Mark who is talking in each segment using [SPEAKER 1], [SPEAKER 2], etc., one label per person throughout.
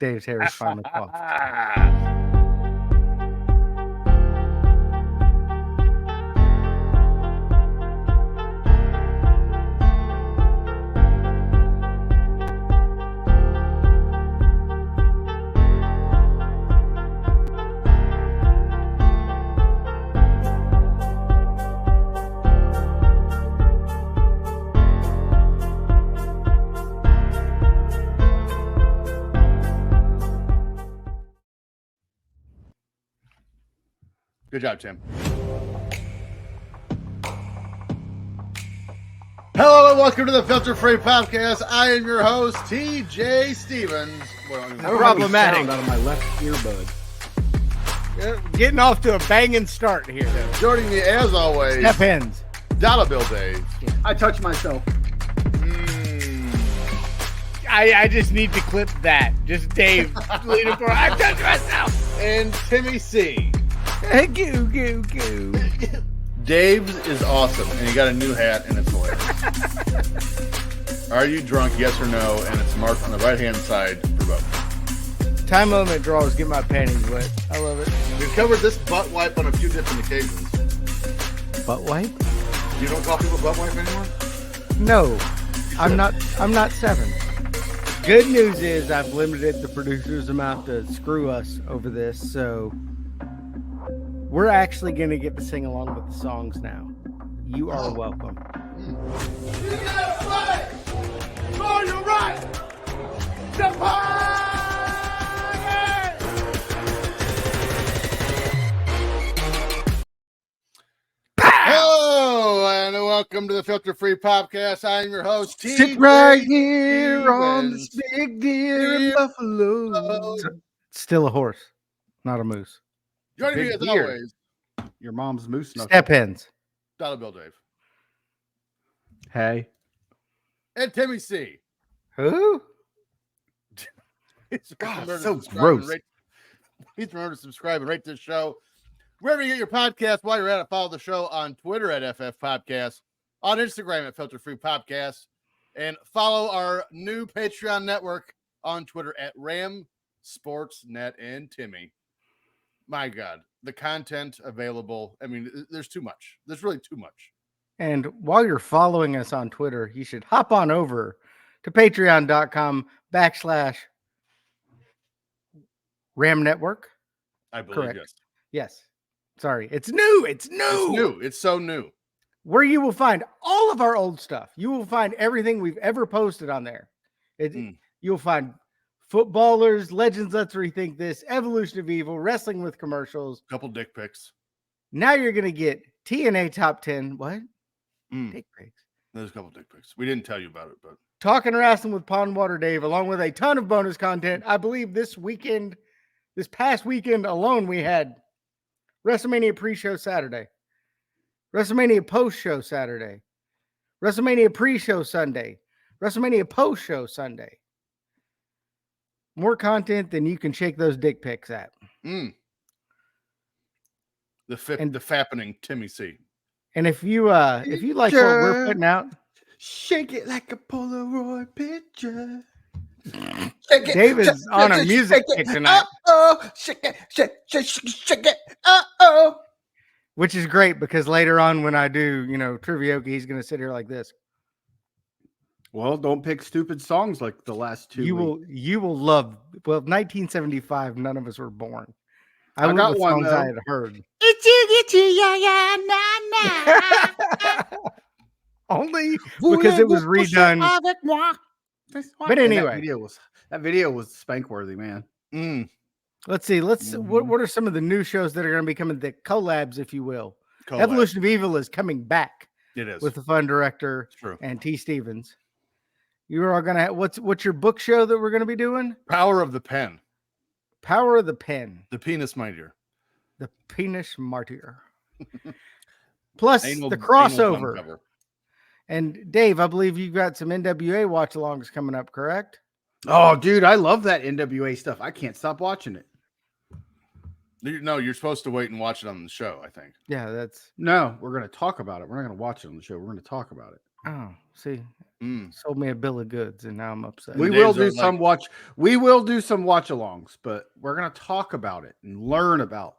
[SPEAKER 1] Dave's hair is finally off.
[SPEAKER 2] Good job, Tim. Hello and welcome to the Filter Free Podcast. I am your host, TJ Stevens.
[SPEAKER 1] Problematic.
[SPEAKER 3] Out of my left earbud.
[SPEAKER 1] Getting off to a banging start here.
[SPEAKER 2] Joining me, as always,
[SPEAKER 1] Step ends.
[SPEAKER 2] Dollar Bill Dave.
[SPEAKER 3] I touched myself.
[SPEAKER 1] I just need to clip that. Just Dave leaning forward. I touched myself.
[SPEAKER 2] And Timmy C.
[SPEAKER 1] Goo, goo, goo.
[SPEAKER 2] Dave's is awesome, and he got a new hat, and it's hilarious. Are you drunk, yes or no? And it's marked on the right-hand side for both.
[SPEAKER 1] Time limit draws get my panties wet. I love it.
[SPEAKER 2] We've covered this butt wipe on a few different occasions.
[SPEAKER 1] Butt wipe?
[SPEAKER 2] You don't call people butt wipe anymore?
[SPEAKER 1] No. I'm not 7. Good news is I've limited the producer's amount to screw us over this, so we're actually going to get to sing along with the songs now. You are welcome.
[SPEAKER 2] You gotta fight for your right to party! Hello, and welcome to the Filter Free Podcast. I am your host, TJ
[SPEAKER 1] Sit right here on this big deer in Buffalo. Still a horse, not a moose.
[SPEAKER 2] Joining me
[SPEAKER 3] Big
[SPEAKER 2] as
[SPEAKER 3] deer.
[SPEAKER 2] always,
[SPEAKER 3] Your mom's moose knuckle.
[SPEAKER 1] Step ends.
[SPEAKER 2] Dollar Bill Dave.
[SPEAKER 3] Hey.
[SPEAKER 2] And Timmy C.
[SPEAKER 1] Who?
[SPEAKER 3] God,
[SPEAKER 2] Remember to
[SPEAKER 3] so
[SPEAKER 2] subscribe
[SPEAKER 3] gross.
[SPEAKER 2] and rate- Please remember to subscribe and rate this show. Wherever you get your podcast, while you're at it, follow the show on Twitter at FF Podcast, on Instagram at Filter Free Podcast, and follow our new Patreon network on Twitter at Ram Sportsnet and Timmy. My God, the content available. I mean, there's too much. There's really too much.
[SPEAKER 1] And while you're following us on Twitter, you should hop on over to patreon.com/Ram Network.
[SPEAKER 2] I believe
[SPEAKER 1] Correct.
[SPEAKER 2] yes.
[SPEAKER 1] Yes. Sorry. It's new. It's new.
[SPEAKER 2] It's new. It's so new.
[SPEAKER 1] Where you will find all of our old stuff. You will find everything we've ever posted on there. You'll find footballers, legends, let's rethink this, evolution of evil, wrestling with commercials.
[SPEAKER 2] Couple dick pics.
[SPEAKER 1] Now you're going to get TNA top 10. What? Dick pics.
[SPEAKER 2] There's a couple dick pics. We didn't tell you about it, but
[SPEAKER 1] Talking Wrestling with Pondwater Dave, along with a ton of bonus content. I believe this past weekend alone, we had WrestleMania pre-show Saturday, WrestleMania post-show Saturday, WrestleMania pre-show Sunday, WrestleMania post-show Sunday. More content than you can shake those dick pics at.
[SPEAKER 2] the fappening Timmy C.
[SPEAKER 1] And if you like what we're putting out,
[SPEAKER 3] Shake it like a Polaroid picture.
[SPEAKER 1] Dave is on a music kick tonight.
[SPEAKER 3] Shake it, shake it.
[SPEAKER 1] Which is great because later on when I do, Trivioki, he's going to sit here like this.
[SPEAKER 3] Well, don't pick stupid songs like the last two.
[SPEAKER 1] You will love. Well, 1975, none of us were born.
[SPEAKER 3] I got one
[SPEAKER 1] songs I had heard. Only because it was redone. But anyway,
[SPEAKER 3] that video was spank worthy, man.
[SPEAKER 1] Let's see. What are some of the new shows that are going to be coming? The collabs, if you will.
[SPEAKER 2] Collab.
[SPEAKER 1] Evolution of Evil is coming back.
[SPEAKER 2] It is
[SPEAKER 1] with the fun director
[SPEAKER 2] True.
[SPEAKER 1] and T. Stevens. You are all gonna have, what's your book show that we're gonna be doing?
[SPEAKER 2] Power of the Pen.
[SPEAKER 1] Power of the Pen.
[SPEAKER 2] The Penis Minder.
[SPEAKER 1] The Penis Martyr. Plus
[SPEAKER 2] Anal-
[SPEAKER 1] the
[SPEAKER 2] anal
[SPEAKER 1] crossover.
[SPEAKER 2] drum cover.
[SPEAKER 1] And Dave, I believe you've got some NWA watch-alongs coming up, correct?
[SPEAKER 3] Oh, dude, I love that NWA stuff. I can't stop watching it.
[SPEAKER 2] No, you're supposed to wait and watch it on the show, I think.
[SPEAKER 1] Yeah,
[SPEAKER 3] No, we're going to talk about it. We're not going to watch it on the show. We're going to talk about it.
[SPEAKER 1] Oh, see,
[SPEAKER 2] Mm.
[SPEAKER 1] sold me a bill of goods, and now I'm upset.
[SPEAKER 2] And
[SPEAKER 3] We will
[SPEAKER 2] Dave's
[SPEAKER 3] do
[SPEAKER 2] like-
[SPEAKER 3] some watch. We will do some watch-alongs, but we're going to talk about it and learn about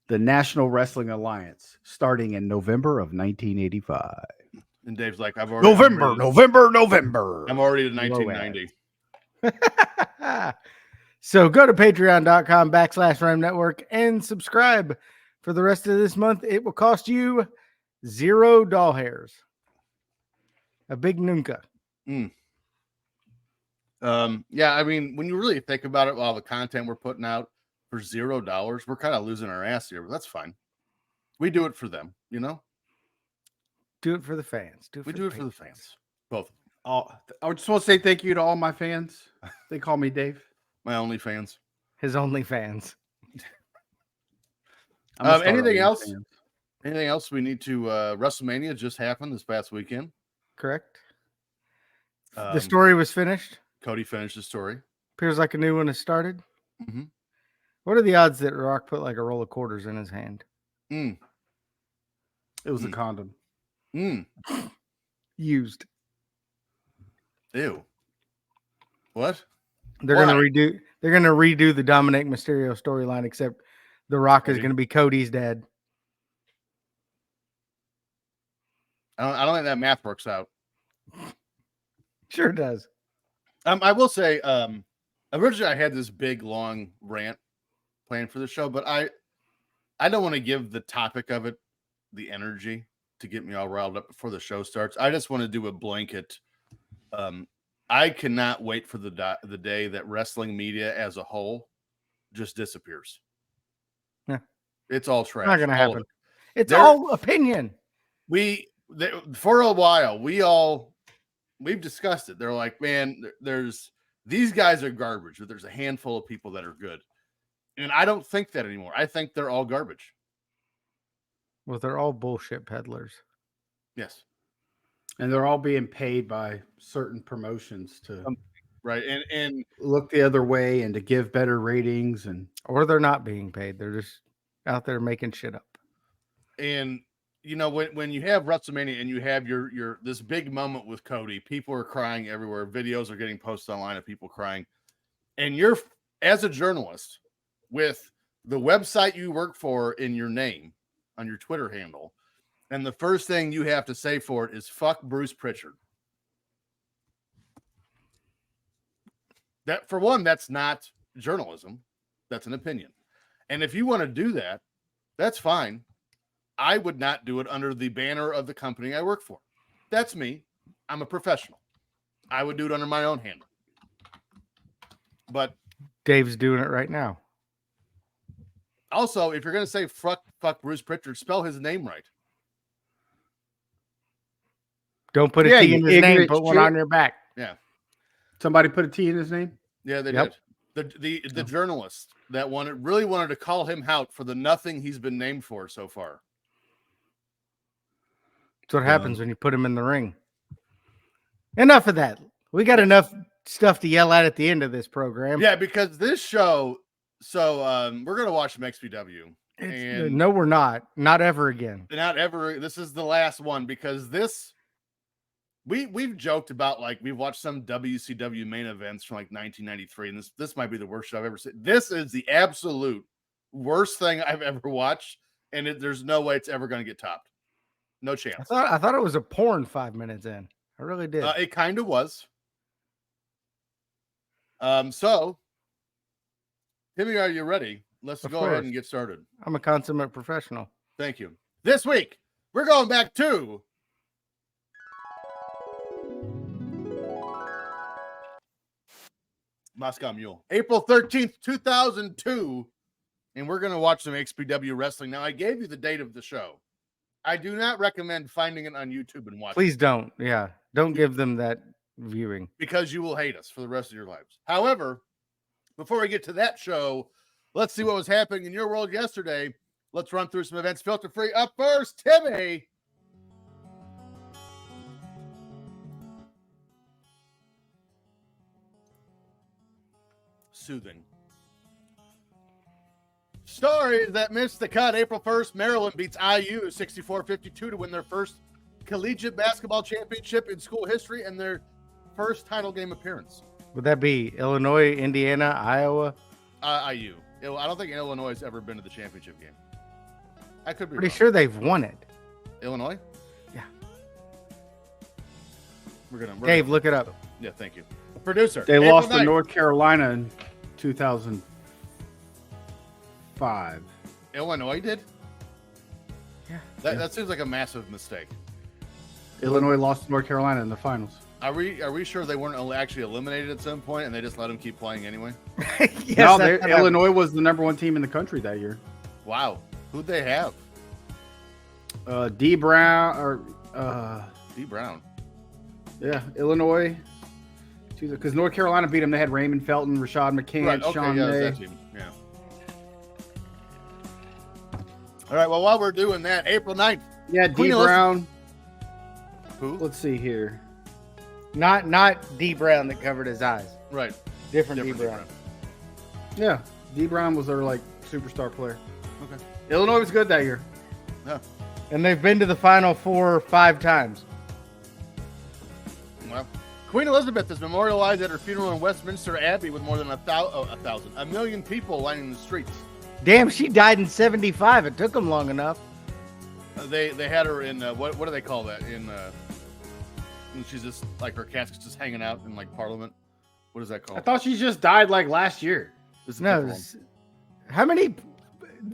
[SPEAKER 3] the National Wrestling Alliance starting in November of 1985.
[SPEAKER 2] And Dave's like, I'm already
[SPEAKER 3] November.
[SPEAKER 2] I'm already in
[SPEAKER 1] Low
[SPEAKER 2] 1990.
[SPEAKER 1] So go to patreon.com/Ram Network and subscribe for the rest of this month. It will cost you 0 doll hairs. A big nunca.
[SPEAKER 2] Yeah, I mean, when you really think about it, all the content we're putting out for $0, we're kind of losing our ass here, but that's fine. We do it for them, you know?
[SPEAKER 1] Do it for the fans.
[SPEAKER 2] We do it for the fans. Both.
[SPEAKER 3] I just want to say thank you to all my fans. They call me Dave.
[SPEAKER 2] My OnlyFans.
[SPEAKER 1] His only fans.
[SPEAKER 3] I'm gonna start
[SPEAKER 2] Anything else?
[SPEAKER 3] OnlyFans.
[SPEAKER 2] Anything else we need to WrestleMania just happened this past weekend.
[SPEAKER 1] Correct. The
[SPEAKER 2] Um,
[SPEAKER 1] story was finished.
[SPEAKER 2] Cody finished the story.
[SPEAKER 1] Appears like a new one has started.
[SPEAKER 2] Mm-hmm.
[SPEAKER 1] What are the odds that Rock put like a roll of quarters in his hand?
[SPEAKER 3] It was a condom.
[SPEAKER 1] Used.
[SPEAKER 2] Ew. What?
[SPEAKER 1] They're
[SPEAKER 2] Why?
[SPEAKER 1] gonna redo the Dominic Mysterio storyline, except The Rock is
[SPEAKER 2] Cody?
[SPEAKER 1] gonna be Cody's dad.
[SPEAKER 2] I don't think that math works out.
[SPEAKER 1] Sure does.
[SPEAKER 2] I will say, originally I had this big long rant planned for the show, but I don't want to give the topic of it the energy to get me all riled up before the show starts. I just want to do a blanket. I cannot wait for the day that wrestling media as a whole just disappears.
[SPEAKER 1] Yeah.
[SPEAKER 2] It's all trash.
[SPEAKER 1] Not gonna
[SPEAKER 2] all of
[SPEAKER 1] happen.
[SPEAKER 2] it.
[SPEAKER 1] It's
[SPEAKER 2] There-
[SPEAKER 1] all opinion.
[SPEAKER 2] For a while we've discussed it. They're like, man, there's these guys are garbage, but there's a handful of people that are good. And I don't think that anymore. I think they're all garbage.
[SPEAKER 1] Well, they're all bullshit peddlers.
[SPEAKER 2] Yes.
[SPEAKER 3] And they're all being paid by certain promotions to
[SPEAKER 2] Right. And
[SPEAKER 3] look the other way and to give better ratings. And
[SPEAKER 1] Or they're not being paid. They're just out there making shit up.
[SPEAKER 2] you know, when you have WrestleMania and you have your this big moment with Cody, people are crying everywhere. Videos are getting posted online of people crying. And you're, as a journalist, with the website you work for in your name on your Twitter handle, and the first thing you have to say for it is fuck Bruce Pritchard. That, for one, that's not journalism. That's an opinion. And if you want to do that, that's fine. I would not do it under the banner of the company I work for. That's me. I'm a professional. I would do it under my own handle. But
[SPEAKER 1] Dave's doing it right now.
[SPEAKER 2] also, if you're going to say fuck Bruce Pritchard, spell his name right.
[SPEAKER 1] Don't put a
[SPEAKER 3] Yeah,
[SPEAKER 1] T
[SPEAKER 3] you
[SPEAKER 1] in his name,
[SPEAKER 3] ignorant
[SPEAKER 1] put one
[SPEAKER 3] shit.
[SPEAKER 1] on your back.
[SPEAKER 2] Yeah.
[SPEAKER 3] somebody put a T in his name.
[SPEAKER 2] Yeah, they
[SPEAKER 1] Yep.
[SPEAKER 2] did. The journalist that really wanted to call him out for the nothing he's been named for so far.
[SPEAKER 1] That's what happens when you put him in the ring. Enough of that. We got enough stuff to yell at the end of this program.
[SPEAKER 2] Yeah, because this show, so we're going to watch some XPW. And
[SPEAKER 1] No, we're not. Not ever again.
[SPEAKER 2] not ever. This is the last one because this we've joked about, like, we've watched some WCW main events from like 1993, and this might be the worst show I've ever seen. This is the absolute worst thing I've ever watched, and there's no way it's ever going to get topped. No chance.
[SPEAKER 1] I thought it was a porn 5 minutes in. I really did.
[SPEAKER 2] It kind of was. So, Timmy, are you ready? Let's
[SPEAKER 1] Of
[SPEAKER 2] go ahead
[SPEAKER 1] course.
[SPEAKER 2] and get started.
[SPEAKER 1] I'm a consummate professional.
[SPEAKER 2] Thank you. This week, we're going back to Moscow Mule, April 13th, 2002. And we're going to watch some XPW wrestling. Now, I gave you the date of the show. I do not recommend finding it on YouTube and watching
[SPEAKER 1] Please don't. Yeah. Don't give them that viewing.
[SPEAKER 2] because you will hate us for the rest of your lives. However, before we get to that show, let's see what was happening in your world yesterday. Let's run through some events filter free. Up first, Timmy. Soothing. Stories that missed the cut. April 1st, Maryland beats IU 64-52 to win their first collegiate basketball championship in school history and their first title game appearance.
[SPEAKER 1] Would that be Illinois, Indiana, Iowa?
[SPEAKER 2] IU. I don't think Illinois has ever been to the championship game. I could be
[SPEAKER 1] Pretty
[SPEAKER 2] wrong.
[SPEAKER 1] sure they've won it.
[SPEAKER 2] Illinois?
[SPEAKER 1] Yeah.
[SPEAKER 2] We're
[SPEAKER 1] Dave, look it up.
[SPEAKER 2] Yeah, thank you. Producer.
[SPEAKER 3] They
[SPEAKER 2] April
[SPEAKER 3] lost to
[SPEAKER 2] 9th.
[SPEAKER 3] North Carolina in 2005.
[SPEAKER 2] Illinois did?
[SPEAKER 1] Yeah.
[SPEAKER 2] That seems like a massive mistake.
[SPEAKER 3] Illinois lost to North Carolina in the finals.
[SPEAKER 2] Are we sure they weren't actually eliminated at some point and they just let them keep playing anyway?
[SPEAKER 1] Yes,
[SPEAKER 3] No,
[SPEAKER 1] that's what
[SPEAKER 3] Illinois was the number 1 team in the country that year.
[SPEAKER 2] Wow. Who'd they have?
[SPEAKER 3] D Brown or
[SPEAKER 2] D. Brown.
[SPEAKER 3] yeah, Illinois. Because North Carolina beat them. They had Raymond Felton, Rashad McCann,
[SPEAKER 2] Right, okay,
[SPEAKER 3] Sean
[SPEAKER 2] yeah, it was
[SPEAKER 3] May.
[SPEAKER 2] that team. Yeah. All right, well, while we're doing that, April 9th.
[SPEAKER 3] Yeah, D
[SPEAKER 2] Queen Elizabeth-
[SPEAKER 3] Brown.
[SPEAKER 2] Who?
[SPEAKER 3] Let's see here.
[SPEAKER 1] Not D Brown that covered his eyes.
[SPEAKER 2] Right.
[SPEAKER 1] Different D
[SPEAKER 2] Different
[SPEAKER 1] Brown.
[SPEAKER 3] Yeah, D Brown was their superstar player.
[SPEAKER 2] Okay.
[SPEAKER 3] Illinois was good that year.
[SPEAKER 1] And they've been to the Final Four 5 times.
[SPEAKER 2] Well, Queen Elizabeth is memorialized at her funeral in Westminster Abbey with more than a million people lining the streets.
[SPEAKER 1] Damn, she died in 75. It took them long enough.
[SPEAKER 2] They had her in what do they call that? And she's just like her casket's just hanging out in Parliament. What is that
[SPEAKER 3] I
[SPEAKER 2] called?
[SPEAKER 3] thought she just died last year.
[SPEAKER 2] This is a
[SPEAKER 1] No,
[SPEAKER 2] different one.
[SPEAKER 1] how many?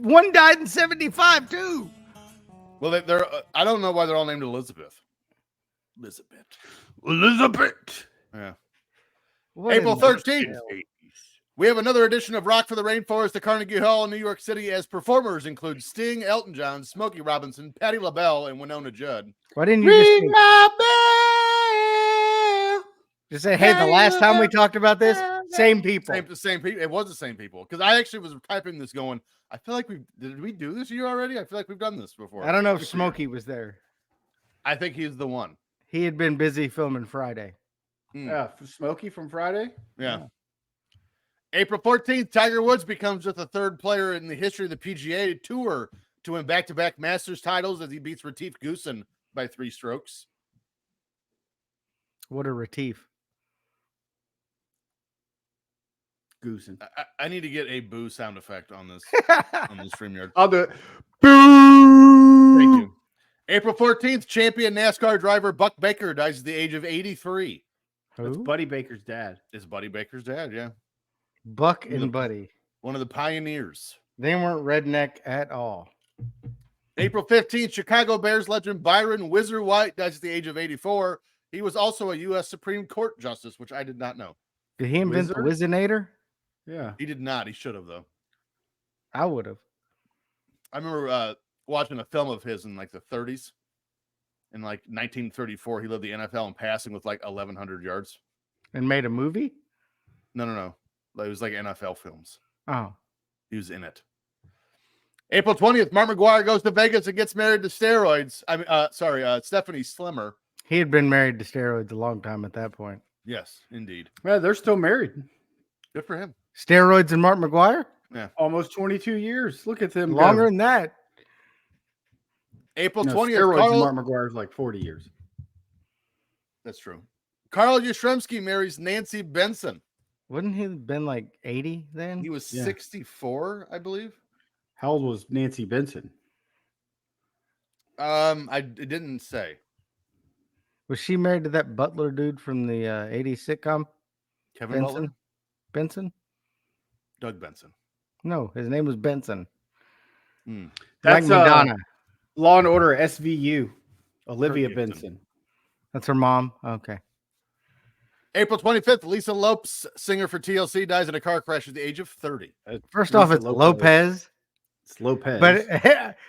[SPEAKER 1] One died in 75 too.
[SPEAKER 2] Well, they're I don't know why they're all named Elizabeth.
[SPEAKER 3] Elizabeth.
[SPEAKER 2] Yeah.
[SPEAKER 1] What
[SPEAKER 2] April
[SPEAKER 1] in the
[SPEAKER 2] 13th.
[SPEAKER 1] hell?
[SPEAKER 2] We have another edition of Rock for the Rainforest at Carnegie Hall in New York City as performers include Sting, Elton John, Smokey Robinson, Patti LaBelle, and Winona Judd.
[SPEAKER 1] Why didn't you just say, hey, the last time we talked about this, same people.
[SPEAKER 2] Same people. It was the same people. Because I actually was typing this going, I feel like did we do this year already? I feel like we've done this before.
[SPEAKER 1] I don't know if Smokey was there.
[SPEAKER 2] I think he's the one.
[SPEAKER 1] He had been busy filming Friday.
[SPEAKER 3] Yeah, Smokey from Friday.
[SPEAKER 2] Yeah. April 14th, Tiger Woods becomes just the 3rd player in the history of the PGA Tour to win back-to-back Masters titles as he beats Retief Goosen by 3 strokes.
[SPEAKER 1] What a Retief.
[SPEAKER 3] Goosen.
[SPEAKER 2] I need to get a boo sound effect on this StreamYard.
[SPEAKER 3] I'll do it. Boo!
[SPEAKER 2] Thank you. April 14th, champion NASCAR driver Buck Baker dies at the age of 83.
[SPEAKER 3] That's
[SPEAKER 1] Who?
[SPEAKER 3] Buddy Baker's dad.
[SPEAKER 2] Is Buddy Baker's dad, yeah.
[SPEAKER 1] Buck and Buddy.
[SPEAKER 2] One of the pioneers.
[SPEAKER 1] They weren't redneck at all.
[SPEAKER 2] April 15th, Chicago Bears legend Byron Whizzer White dies at the age of 84. He was also a U.S. Supreme Court justice, which I did not know.
[SPEAKER 1] Did he invent the Wizinator?
[SPEAKER 3] Yeah.
[SPEAKER 2] He did not. He should have, though.
[SPEAKER 1] I would have.
[SPEAKER 2] I remember watching a film of his in the 30s. In 1934, he led the NFL in passing with 1,100 yards.
[SPEAKER 1] And made a movie?
[SPEAKER 2] No. It was NFL films.
[SPEAKER 1] Oh.
[SPEAKER 2] He was in it. April 20th, Mark McGuire goes to Vegas and gets married to steroids. Stephanie Slimmer.
[SPEAKER 1] He had been married to steroids a long time at that point.
[SPEAKER 2] Yes, indeed.
[SPEAKER 3] Yeah, they're still married.
[SPEAKER 2] Good for him.
[SPEAKER 1] Steroids and Mark McGuire?
[SPEAKER 3] Almost 22 years. Look at them.
[SPEAKER 1] Longer
[SPEAKER 3] go.
[SPEAKER 1] than that.
[SPEAKER 2] April
[SPEAKER 3] No,
[SPEAKER 2] 20th.
[SPEAKER 3] steroids Mark McGuire's 40 years.
[SPEAKER 2] That's true. Carl Yastrzemski marries Nancy Benson.
[SPEAKER 1] Wouldn't he have been 80 then?
[SPEAKER 2] He was
[SPEAKER 3] Yeah.
[SPEAKER 2] 64, I believe.
[SPEAKER 3] How old was Nancy Benson?
[SPEAKER 2] It didn't say.
[SPEAKER 1] Was she married to that Butler dude from the 80s sitcom?
[SPEAKER 2] Kevin
[SPEAKER 1] Benson?
[SPEAKER 2] Butler?
[SPEAKER 1] Benson?
[SPEAKER 2] Doug Benson.
[SPEAKER 1] No, his name was Benson.
[SPEAKER 3] That's
[SPEAKER 1] like Madonna.
[SPEAKER 3] Law and Order SVU. Olivia
[SPEAKER 2] Houston.
[SPEAKER 3] Benson.
[SPEAKER 1] That's her mom. Okay.
[SPEAKER 2] April 25th, Lisa Lopes, singer for TLC, dies in a car crash at the age of 30.
[SPEAKER 1] First off, it's Lopez.
[SPEAKER 3] It's Lopez.
[SPEAKER 1] But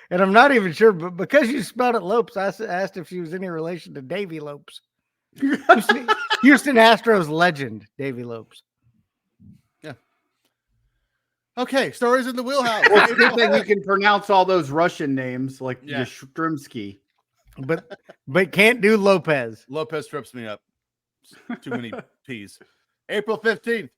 [SPEAKER 1] and I'm not even sure, but because you spelled it Lopes, I asked if she was any relation to Davy Lopes. Houston Astros legend, Davy Lopes.
[SPEAKER 2] Yeah. Okay, stories in the wheelhouse.
[SPEAKER 3] Well, it's a good thing you can pronounce all those Russian names like
[SPEAKER 2] Yeah.
[SPEAKER 3] Yastrzemski.
[SPEAKER 1] But can't do Lopez.
[SPEAKER 2] Lopez trips me up. Too many P's. April 15th.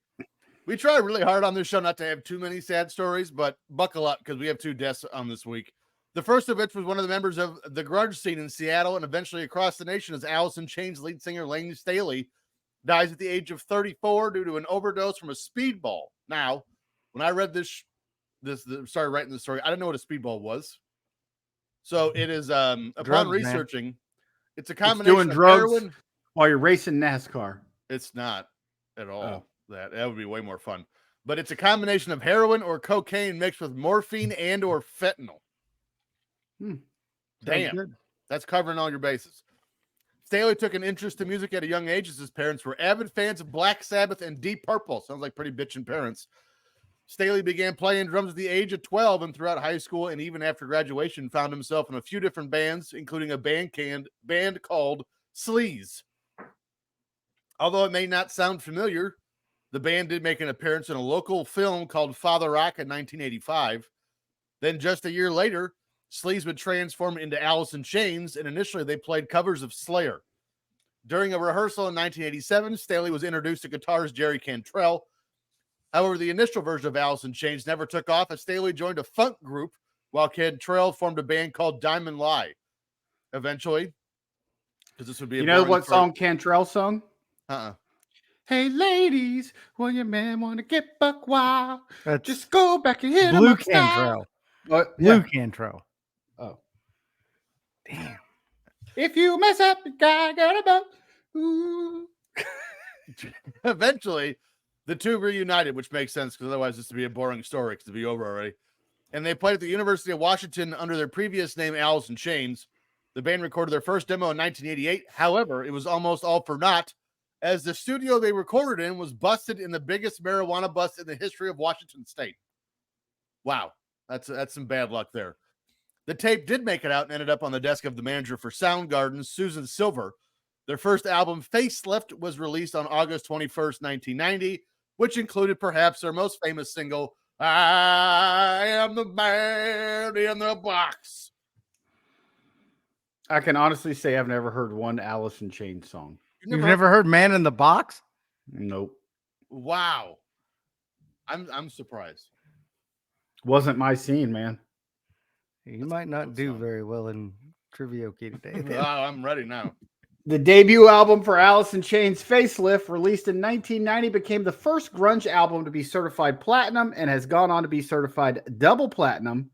[SPEAKER 2] We try really hard on this show not to have too many sad stories, but buckle up because we have 2 deaths on this week. The first of which was one of the members of the grunge scene in Seattle and eventually across the nation, as Alice in Chains lead singer Lane Staley dies at the age of 34 due to an overdose from a speedball. Now, when I read started writing the story, I didn't know what a speedball was. So it is upon
[SPEAKER 1] Drugs,
[SPEAKER 2] researching,
[SPEAKER 1] man.
[SPEAKER 2] it's a
[SPEAKER 3] It's
[SPEAKER 2] combination
[SPEAKER 3] doing
[SPEAKER 2] of
[SPEAKER 3] drugs
[SPEAKER 2] heroin.
[SPEAKER 3] while you're racing NASCAR.
[SPEAKER 2] It's not at all.
[SPEAKER 3] Oh.
[SPEAKER 2] That would be way more fun. But it's a combination of heroin or cocaine mixed with morphine and or fentanyl. Damn.
[SPEAKER 1] Good.
[SPEAKER 2] That's covering all your bases. Staley took an interest in music at a young age as his parents were avid fans of Black Sabbath and Deep Purple. Sounds like pretty bitchin' parents. Staley began playing drums at the age of 12 and throughout high school and even after graduation found himself in a few different bands, including a band called Sleaze. Although it may not sound familiar, the band did make an appearance in a local film called Father Rock in 1985. Then just a year later, Sleaze would transform into Alice in Chains, and initially they played covers of Slayer. During a rehearsal in 1987, Staley was introduced to guitarist Jerry Cantrell. However, the initial version of Alice in Chains never took off as Staley joined a funk group while Cantrell formed a band called Diamond Lie. Eventually, because this would be
[SPEAKER 3] You know what song Cantrell sung? Hey ladies, will your man want to get buck wild?
[SPEAKER 1] That's
[SPEAKER 3] Just go back and hit
[SPEAKER 1] Blue
[SPEAKER 3] him upside.
[SPEAKER 1] Cantrell.
[SPEAKER 3] What?
[SPEAKER 1] Blue Cantrell.
[SPEAKER 3] Oh.
[SPEAKER 1] Damn.
[SPEAKER 3] If you mess up, the guy got a boat. Ooh.
[SPEAKER 2] Eventually, the two reunited, which makes sense because otherwise this would be a boring story because it'd be over already. And they played at the University of Washington under their previous name, Alice in Chains. The band recorded their first demo in 1988. However, it was almost all for naught, as the studio they recorded in was busted in the biggest marijuana bust in the history of Washington State. Wow, that's some bad luck there. The tape did make it out and ended up on the desk of the manager for Soundgarden, Susan Silver. Their first album, Facelift, was released on August 21st, 1990, which included perhaps their most famous single, I Am the Man in the Box.
[SPEAKER 3] I can honestly say I've never heard one Alice in Chains song.
[SPEAKER 1] You've never heard Man in the Box?
[SPEAKER 3] Nope.
[SPEAKER 2] Wow. I'm surprised.
[SPEAKER 3] Wasn't my scene, man.
[SPEAKER 1] You might not do very well in Trivia today.
[SPEAKER 2] Oh, I'm ready now.
[SPEAKER 3] The debut album for Alice in Chains, Facelift, released in 1990, became the first grunge album to be certified platinum and has gone on to be certified double platinum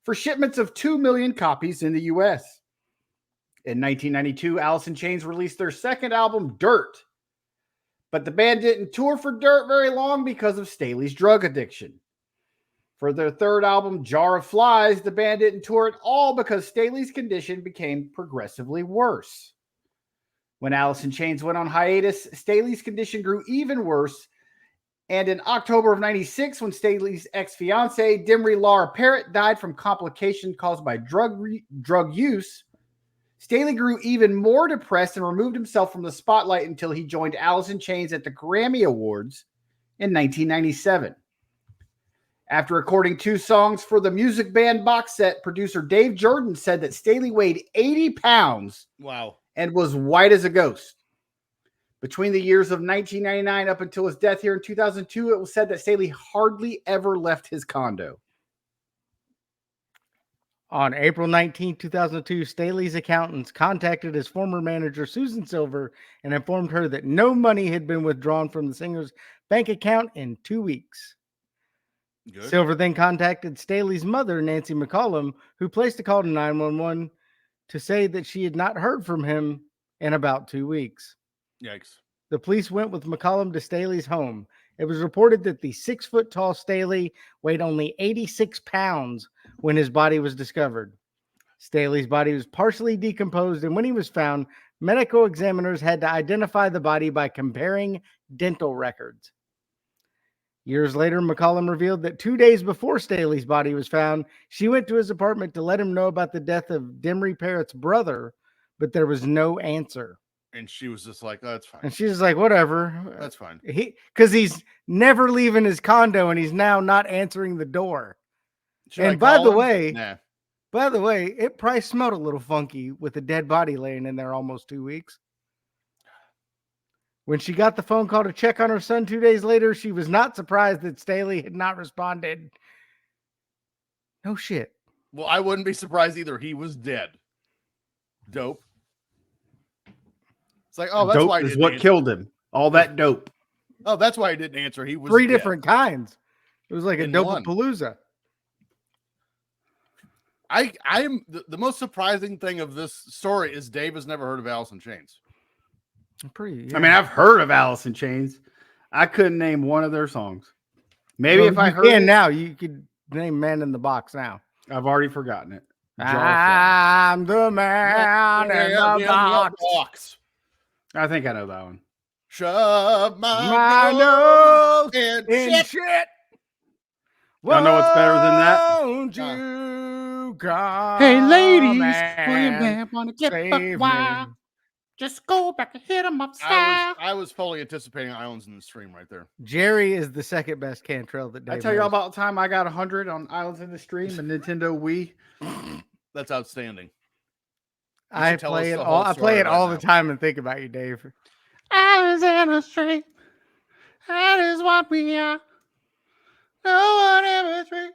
[SPEAKER 3] for shipments of 2 million copies in the U.S. In 1992, Alice in Chains released their second album, Dirt. But the band didn't tour for Dirt very long because of Staley's drug addiction. For their third album, Jar of Flies, the band didn't tour at all because Staley's condition became progressively worse. When Alice in Chains went on hiatus, Staley's condition grew even worse. And in October of 96, when Staley's ex-fiancée, Dimry Laura Parrott, died from complications caused by drug use, Staley grew even more depressed and removed himself from the spotlight until he joined Alice in Chains at the Grammy Awards in 1997. After recording 2 songs for the music band box set, producer Dave Jordan said that Staley weighed 80 pounds.
[SPEAKER 2] Wow.
[SPEAKER 3] And was white as a ghost. Between the years of 1999 up until his death here in 2002, it was said that Staley hardly ever left his condo.
[SPEAKER 1] On April 19, 2002, Staley's accountants contacted his former manager, Susan Silver, and informed her that no money had been withdrawn from the singer's bank account in 2 weeks.
[SPEAKER 2] Good.
[SPEAKER 1] Silver then contacted Staley's mother, Nancy McCollum, who placed a call to 911 to say that she had not heard from him in about 2 weeks.
[SPEAKER 2] Yikes.
[SPEAKER 1] The police went with McCollum to Staley's home. It was reported that the 6-foot-tall Staley weighed only 86 pounds when his body was discovered. Staley's body was partially decomposed, and when he was found, medical examiners had to identify the body by comparing dental records. Years later, McCollum revealed that 2 days before Staley's body was found, she went to his apartment to let him know about the death of Dimry Parrott's brother, but there was no answer.
[SPEAKER 2] And she was just like, oh, that's fine.
[SPEAKER 1] And she's just like, whatever.
[SPEAKER 2] That's fine.
[SPEAKER 1] Because he's never leaving his condo and he's now not answering the door.
[SPEAKER 2] Should I
[SPEAKER 1] And by
[SPEAKER 2] call
[SPEAKER 1] the
[SPEAKER 2] him?
[SPEAKER 1] way,
[SPEAKER 2] Nah.
[SPEAKER 1] it probably smelled a little funky with a dead body laying in there almost 2 weeks. When she got the phone call to check on her son 2 days later, she was not surprised that Staley had not responded. No shit.
[SPEAKER 2] Well, I wouldn't be surprised either. He was dead. Dope. It's like, oh, that's
[SPEAKER 3] Dope
[SPEAKER 2] why he
[SPEAKER 3] is
[SPEAKER 2] didn't
[SPEAKER 3] what
[SPEAKER 2] answer.
[SPEAKER 3] killed him. All that dope.
[SPEAKER 2] Oh, that's why he didn't answer. He was
[SPEAKER 1] 3
[SPEAKER 2] dead.
[SPEAKER 1] different kinds. It was like a
[SPEAKER 2] In one.
[SPEAKER 1] Dopapalooza.
[SPEAKER 2] I'm the most surprising thing of this story is Dave has never heard of Alice in Chains.
[SPEAKER 1] Pretty.
[SPEAKER 3] I mean, I've heard of Alice in Chains. I couldn't name one of their songs. Maybe if I heard it,
[SPEAKER 1] now, you could name "Man in the Box" now.
[SPEAKER 3] I've already forgotten it.
[SPEAKER 1] I'm the man in the box.
[SPEAKER 3] I think I know that one.
[SPEAKER 2] Shove
[SPEAKER 1] My nose
[SPEAKER 2] and
[SPEAKER 1] in
[SPEAKER 2] shit.
[SPEAKER 1] shit.
[SPEAKER 3] Y'all know what's better than that?
[SPEAKER 1] Won't you come?
[SPEAKER 3] Hey, ladies,
[SPEAKER 1] and
[SPEAKER 3] want to get
[SPEAKER 1] save
[SPEAKER 3] wild?
[SPEAKER 1] me?
[SPEAKER 3] Just go back and hit them upside.
[SPEAKER 2] I was fully anticipating Islands in the Stream right there.
[SPEAKER 1] Jerry is the second best Cantrell that Dave
[SPEAKER 3] I tell you all
[SPEAKER 1] knows.
[SPEAKER 3] about the time I got 100 on Islands in the Stream and Nintendo Wii.
[SPEAKER 2] That's outstanding.
[SPEAKER 1] I
[SPEAKER 2] tell
[SPEAKER 1] play
[SPEAKER 2] us
[SPEAKER 1] it
[SPEAKER 2] the
[SPEAKER 1] all.
[SPEAKER 2] whole
[SPEAKER 1] I play
[SPEAKER 2] story
[SPEAKER 1] it all
[SPEAKER 2] right
[SPEAKER 1] the
[SPEAKER 2] now.
[SPEAKER 1] time and think about you, Dave.
[SPEAKER 3] Islands in the Stream. That is what we are. No one ever dreamed.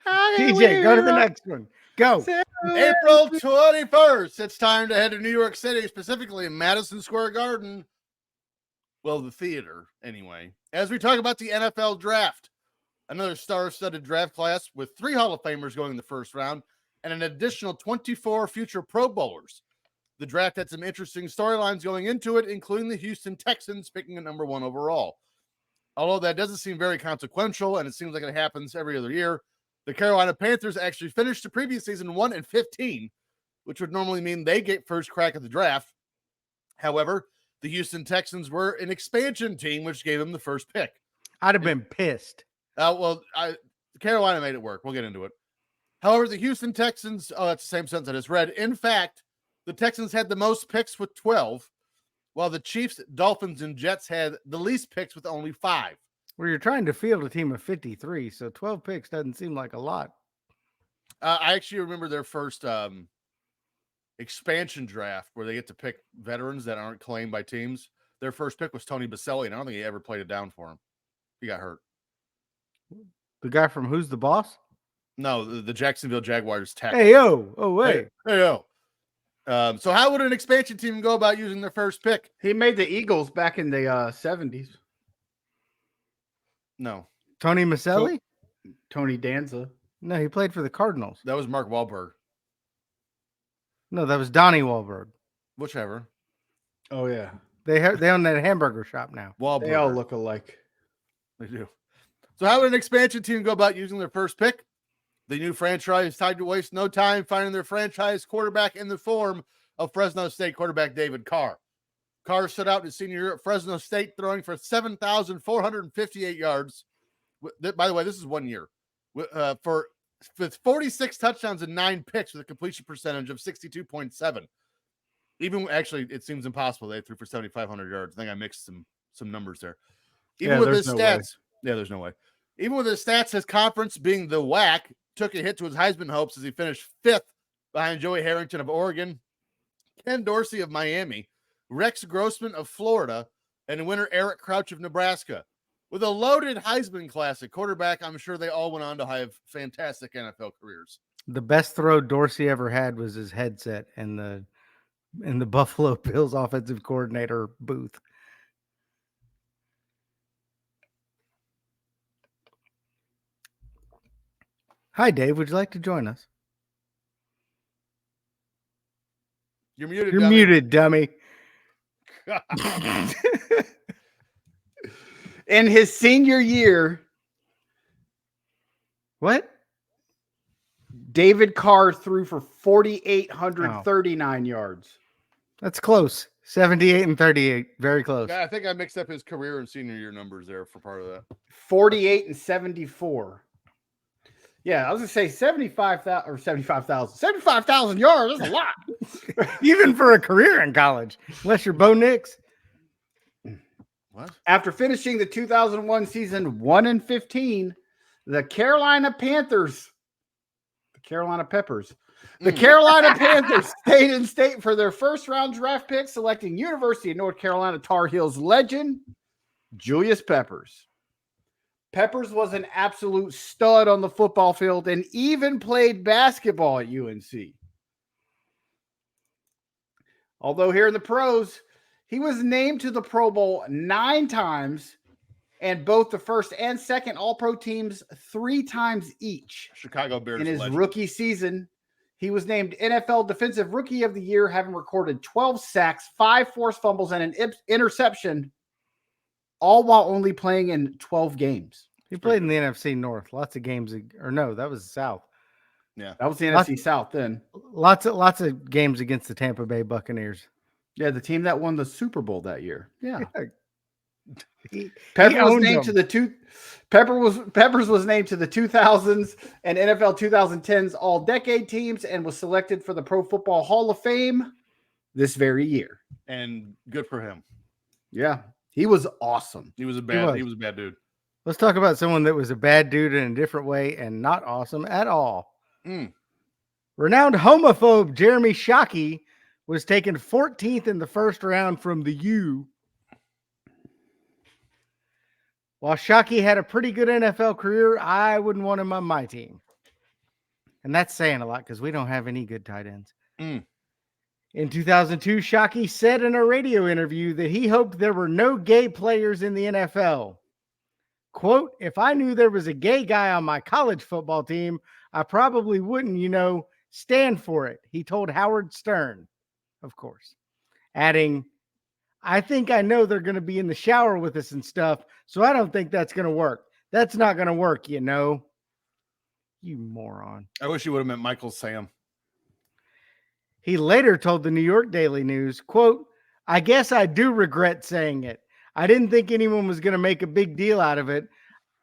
[SPEAKER 1] TJ, go to the next one. Go.
[SPEAKER 2] April 21st. It's time to head to New York City, specifically in Madison Square Garden. Well, the theater, anyway. As we talk about the NFL draft, another star-studded draft class with 3 Hall of Famers going in the first round and an additional 24 future Pro Bowlers. The draft had some interesting storylines going into it, including the Houston Texans picking a number 1 overall. Although that doesn't seem very consequential, and it seems like it happens every other year, the Carolina Panthers actually finished the previous season 1-15, which would normally mean they get first crack at the draft. However, the Houston Texans were an expansion team, which gave them the first pick.
[SPEAKER 1] I'd have been pissed.
[SPEAKER 2] Carolina made it work. We'll get into it. However, the Houston Texans, that's the same sentence I just read. In fact, the Texans had the most picks with 12, while the Chiefs, Dolphins, and Jets had the least picks with only 5.
[SPEAKER 1] Well, you're trying to field a team of 53, so 12 picks doesn't seem like a lot.
[SPEAKER 2] I actually remember their first expansion draft where they get to pick veterans that aren't claimed by teams. Their first pick was Tony Baselli, and I don't think he ever played it down for him. He got hurt.
[SPEAKER 1] The guy from Who's the Boss?
[SPEAKER 2] No, the Jacksonville Jaguars tackle.
[SPEAKER 1] Hey, yo. Oh, wait.
[SPEAKER 2] Hey, yo. So how would an expansion team go about using their first pick?
[SPEAKER 3] He made the Eagles back in the 70s.
[SPEAKER 2] No.
[SPEAKER 1] Tony Maselli?
[SPEAKER 3] Tony Danza.
[SPEAKER 1] No, he played for the Cardinals.
[SPEAKER 2] That was Mark Wahlberg.
[SPEAKER 1] No, that was Donnie Wahlberg.
[SPEAKER 2] Whichever.
[SPEAKER 3] Oh, yeah.
[SPEAKER 1] They own that hamburger shop now.
[SPEAKER 2] Wahlberg.
[SPEAKER 3] They all look alike.
[SPEAKER 2] They do. So how would an expansion team go about using their first pick? The new franchise tried to waste no time finding their franchise quarterback in the form of Fresno State quarterback David Carr. Carr stood out in his senior year at Fresno State, throwing for 7,458 yards. By the way, this is 1 year. With 46 touchdowns and 9 picks with a completion percentage of 62.7. Even actually, it seems impossible. They threw for 7,500 yards. I think I mixed some numbers there. Even with his stats, there's no way. Even with his stats, his conference being the WAC took a hit to his Heisman hopes as he finished 5th behind Joey Harrington of Oregon, Ken Dorsey of Miami, Rex Grossman of Florida, and winner Eric Crouch of Nebraska. With a loaded Heisman Classic quarterback, I'm sure they all went on to have fantastic NFL careers.
[SPEAKER 1] The best throw Dorsey ever had was his headset in the Buffalo Bills offensive coordinator booth. Hi, Dave. Would you like to join us?
[SPEAKER 2] You're muted.
[SPEAKER 1] You're
[SPEAKER 2] dummy.
[SPEAKER 1] muted, dummy.
[SPEAKER 3] In his senior year,
[SPEAKER 1] What?
[SPEAKER 3] David Carr threw for 4,839 yards.
[SPEAKER 1] That's close. 78 and 38. Very close.
[SPEAKER 2] Yeah, I think I mixed up his career and senior year numbers there for part of that.
[SPEAKER 3] 48 and 74. Yeah, I was going to say 75,000 or 75,000. 75,000 yards. That's a lot.
[SPEAKER 1] Even for a career in college. Unless you're Bo Nix.
[SPEAKER 2] What?
[SPEAKER 3] After finishing the 2001 season 1-15, the Carolina Panthers, the Carolina Peppers, the Carolina Panthers stayed in state for their first round draft pick, selecting University of North Carolina Tar Heels legend Julius Peppers. Peppers was an absolute stud on the football field and even played basketball at UNC. Although here in the pros, he was named to the Pro Bowl 9 times and both the first and second All-Pro teams 3 times each.
[SPEAKER 2] Chicago Bears
[SPEAKER 3] In his
[SPEAKER 2] legend.
[SPEAKER 3] rookie season, he was named NFL Defensive Rookie of the Year, having recorded 12 sacks, 5 forced fumbles, and an interception, all while only playing in 12 games.
[SPEAKER 1] He played in the NFC North. Lots of games, or no, that was the South.
[SPEAKER 2] Yeah,
[SPEAKER 3] That was the NFC South then.
[SPEAKER 1] Lots of games against the Tampa Bay Buccaneers.
[SPEAKER 3] Yeah, the team that won the Super Bowl that year. Yeah.
[SPEAKER 1] Peppers
[SPEAKER 3] was named to the Peppers was named to the 2000s and NFL 2010s All-Decade teams and was selected for the Pro Football Hall of Fame this very year.
[SPEAKER 2] and good for him.
[SPEAKER 3] Yeah, he was awesome.
[SPEAKER 2] He was a bad dude.
[SPEAKER 1] Let's talk about someone that was a bad dude in a different way and not awesome at all. Renowned homophobe Jeremy Shockey was taken 14th in the first round from the U. While Shockey had a pretty good NFL career, I wouldn't want him on my team. And that's saying a lot because we don't have any good tight ends. In 2002, Shockey said in a radio interview that he hoped there were no gay players in the NFL. Quote, if I knew there was a gay guy on my college football team, I probably wouldn't, stand for it, he told Howard Stern, of course, adding, I think I know they're going to be in the shower with us and stuff, so I don't think that's going to work. That's not going to work, You moron.
[SPEAKER 2] I wish you would have meant Michael Sam.
[SPEAKER 1] He later told the New York Daily News, quote, I guess I do regret saying it. I didn't think anyone was going to make a big deal out of it.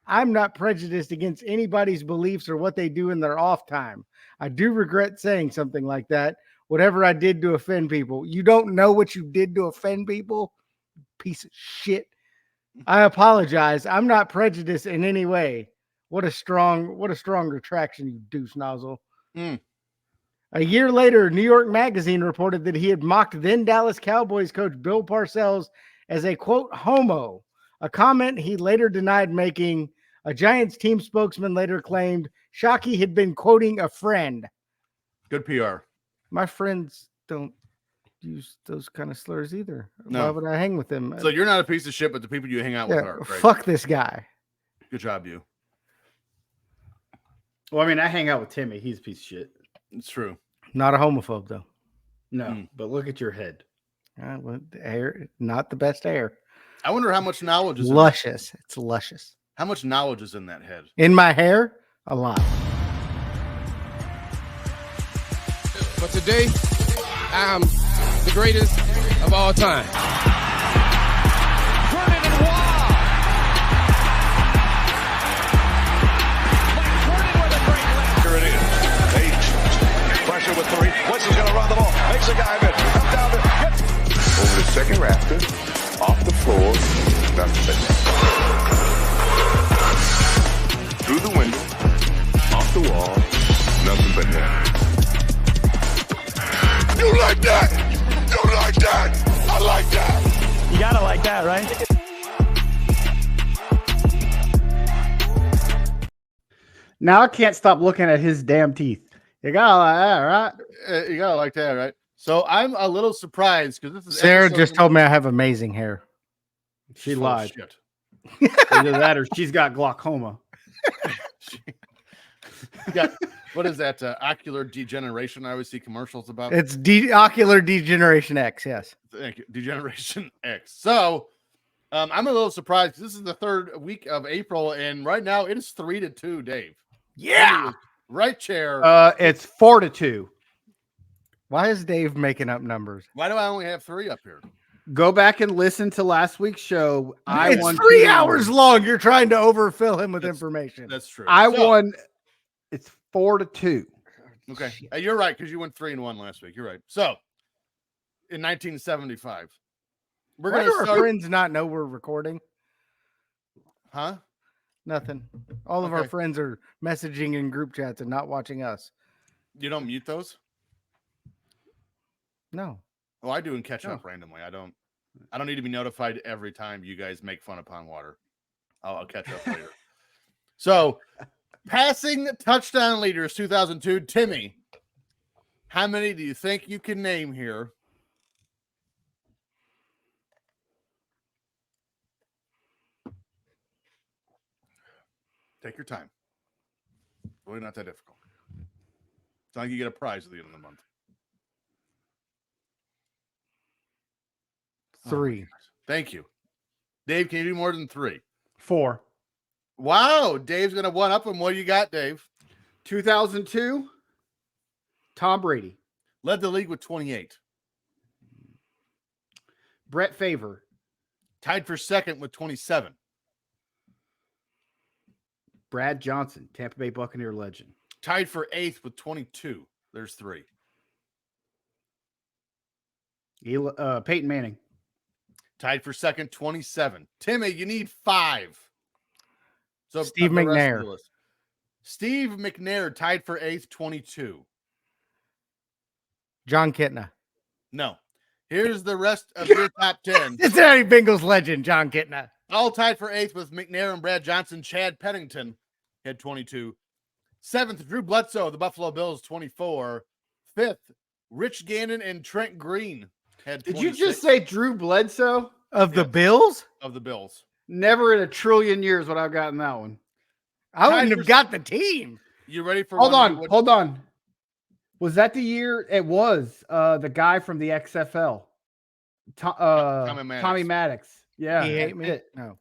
[SPEAKER 1] I'm not prejudiced against anybody's beliefs or what they do in their off time. I do regret saying something like that. Whatever I did to offend people. You don't know what you did to offend people? Piece of shit. I apologize. I'm not prejudiced in any way. What a strong retraction, you douche nozzle. A year later, New York Magazine reported that he had mocked then Dallas Cowboys coach Bill Parcells as a, quote, homo, a comment he later denied making. A Giants team spokesman later claimed Shockey had been quoting a friend.
[SPEAKER 2] Good PR.
[SPEAKER 1] My friends don't use those kind of slurs either.
[SPEAKER 2] No.
[SPEAKER 1] Why would I hang with them?
[SPEAKER 2] So you're not a piece of shit, but the people you hang out with are. Right?
[SPEAKER 1] Fuck this guy.
[SPEAKER 2] Good job, you.
[SPEAKER 3] Well, I mean, I hang out with Timmy. He's a piece of shit.
[SPEAKER 2] It's true.
[SPEAKER 1] Not a homophobe, though.
[SPEAKER 3] No, but look at your head.
[SPEAKER 1] Well, the hair, not the best hair.
[SPEAKER 2] I wonder how much knowledge is
[SPEAKER 1] Luscious. It's luscious.
[SPEAKER 2] How much knowledge is in that head?
[SPEAKER 1] In my hair, a lot.
[SPEAKER 4] But today, I'm the greatest of all time. Vernon and Waugh. Mike Vernon with a great left.
[SPEAKER 5] Here it is. H. Pressure with 3. Wentz is going to run the ball. Makes a guy miss. Comes down to over the second rafter. Off the floor. Nothing but net. Through the window. Off the wall. Nothing but net. You like that? You like that? I like that.
[SPEAKER 6] You gotta like that, right?
[SPEAKER 3] Now I can't stop looking at his damn teeth. You gotta like that, right?
[SPEAKER 2] You gotta like that, right? So I'm a little surprised because this is
[SPEAKER 1] Sarah
[SPEAKER 2] episode
[SPEAKER 1] just told me I have amazing hair.
[SPEAKER 3] She
[SPEAKER 2] full of
[SPEAKER 3] lied.
[SPEAKER 2] shit.
[SPEAKER 3] Either that or she's got glaucoma.
[SPEAKER 2] Yeah. What is that? Ocular degeneration. I always see commercials about.
[SPEAKER 1] It's ocular degeneration X. Yes.
[SPEAKER 2] Thank you. Degeneration X. So I'm a little surprised. This is the third week of April, and right now it is 3-2, Dave.
[SPEAKER 1] Yeah.
[SPEAKER 2] Right chair.
[SPEAKER 3] It's 4-2.
[SPEAKER 1] Why is Dave making up numbers?
[SPEAKER 2] Why do I only have 3 up here?
[SPEAKER 3] Go back and listen to last week's show. I
[SPEAKER 1] It's
[SPEAKER 3] won
[SPEAKER 1] 3
[SPEAKER 3] 2.
[SPEAKER 1] hours long. You're trying to overfill him with information.
[SPEAKER 2] That's true.
[SPEAKER 3] I
[SPEAKER 2] So-
[SPEAKER 3] won. It's 4-2.
[SPEAKER 2] Okay. You're right, because you went 3-1 last week. You're right. So in 1975, we're
[SPEAKER 1] Why
[SPEAKER 2] going
[SPEAKER 1] do
[SPEAKER 2] to
[SPEAKER 1] our
[SPEAKER 2] start.
[SPEAKER 1] friends not know we're recording?
[SPEAKER 2] Huh?
[SPEAKER 1] Nothing. All of our
[SPEAKER 2] Okay.
[SPEAKER 1] friends are messaging in group chats and not watching us.
[SPEAKER 2] You don't mute those?
[SPEAKER 1] No.
[SPEAKER 2] Oh, I do and catch up randomly. I don't need to be notified every time you guys make fun of Pond Water. I'll catch up later. So, passing touchdown leaders 2002, Timmy. How many do you think you can name here? Take your time. Really not that difficult. It's not like you get a prize at the end of the month.
[SPEAKER 1] 3.
[SPEAKER 2] Thank you. Dave, can you do more than 3?
[SPEAKER 3] 4.
[SPEAKER 2] Wow. Dave's going to one up him. What do you got, Dave?
[SPEAKER 3] 2002, Tom Brady.
[SPEAKER 2] Led the league with 28.
[SPEAKER 3] Brett Favre.
[SPEAKER 2] Tied for second with 27.
[SPEAKER 3] Brad Johnson, Tampa Bay Buccaneer legend.
[SPEAKER 2] Tied for 8th with 22. There's 3.
[SPEAKER 3] Peyton Manning.
[SPEAKER 2] Tied for second, 27. Timmy, you need 5. So
[SPEAKER 1] Steve
[SPEAKER 2] of the rest of
[SPEAKER 1] McNair.
[SPEAKER 2] the list. Steve McNair tied for 8th, 22.
[SPEAKER 1] John Kitna.
[SPEAKER 2] No. Here's the rest of your top 10.
[SPEAKER 1] Cincinnati Bengals legend, John Kitna.
[SPEAKER 2] All tied for 8th with McNair and Brad Johnson. Chad Pennington had 22. 7th, Drew Bledsoe, the Buffalo Bills, 24. 5th, Rich Gannon and Trent Green had 26.
[SPEAKER 3] Did you just say Drew Bledsoe?
[SPEAKER 1] Of the
[SPEAKER 2] Yes.
[SPEAKER 1] Bills?
[SPEAKER 2] Of the Bills.
[SPEAKER 3] Never in a trillion years would I've gotten that one.
[SPEAKER 1] I wouldn't
[SPEAKER 2] Tied
[SPEAKER 1] have
[SPEAKER 2] for-
[SPEAKER 1] got the team.
[SPEAKER 2] You ready for
[SPEAKER 3] Hold
[SPEAKER 2] one?
[SPEAKER 3] on, hold on. Was that the year? It was the guy from the XFL,
[SPEAKER 2] Tommy Maddox.
[SPEAKER 3] Tommy Maddox. Yeah,
[SPEAKER 1] He hate
[SPEAKER 3] that's
[SPEAKER 1] me?
[SPEAKER 3] it.
[SPEAKER 1] No.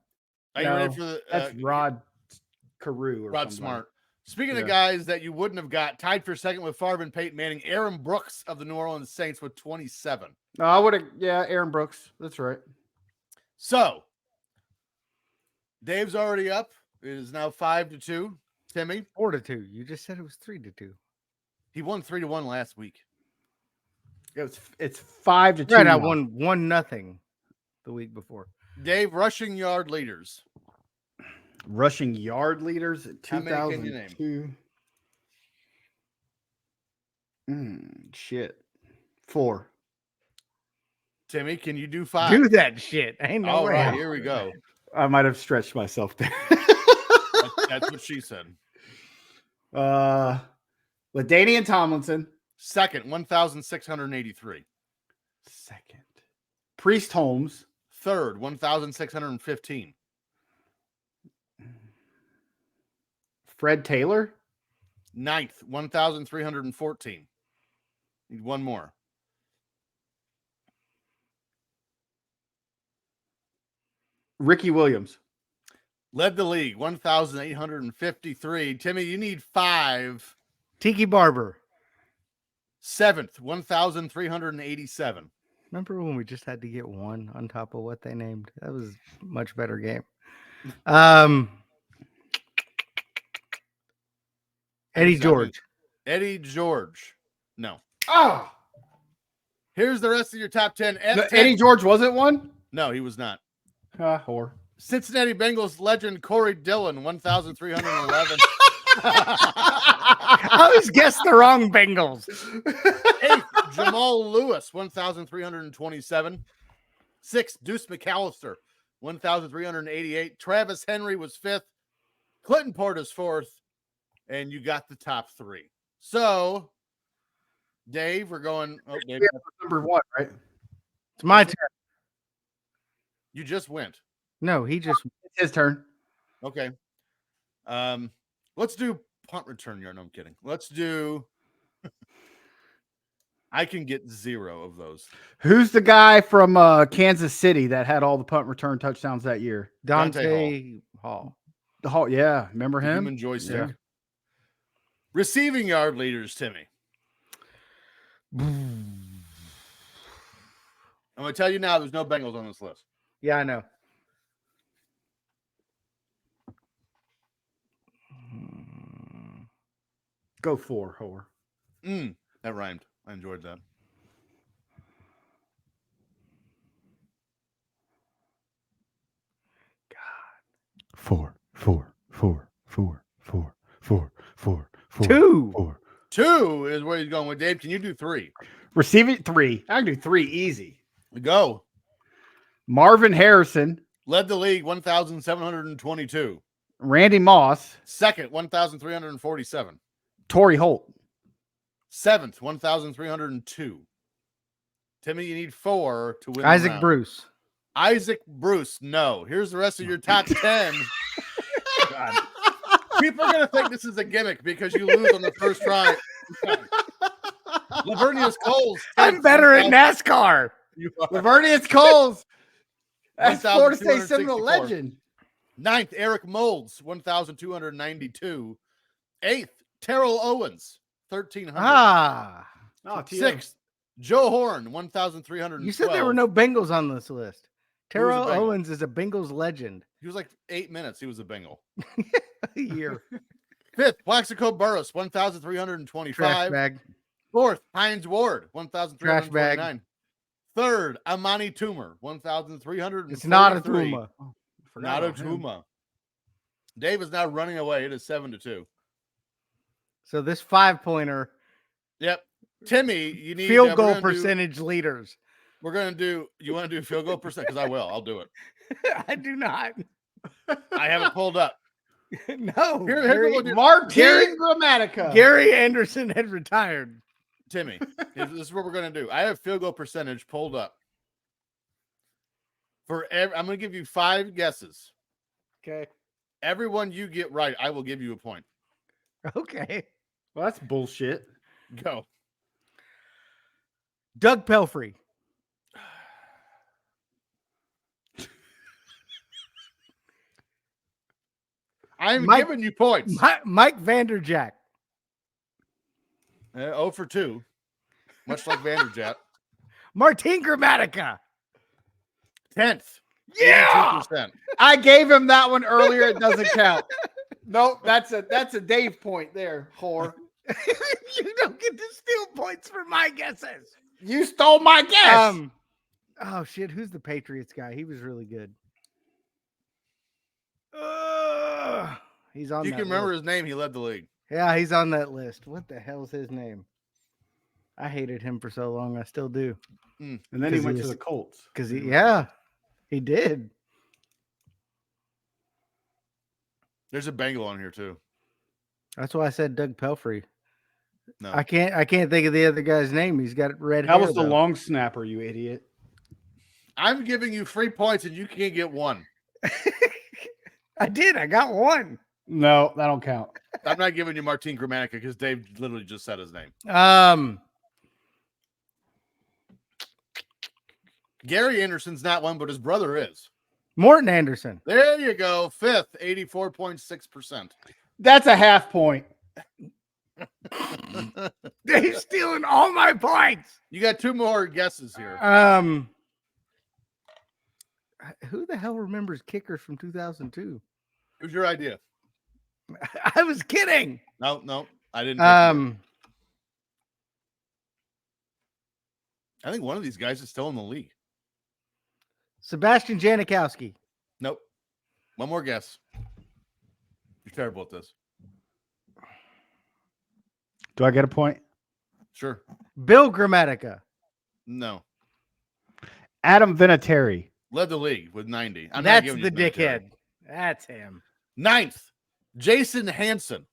[SPEAKER 2] Are you
[SPEAKER 3] No,
[SPEAKER 2] ready for the
[SPEAKER 3] That's Rod Carew or
[SPEAKER 2] Rod
[SPEAKER 3] somebody.
[SPEAKER 2] Smart? Speaking of
[SPEAKER 3] Yeah.
[SPEAKER 2] guys that you wouldn't have got, tied for second with Favre and Peyton Manning, Aaron Brooks of the New Orleans Saints with 27.
[SPEAKER 3] No, I would have. Yeah, Aaron Brooks. That's right.
[SPEAKER 2] So, Dave's already up. It is now 5-2. Timmy,
[SPEAKER 1] 4-2. You just said it was 3-2.
[SPEAKER 2] he won 3-1 last week.
[SPEAKER 3] It's 5-2.
[SPEAKER 1] Right, I
[SPEAKER 3] now.
[SPEAKER 1] won 1-0 the week before.
[SPEAKER 2] Dave, rushing yard leaders.
[SPEAKER 3] Rushing yard leaders.
[SPEAKER 2] How many can you name?
[SPEAKER 3] 2002. Shit. 4.
[SPEAKER 2] Timmy, can you do 5?
[SPEAKER 1] Do that shit. Ain't no
[SPEAKER 2] All
[SPEAKER 1] way.
[SPEAKER 2] right, here we go.
[SPEAKER 3] I might have stretched myself there.
[SPEAKER 2] That's what she said.
[SPEAKER 3] LaDainian Tomlinson.
[SPEAKER 2] Second, 1,683.
[SPEAKER 3] Second. Priest Holmes.
[SPEAKER 2] Third, 1,615.
[SPEAKER 3] Fred Taylor.
[SPEAKER 2] Ninth, 1,314. Need one more.
[SPEAKER 3] Ricky Williams.
[SPEAKER 2] Led the league, 1,853. Timmy, you need 5.
[SPEAKER 1] Tiki Barber.
[SPEAKER 2] 7th, 1,387.
[SPEAKER 1] Remember when we just had to get one on top of what they named? That was a much better game. Eddie George.
[SPEAKER 2] Eddie George. No.
[SPEAKER 3] Oh,
[SPEAKER 2] Here's the rest of your top 10.
[SPEAKER 3] Eddie George wasn't one?
[SPEAKER 2] No, he was not.
[SPEAKER 3] Whore.
[SPEAKER 2] Cincinnati Bengals legend Corey Dillon, 1,311.
[SPEAKER 1] I always guessed the wrong Bengals.
[SPEAKER 2] 8th, Jamal Lewis, 1,327. 6th, Deuce McAllister, 1,388. Travis Henry was 5th. Clinton Portis 4th. And you got the top 3. So, Dave, we're going. Oh, Dave,
[SPEAKER 3] Number 1, right?
[SPEAKER 1] It's my turn.
[SPEAKER 2] you just went.
[SPEAKER 1] No, he just.
[SPEAKER 3] It's his turn.
[SPEAKER 2] Okay. Let's do punt return yard. No, I'm kidding. Let's do. I can get 0 of those.
[SPEAKER 3] Who's the guy from Kansas City that had all the punt return touchdowns that year?
[SPEAKER 1] Dante Hall.
[SPEAKER 3] The Hall. Yeah, remember
[SPEAKER 2] The
[SPEAKER 3] him?
[SPEAKER 2] human joystick.
[SPEAKER 3] Yeah.
[SPEAKER 2] Receiving yard leaders, Timmy. I'm going to tell you now, there's no Bengals on this list.
[SPEAKER 1] Yeah, I know.
[SPEAKER 3] Go 4, whore.
[SPEAKER 2] That rhymed. I enjoyed that.
[SPEAKER 3] Four.
[SPEAKER 1] 2.
[SPEAKER 2] 2 is where he's going with. Dave, can you do 3?
[SPEAKER 3] Receiving 3. I can do 3 easy.
[SPEAKER 2] Go.
[SPEAKER 3] Marvin Harrison.
[SPEAKER 2] Led the league, 1,722.
[SPEAKER 3] Randy Moss.
[SPEAKER 2] Second, 1,347.
[SPEAKER 3] Torrey Holt.
[SPEAKER 2] Seventh, 1,302. Timmy, you need 4 to win.
[SPEAKER 1] Isaac Bruce.
[SPEAKER 2] Isaac Bruce. No. Here's the rest of your top 10. God. People are going to think this is a gimmick because you lose on the first try. Lavernius Coles.
[SPEAKER 1] I'm better at NASCAR.
[SPEAKER 3] Lavernius Coles. That's Florida State
[SPEAKER 2] 1,264.
[SPEAKER 3] Seminole legend.
[SPEAKER 2] Ninth, Eric Molds, 1,292. Eighth, Terrell Owens, 1,300.
[SPEAKER 1] Ah.
[SPEAKER 3] Oh, TM.
[SPEAKER 2] Sixth, Joe Horn, 1,312.
[SPEAKER 1] You said there were no Bengals on this list.
[SPEAKER 2] Who was a
[SPEAKER 1] Terrell
[SPEAKER 2] Bengal?
[SPEAKER 1] Owens is a Bengals legend.
[SPEAKER 2] He was like 8 minutes. He was a Bengal.
[SPEAKER 1] A year.
[SPEAKER 2] Fifth, Plaxico Burress,
[SPEAKER 1] Trash
[SPEAKER 2] 1,325.
[SPEAKER 1] bag.
[SPEAKER 2] Fourth, Hines Ward,
[SPEAKER 1] Trash bag.
[SPEAKER 2] 1,329. Third, Amani Toomer, 1,343.
[SPEAKER 1] It's not a Tuma.
[SPEAKER 2] Not a Tuma. Dave is now running away. It is 7-2.
[SPEAKER 1] So this 5-pointer
[SPEAKER 2] Yep. Timmy, you need
[SPEAKER 1] field
[SPEAKER 2] we're
[SPEAKER 1] goal
[SPEAKER 2] gonna do-
[SPEAKER 1] percentage leaders.
[SPEAKER 2] We're going to do, you want to do field goal percent? Because I will. I'll do it.
[SPEAKER 1] I do not.
[SPEAKER 2] I have it pulled up.
[SPEAKER 1] No.
[SPEAKER 2] Here's what we'll do.
[SPEAKER 3] Martin Grammatica.
[SPEAKER 1] Gary Anderson had retired.
[SPEAKER 2] Timmy, this is what we're going to do. I have field goal percentage pulled up. I'm going to give you 5 guesses.
[SPEAKER 1] Okay.
[SPEAKER 2] Everyone you get right, I will give you a point.
[SPEAKER 1] Okay.
[SPEAKER 3] Well, that's bullshit.
[SPEAKER 2] Go.
[SPEAKER 1] Doug Pelfrey.
[SPEAKER 2] I'm
[SPEAKER 1] Mike-
[SPEAKER 2] giving you points.
[SPEAKER 1] Mike Vanderjack.
[SPEAKER 2] 0 for 2. Much like Vanderjet.
[SPEAKER 1] Martin Grammatica.
[SPEAKER 2] 10th.
[SPEAKER 1] Yeah.
[SPEAKER 2] 82%.
[SPEAKER 3] I gave him that one earlier. It doesn't count. Nope, that's a Dave point there, whore.
[SPEAKER 1] You don't get to steal points for my guesses.
[SPEAKER 3] You stole my guess.
[SPEAKER 1] Oh shit, who's the Patriots guy? He was really good. He's on
[SPEAKER 2] You
[SPEAKER 1] that
[SPEAKER 2] can remember
[SPEAKER 1] list.
[SPEAKER 2] his name. He led the league.
[SPEAKER 1] Yeah, he's on that list. What the hell's his name? I hated him for so long. I still do.
[SPEAKER 3] And then he
[SPEAKER 1] 'Cause
[SPEAKER 3] went
[SPEAKER 1] he
[SPEAKER 3] to
[SPEAKER 1] is-
[SPEAKER 3] the Colts.
[SPEAKER 1] Because he did.
[SPEAKER 2] There's a Bengal on here too.
[SPEAKER 1] That's why I said Doug Pelfrey.
[SPEAKER 2] No.
[SPEAKER 1] I can't think of the other guy's name. He's got red
[SPEAKER 3] That
[SPEAKER 1] hair.
[SPEAKER 3] was the
[SPEAKER 1] though.
[SPEAKER 3] long snapper, you idiot.
[SPEAKER 2] I'm giving you 3 points and you can't get 1.
[SPEAKER 1] I did. I got one.
[SPEAKER 3] No, that don't count.
[SPEAKER 2] I'm not giving you Martin Grammatica because Dave literally just said his name. Gary Anderson's not one, but his brother is.
[SPEAKER 1] Morton Anderson.
[SPEAKER 2] There you go. 5th, 84.6%.
[SPEAKER 3] That's a half point.
[SPEAKER 1] They're stealing all my points.
[SPEAKER 2] You got 2 more guesses here.
[SPEAKER 1] Who the hell remembers kickers from 2002?
[SPEAKER 2] It was your idea.
[SPEAKER 1] I was kidding.
[SPEAKER 2] No, I didn't. I think one of these guys is still in the league.
[SPEAKER 1] Sebastian Janikowski.
[SPEAKER 2] Nope. One more guess. You're terrible at this.
[SPEAKER 3] Do I get a point?
[SPEAKER 2] Sure.
[SPEAKER 1] Bill Grammatica.
[SPEAKER 2] No.
[SPEAKER 3] Adam Vinatieri.
[SPEAKER 2] Led the league with 90. I'm not
[SPEAKER 1] That's
[SPEAKER 2] giving
[SPEAKER 1] the
[SPEAKER 2] you that, Terry.
[SPEAKER 1] dickhead. That's him.
[SPEAKER 2] 9th, Jason Hansen.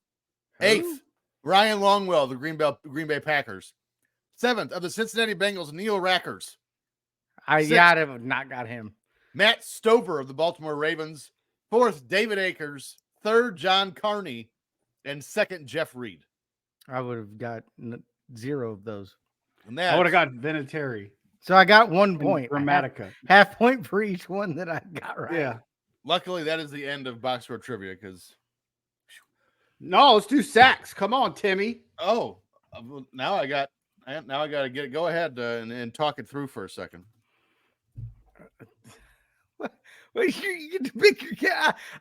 [SPEAKER 2] 8th, Ryan Longwell, the Green Bay Packers. 7th, of the Cincinnati Bengals, Neil Rackers.
[SPEAKER 1] I
[SPEAKER 2] 6th,
[SPEAKER 1] gotta have not got him.
[SPEAKER 2] Matt Stover of the Baltimore Ravens. 4th, David Akers. 3rd, John Carney. And 2nd, Jeff Reed.
[SPEAKER 1] I would have got 0 of those.
[SPEAKER 2] And
[SPEAKER 3] I would have got Vinatieri.
[SPEAKER 1] So I got 1 point.
[SPEAKER 3] Grammatica.
[SPEAKER 1] Half point for each one that I got right.
[SPEAKER 3] Yeah.
[SPEAKER 2] Luckily, that is the end of Box Score Trivia because,
[SPEAKER 3] No, let's do sacks. Come on, Timmy.
[SPEAKER 2] now I got to get it. Go ahead and talk it through for a second.
[SPEAKER 1] Well, you get to pick your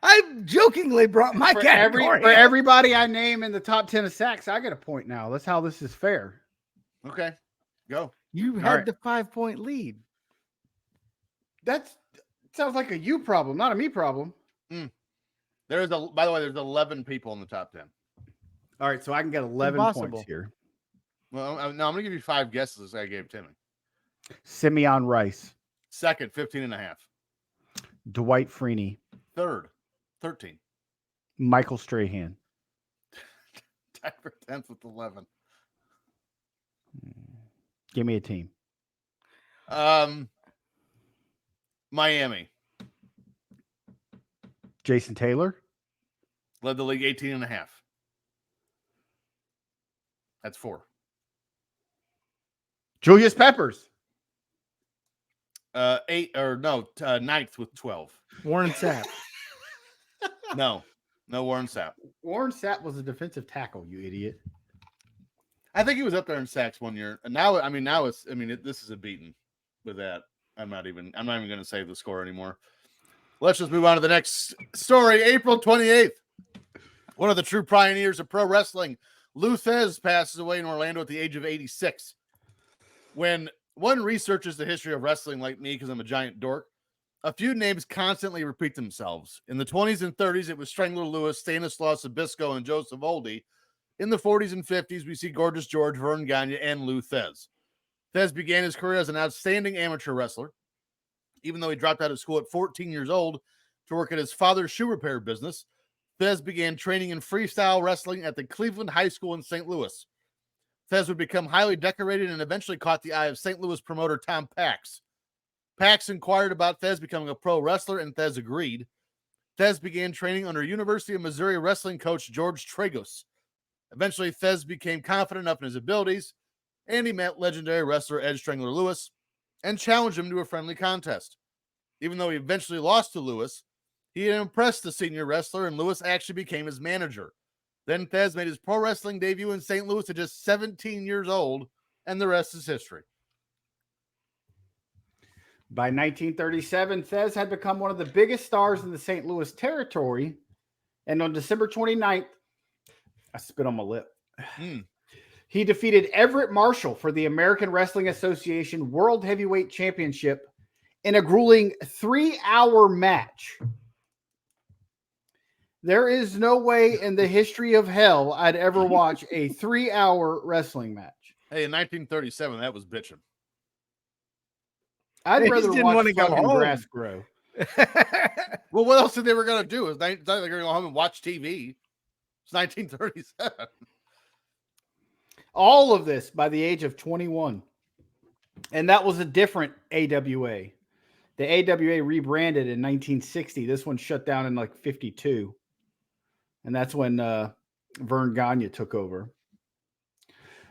[SPEAKER 1] I jokingly brought my category.
[SPEAKER 3] For everybody I name in the top 10 of sacks, I get a point now. That's how this is fair.
[SPEAKER 2] Okay, go.
[SPEAKER 1] You had
[SPEAKER 3] right.
[SPEAKER 1] the 5-point lead.
[SPEAKER 3] That sounds like a you problem, not a me problem.
[SPEAKER 2] By the way, there's 11 people in the top 10.
[SPEAKER 3] All right, so I can get 11
[SPEAKER 1] Impossible.
[SPEAKER 3] points here.
[SPEAKER 2] Well, no, I'm going to give you 5 guesses I gave Timmy.
[SPEAKER 3] Simeon Rice.
[SPEAKER 2] 2nd, 15.5.
[SPEAKER 3] Dwight Freeney.
[SPEAKER 2] 3rd, 13.
[SPEAKER 3] Michael Strahan.
[SPEAKER 2] Tied for 10th with 11.
[SPEAKER 3] Give me a team.
[SPEAKER 2] Miami
[SPEAKER 3] Jason Taylor.
[SPEAKER 2] led the league 18.5. That's 4.
[SPEAKER 3] Julius Peppers.
[SPEAKER 2] 9th with 12.
[SPEAKER 1] Warren Sapp.
[SPEAKER 2] No Warren Sapp.
[SPEAKER 3] Warren Sapp was a defensive tackle, you idiot.
[SPEAKER 2] I think he was up there in sacks one year. And now this is a beating with that. I'm not even going to say the score anymore. Let's just move on to the next story. April 28th. One of the true pioneers of pro wrestling, Lou Thesz, passes away in Orlando at the age of 86. When one researches the history of wrestling like me, because I'm a giant dork, a few names constantly repeat themselves. In the 20s and 30s, it was Strangler Lewis, Stanislaus Zbyszko, and Joe Savoldi. In the 40s and 50s, we see Gorgeous George, Vern Gagne, and Lou Thesz. Thesz began his career as an outstanding amateur wrestler, even though he dropped out of school at 14 years old to work at his father's shoe repair business. Thesz began training in freestyle wrestling at the Cleveland High School in St. Louis. Thesz would become highly decorated and eventually caught the eye of St. Louis promoter Tom Pax. Pax inquired about Thesz becoming a pro wrestler, and Thesz agreed. Thesz began training under University of Missouri wrestling coach George Tragos. Eventually, Thesz became confident enough in his abilities, and he met legendary wrestler Ed Strangler Lewis and challenged him to a friendly contest. Even though he eventually lost to Lewis, he had impressed the senior wrestler, and Lewis actually became his manager. Then Thesz made his pro wrestling debut in St. Louis at just 17 years old, and the rest is history.
[SPEAKER 3] By 1937, Thesz had become one of the biggest stars in the St. Louis territory, and on December 29th, I spit on my lip. He defeated Everett Marshall for the American Wrestling Association World Heavyweight Championship in a grueling 3-hour match. There is no way in the history of hell I'd ever watch a 3-hour wrestling match.
[SPEAKER 2] Hey, in 1937, that was bitching.
[SPEAKER 3] I'd
[SPEAKER 1] They just
[SPEAKER 3] rather
[SPEAKER 1] didn't
[SPEAKER 3] watch
[SPEAKER 1] wanna go
[SPEAKER 3] fucking
[SPEAKER 1] home.
[SPEAKER 3] grass grow.
[SPEAKER 2] Well, what else did they were going to do? They're going to go home and watch TV. It's 1937.
[SPEAKER 3] All of this by the age of 21. And that was a different AWA. The AWA rebranded in 1960. This one shut down in like 52. And that's when Vern Gagne took over.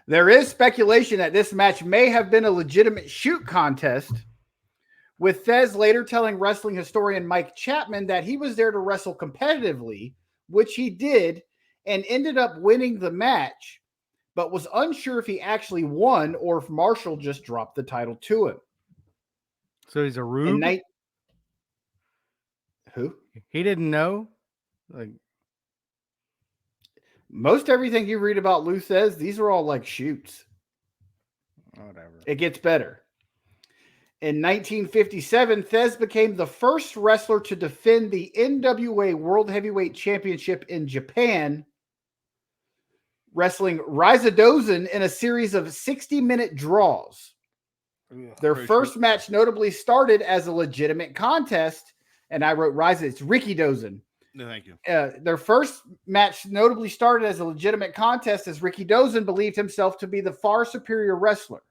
[SPEAKER 3] There is speculation that this match may have been a legitimate shoot contest, with Thesz later telling wrestling historian Mike Chapman that he was there to wrestle competitively, which he did, and ended up winning the match, but was unsure if he actually won or if Marshall just dropped the title to him.
[SPEAKER 1] So he's a rube?
[SPEAKER 3] Who?
[SPEAKER 1] He didn't know? Like,
[SPEAKER 3] Most everything you read about Lou Thesz, these are all like shoots.
[SPEAKER 1] whatever.
[SPEAKER 3] It gets better. In 1957, Thesz became the first wrestler to defend the NWA World Heavyweight Championship in Japan, wrestling Rizadozen in a series of 60-minute draws. Their first match notably started as a legitimate contest, and I wrote Riza, it's Ricky Dozen.
[SPEAKER 2] No, thank you.
[SPEAKER 3] Their first match notably started as a legitimate contest as Ricky Dozen believed himself to be the far superior wrestler.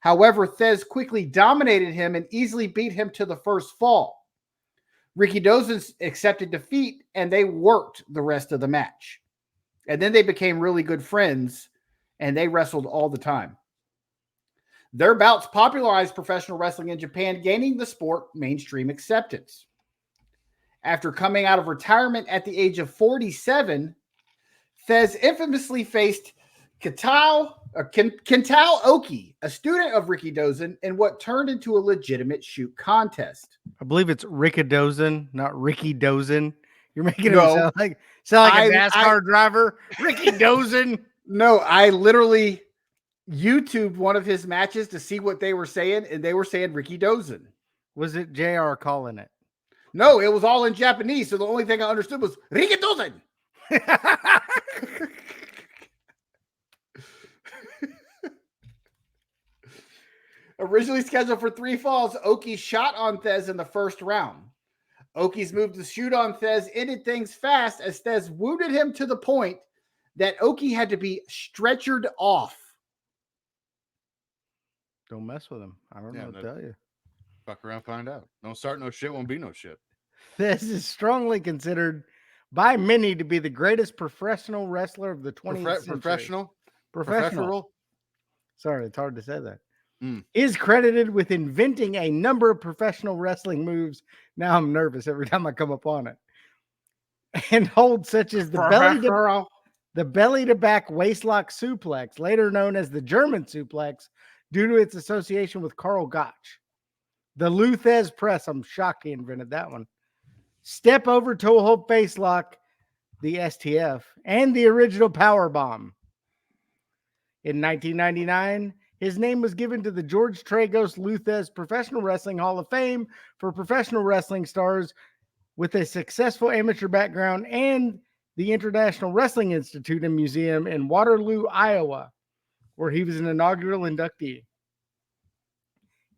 [SPEAKER 3] However, Thesz quickly dominated him and easily beat him to the first fall. Ricky Dozen accepted defeat, and they worked the rest of the match. And then they became really good friends, and they wrestled all the time. Their bouts popularized professional wrestling in Japan, gaining the sport mainstream acceptance. After coming out of retirement at the age of 47, Thesz infamously faced Kentao Oki, a student of Ricky Dozen, in what turned into a legitimate shoot contest.
[SPEAKER 1] I believe it's Rickadozen, not Ricky Dozen. You're making him
[SPEAKER 3] No.
[SPEAKER 1] sound like a NASCAR driver. Ricky Dozen.
[SPEAKER 3] No, I literally YouTubed one of his matches to see what they were saying, and they were saying Ricky Dozen.
[SPEAKER 1] Was it JR calling it?
[SPEAKER 3] No, it was all in Japanese, so the only thing I understood was Ricky Dozen. Originally scheduled for 3 falls, Oki shot on Thesz in the first round. Oki's move to shoot on Thez ended things fast as Thez wounded him to the point that Oki had to be stretchered off.
[SPEAKER 1] Don't mess with him. I don't know what to tell you.
[SPEAKER 2] Fuck around, find out. Don't start no shit, won't be no shit.
[SPEAKER 1] This is strongly considered by many to be the greatest professional wrestler of the 20th century. Professional. Sorry, it's hard to say that. Is credited with inventing a number of professional wrestling moves. Now I'm nervous every time I come upon it. And holds such as the belly to back waistlock suplex, later known as the German suplex, due to its association with Karl Gotch. The Lou Thez press, I'm shocked he invented that one. Step over toe hold face lock, the STF, and the original power bomb. In 1999, his name was given to the George Tragos Lou Thez Professional Wrestling Hall of Fame for professional wrestling stars with a successful amateur background, and the International Wrestling Institute and Museum in Waterloo, Iowa, where he was an inaugural inductee.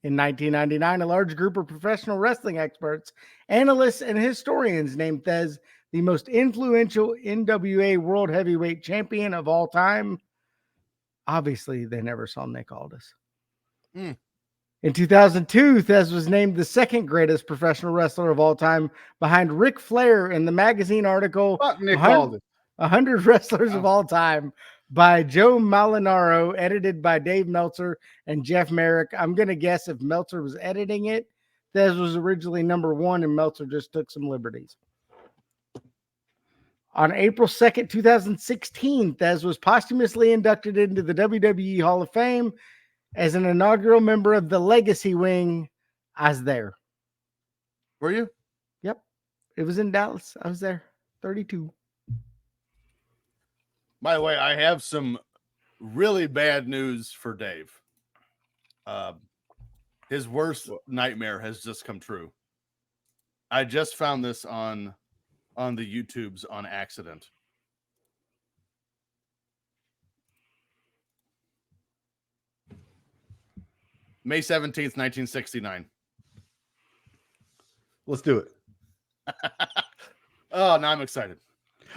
[SPEAKER 1] In 1999, a large group of professional wrestling experts, analysts, and historians named Thez the most influential NWA World Heavyweight Champion of all time. Obviously, they never saw Nick Aldis. In 2002, Thez was named the second greatest professional wrestler of all time, behind Ric Flair in the magazine article
[SPEAKER 3] Fuck Nick Aldis.
[SPEAKER 1] 100 Wrestlers of All Time by Joe Malinaro, edited by Dave Meltzer and Jeff Merrick. I'm going to guess if Meltzer was editing it, Thez was originally number 1 and Meltzer just took some liberties. On April 2nd, 2016, Thez was posthumously inducted into the WWE Hall of Fame as an inaugural member of the Legacy Wing. I was there.
[SPEAKER 2] Were you?
[SPEAKER 1] Yep. It was in Dallas. I was there. 32.
[SPEAKER 2] By the way, I have some really bad news for Dave. His worst nightmare has just come true. I just found this on the YouTubes on accident. May 17th, 1969.
[SPEAKER 3] Let's do it.
[SPEAKER 2] Oh, now I'm excited.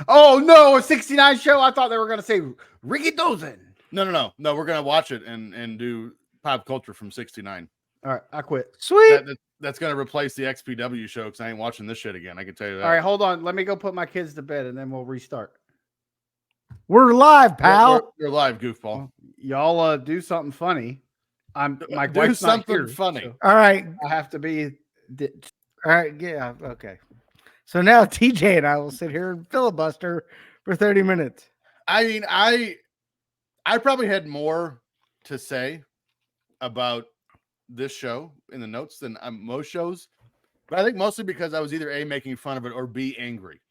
[SPEAKER 3] Oh, no, a 69 show? I thought they were going to say Ricky Dozen.
[SPEAKER 2] No. We're going to watch it and do pop culture from 69.
[SPEAKER 3] All right, I quit.
[SPEAKER 1] Sweet.
[SPEAKER 2] That's going to replace the XPW show because I ain't watching this shit again. I can tell you that.
[SPEAKER 3] All right, hold on. Let me go put my kids to bed, and then we'll restart.
[SPEAKER 1] We're live, pal.
[SPEAKER 2] You're live, goofball.
[SPEAKER 3] Y'all do something funny. My
[SPEAKER 2] Do
[SPEAKER 3] wife's not
[SPEAKER 2] something
[SPEAKER 3] here,
[SPEAKER 2] funny.
[SPEAKER 3] so
[SPEAKER 1] All right.
[SPEAKER 3] I have to be.
[SPEAKER 1] All right. Yeah. Okay. So now TJ and I will sit here and filibuster for 30 minutes.
[SPEAKER 2] I mean, I probably had more to say about this show in the notes than most shows, but I think mostly because I was either A, making fun of it, or B, angry.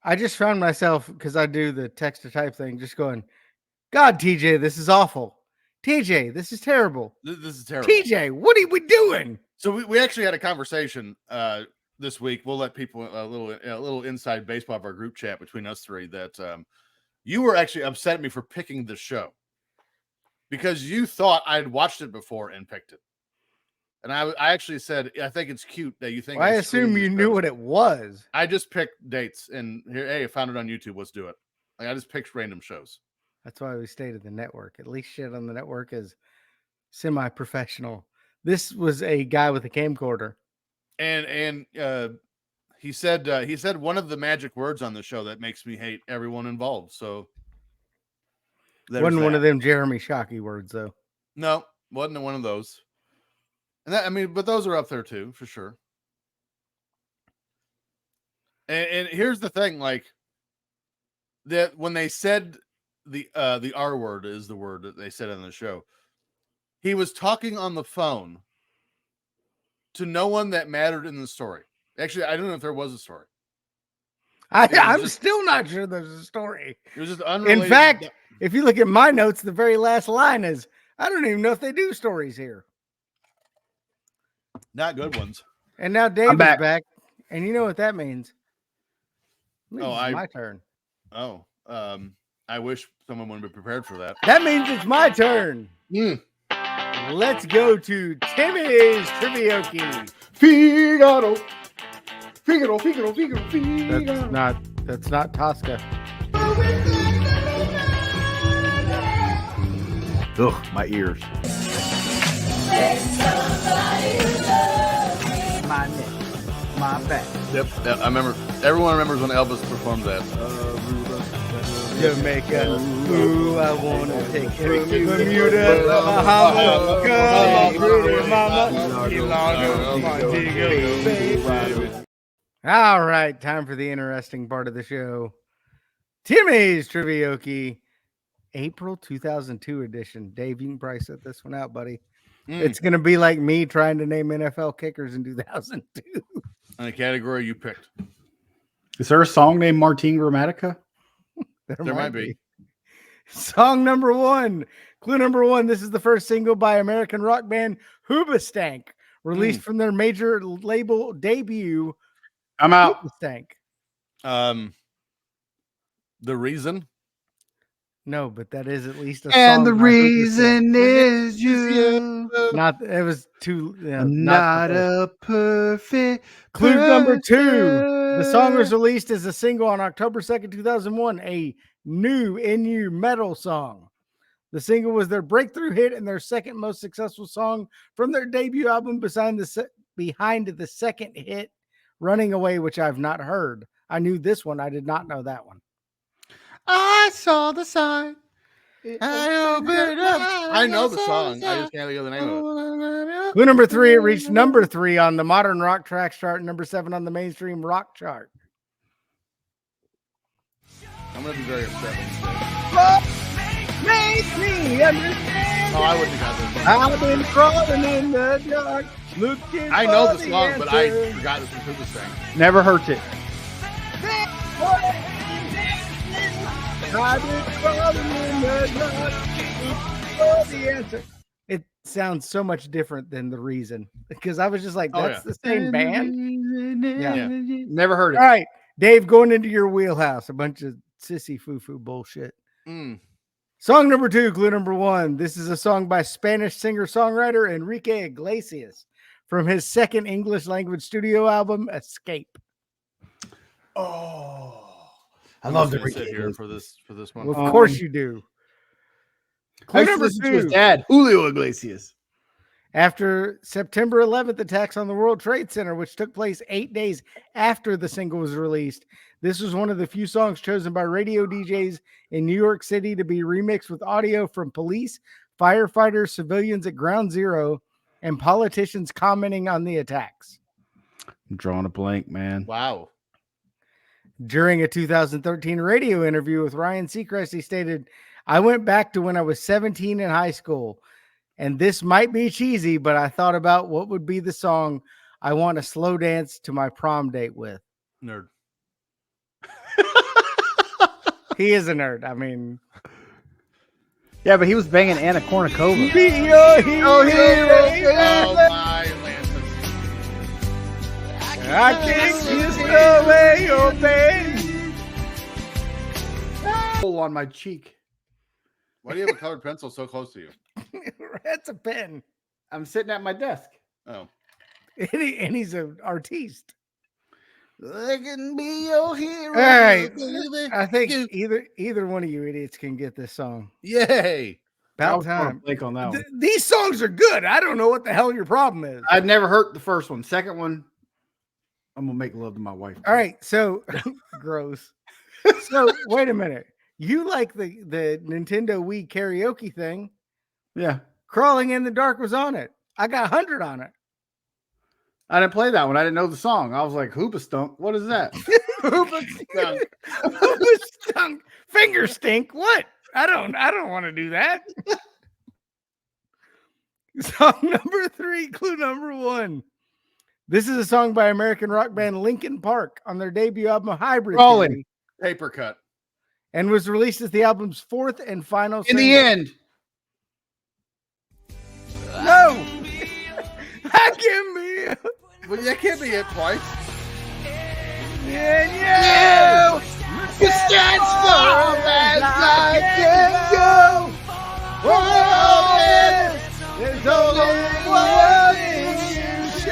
[SPEAKER 1] I just found myself, because I do the text to type thing, just going, God, TJ, this is awful. TJ, this is terrible.
[SPEAKER 2] This is terrible.
[SPEAKER 1] TJ, what are we doing?
[SPEAKER 2] So we actually had a conversation this week. We'll let people a little inside baseball of our group chat between us three that you were actually upset at me for picking the show because you thought I'd watched it before and picked it. And I actually said, I think it's cute that you think.
[SPEAKER 1] Well, I assume you knew what it was.
[SPEAKER 2] I just picked dates and here, hey, I found it on YouTube. Let's do it. Like, I just picked random shows.
[SPEAKER 1] That's why we stayed at the network. At least shit on the network is semi-professional. This was a guy with a camcorder.
[SPEAKER 2] And he said one of the magic words on the show that makes me hate everyone involved. So
[SPEAKER 1] wasn't one of them Jeremy Shockey words though.
[SPEAKER 2] No, wasn't one of those. And that, I mean, but those are up there too, for sure. And here's the thing, like that when they said the R word is the word that they said on the show, he was talking on the phone to no one that mattered in the story. Actually, I don't know if there was a story.
[SPEAKER 1] I'm still not sure there's a story.
[SPEAKER 2] It was just unrelated.
[SPEAKER 1] In fact, if you look at my notes, the very last line is, I don't even know if they do stories here.
[SPEAKER 2] Not good ones.
[SPEAKER 1] And now Dave is back. And you know what that means. My turn.
[SPEAKER 2] Oh, I wish someone would be prepared for that.
[SPEAKER 1] That means it's my turn. Let's go to Timmy's Trivioki.
[SPEAKER 3] Figaro. Figaro.
[SPEAKER 1] That's not Tosca.
[SPEAKER 3] Ugh, my ears. My neck, my back.
[SPEAKER 2] Yep. Yeah, I remember. Everyone remembers when Elvis performed that.
[SPEAKER 1] Jamaica, ooh, I wanna take it from Bermuda, Bahama, come on, pretty mama, Key Largo, Montego Bay. All right, time for the interesting part of the show. Timmy's Trivioki, April 2002 edition. Dave, you can probably set this one out, buddy. It's going to be like me trying to name NFL kickers in 2002.
[SPEAKER 2] In the category you picked.
[SPEAKER 3] Is there a song named Martin Gramatica?
[SPEAKER 2] There might be.
[SPEAKER 1] Song number one. Clue number one. This is the first single by American rock band Hoobastank, released from their major label debut.
[SPEAKER 3] I'm out.
[SPEAKER 1] Hoobastank.
[SPEAKER 2] The Reason.
[SPEAKER 1] No, but that is at least a song.
[SPEAKER 3] And the
[SPEAKER 1] by
[SPEAKER 3] reason
[SPEAKER 1] Hoobastank.
[SPEAKER 3] is you.
[SPEAKER 1] Not, it was too.
[SPEAKER 3] Not a perfect.
[SPEAKER 1] Clue number two.
[SPEAKER 3] person.
[SPEAKER 1] The song was released as a single on October 2nd, 2001, a new NU metal song. The single was their breakthrough hit and their second most successful song from their debut album behind the second hit, Running Away, which I've not heard. I knew this one. I did not know that one.
[SPEAKER 3] I saw the sign.
[SPEAKER 2] I opened up. I know the song. I just can't think of the name of it.
[SPEAKER 1] Clue number three, it reached number 3 on the modern rock tracks chart, number 7 on the mainstream rock chart.
[SPEAKER 2] I'm going to be very upset.
[SPEAKER 1] Make me understand.
[SPEAKER 2] Oh, I wouldn't have got this one.
[SPEAKER 1] I've been crawling in the dark, looking
[SPEAKER 2] I know
[SPEAKER 1] for
[SPEAKER 2] the song, but I
[SPEAKER 1] answer.
[SPEAKER 2] forgot this was Hoobastank.
[SPEAKER 3] Never heard it.
[SPEAKER 1] I've been crawling in the dark, looking for the answer. It sounds so much different than The Reason, because I was just like, that's the same band.
[SPEAKER 2] Yeah.
[SPEAKER 3] Never heard it.
[SPEAKER 1] All right, Dave, going into your wheelhouse, a bunch of sissy foo-foo bullshit. Song number 2, clue number 1. This is a song by Spanish singer-songwriter Enrique Iglesias from his second English language studio album, Escape.
[SPEAKER 3] Oh, I
[SPEAKER 2] I'm
[SPEAKER 3] love
[SPEAKER 2] just
[SPEAKER 3] the
[SPEAKER 2] gonna sit here for this one.
[SPEAKER 1] Well, of course you do.
[SPEAKER 3] I
[SPEAKER 1] Clue
[SPEAKER 3] used to
[SPEAKER 1] number
[SPEAKER 3] listen to his
[SPEAKER 1] 2.
[SPEAKER 3] dad, Julio Iglesias.
[SPEAKER 1] After September 11th attacks on the World Trade Center, which took place 8 days after the single was released, this was one of the few songs chosen by radio DJs in New York City to be remixed with audio from police, firefighters, civilians at Ground Zero, and politicians commenting on the attacks.
[SPEAKER 3] I'm drawing a blank, man.
[SPEAKER 2] Wow.
[SPEAKER 1] During a 2013 radio interview with Ryan Seacrest, he stated, "I went back to when I was 17 in high school, and this might be cheesy, but I thought about what would be the song I want to slow dance to my prom date with."
[SPEAKER 2] Nerd.
[SPEAKER 1] He is a nerd. I mean,
[SPEAKER 3] Yeah, but he was banging Anna Kournikova.
[SPEAKER 1] be your hero, baby.
[SPEAKER 2] Oh, my Lances.
[SPEAKER 1] I can kiss away your pain.
[SPEAKER 3] Hole on my cheek.
[SPEAKER 2] Why do you have a colored pencil so close to you?
[SPEAKER 1] That's a pen.
[SPEAKER 3] I'm sitting at my desk.
[SPEAKER 2] Oh.
[SPEAKER 1] And he's an artiste.
[SPEAKER 3] I can be your hero.
[SPEAKER 1] All right. I think either one of you idiots can get this song.
[SPEAKER 2] Yay.
[SPEAKER 1] About time.
[SPEAKER 3] Blank on that one.
[SPEAKER 1] These songs are good. I don't know what the hell your problem is.
[SPEAKER 3] I've never heard the first one. Second one, I'm gonna make love to my wife.
[SPEAKER 1] All right. So gross. So wait a minute. You like the Nintendo Wii karaoke thing?
[SPEAKER 3] Yeah.
[SPEAKER 1] Crawling in the Dark was on it. I got 100 on it.
[SPEAKER 3] I didn't play that one. I didn't know the song. I was like, Hoopastunk. What is that?
[SPEAKER 1] Stunk. Finger stink. What? I don't want to do that. Song number 3, clue number 1. This is a song by American rock band Linkin Park on their debut album Hybrid
[SPEAKER 3] Rolling.
[SPEAKER 1] Theory,
[SPEAKER 2] Paper cut.
[SPEAKER 1] and was released as the album's 4th and final
[SPEAKER 3] In the
[SPEAKER 1] single.
[SPEAKER 3] end.
[SPEAKER 1] No. I can be.
[SPEAKER 2] Well, that can't be it twice.
[SPEAKER 1] Yeah.
[SPEAKER 3] You stand far as I can go.
[SPEAKER 1] Oh, there's only one you should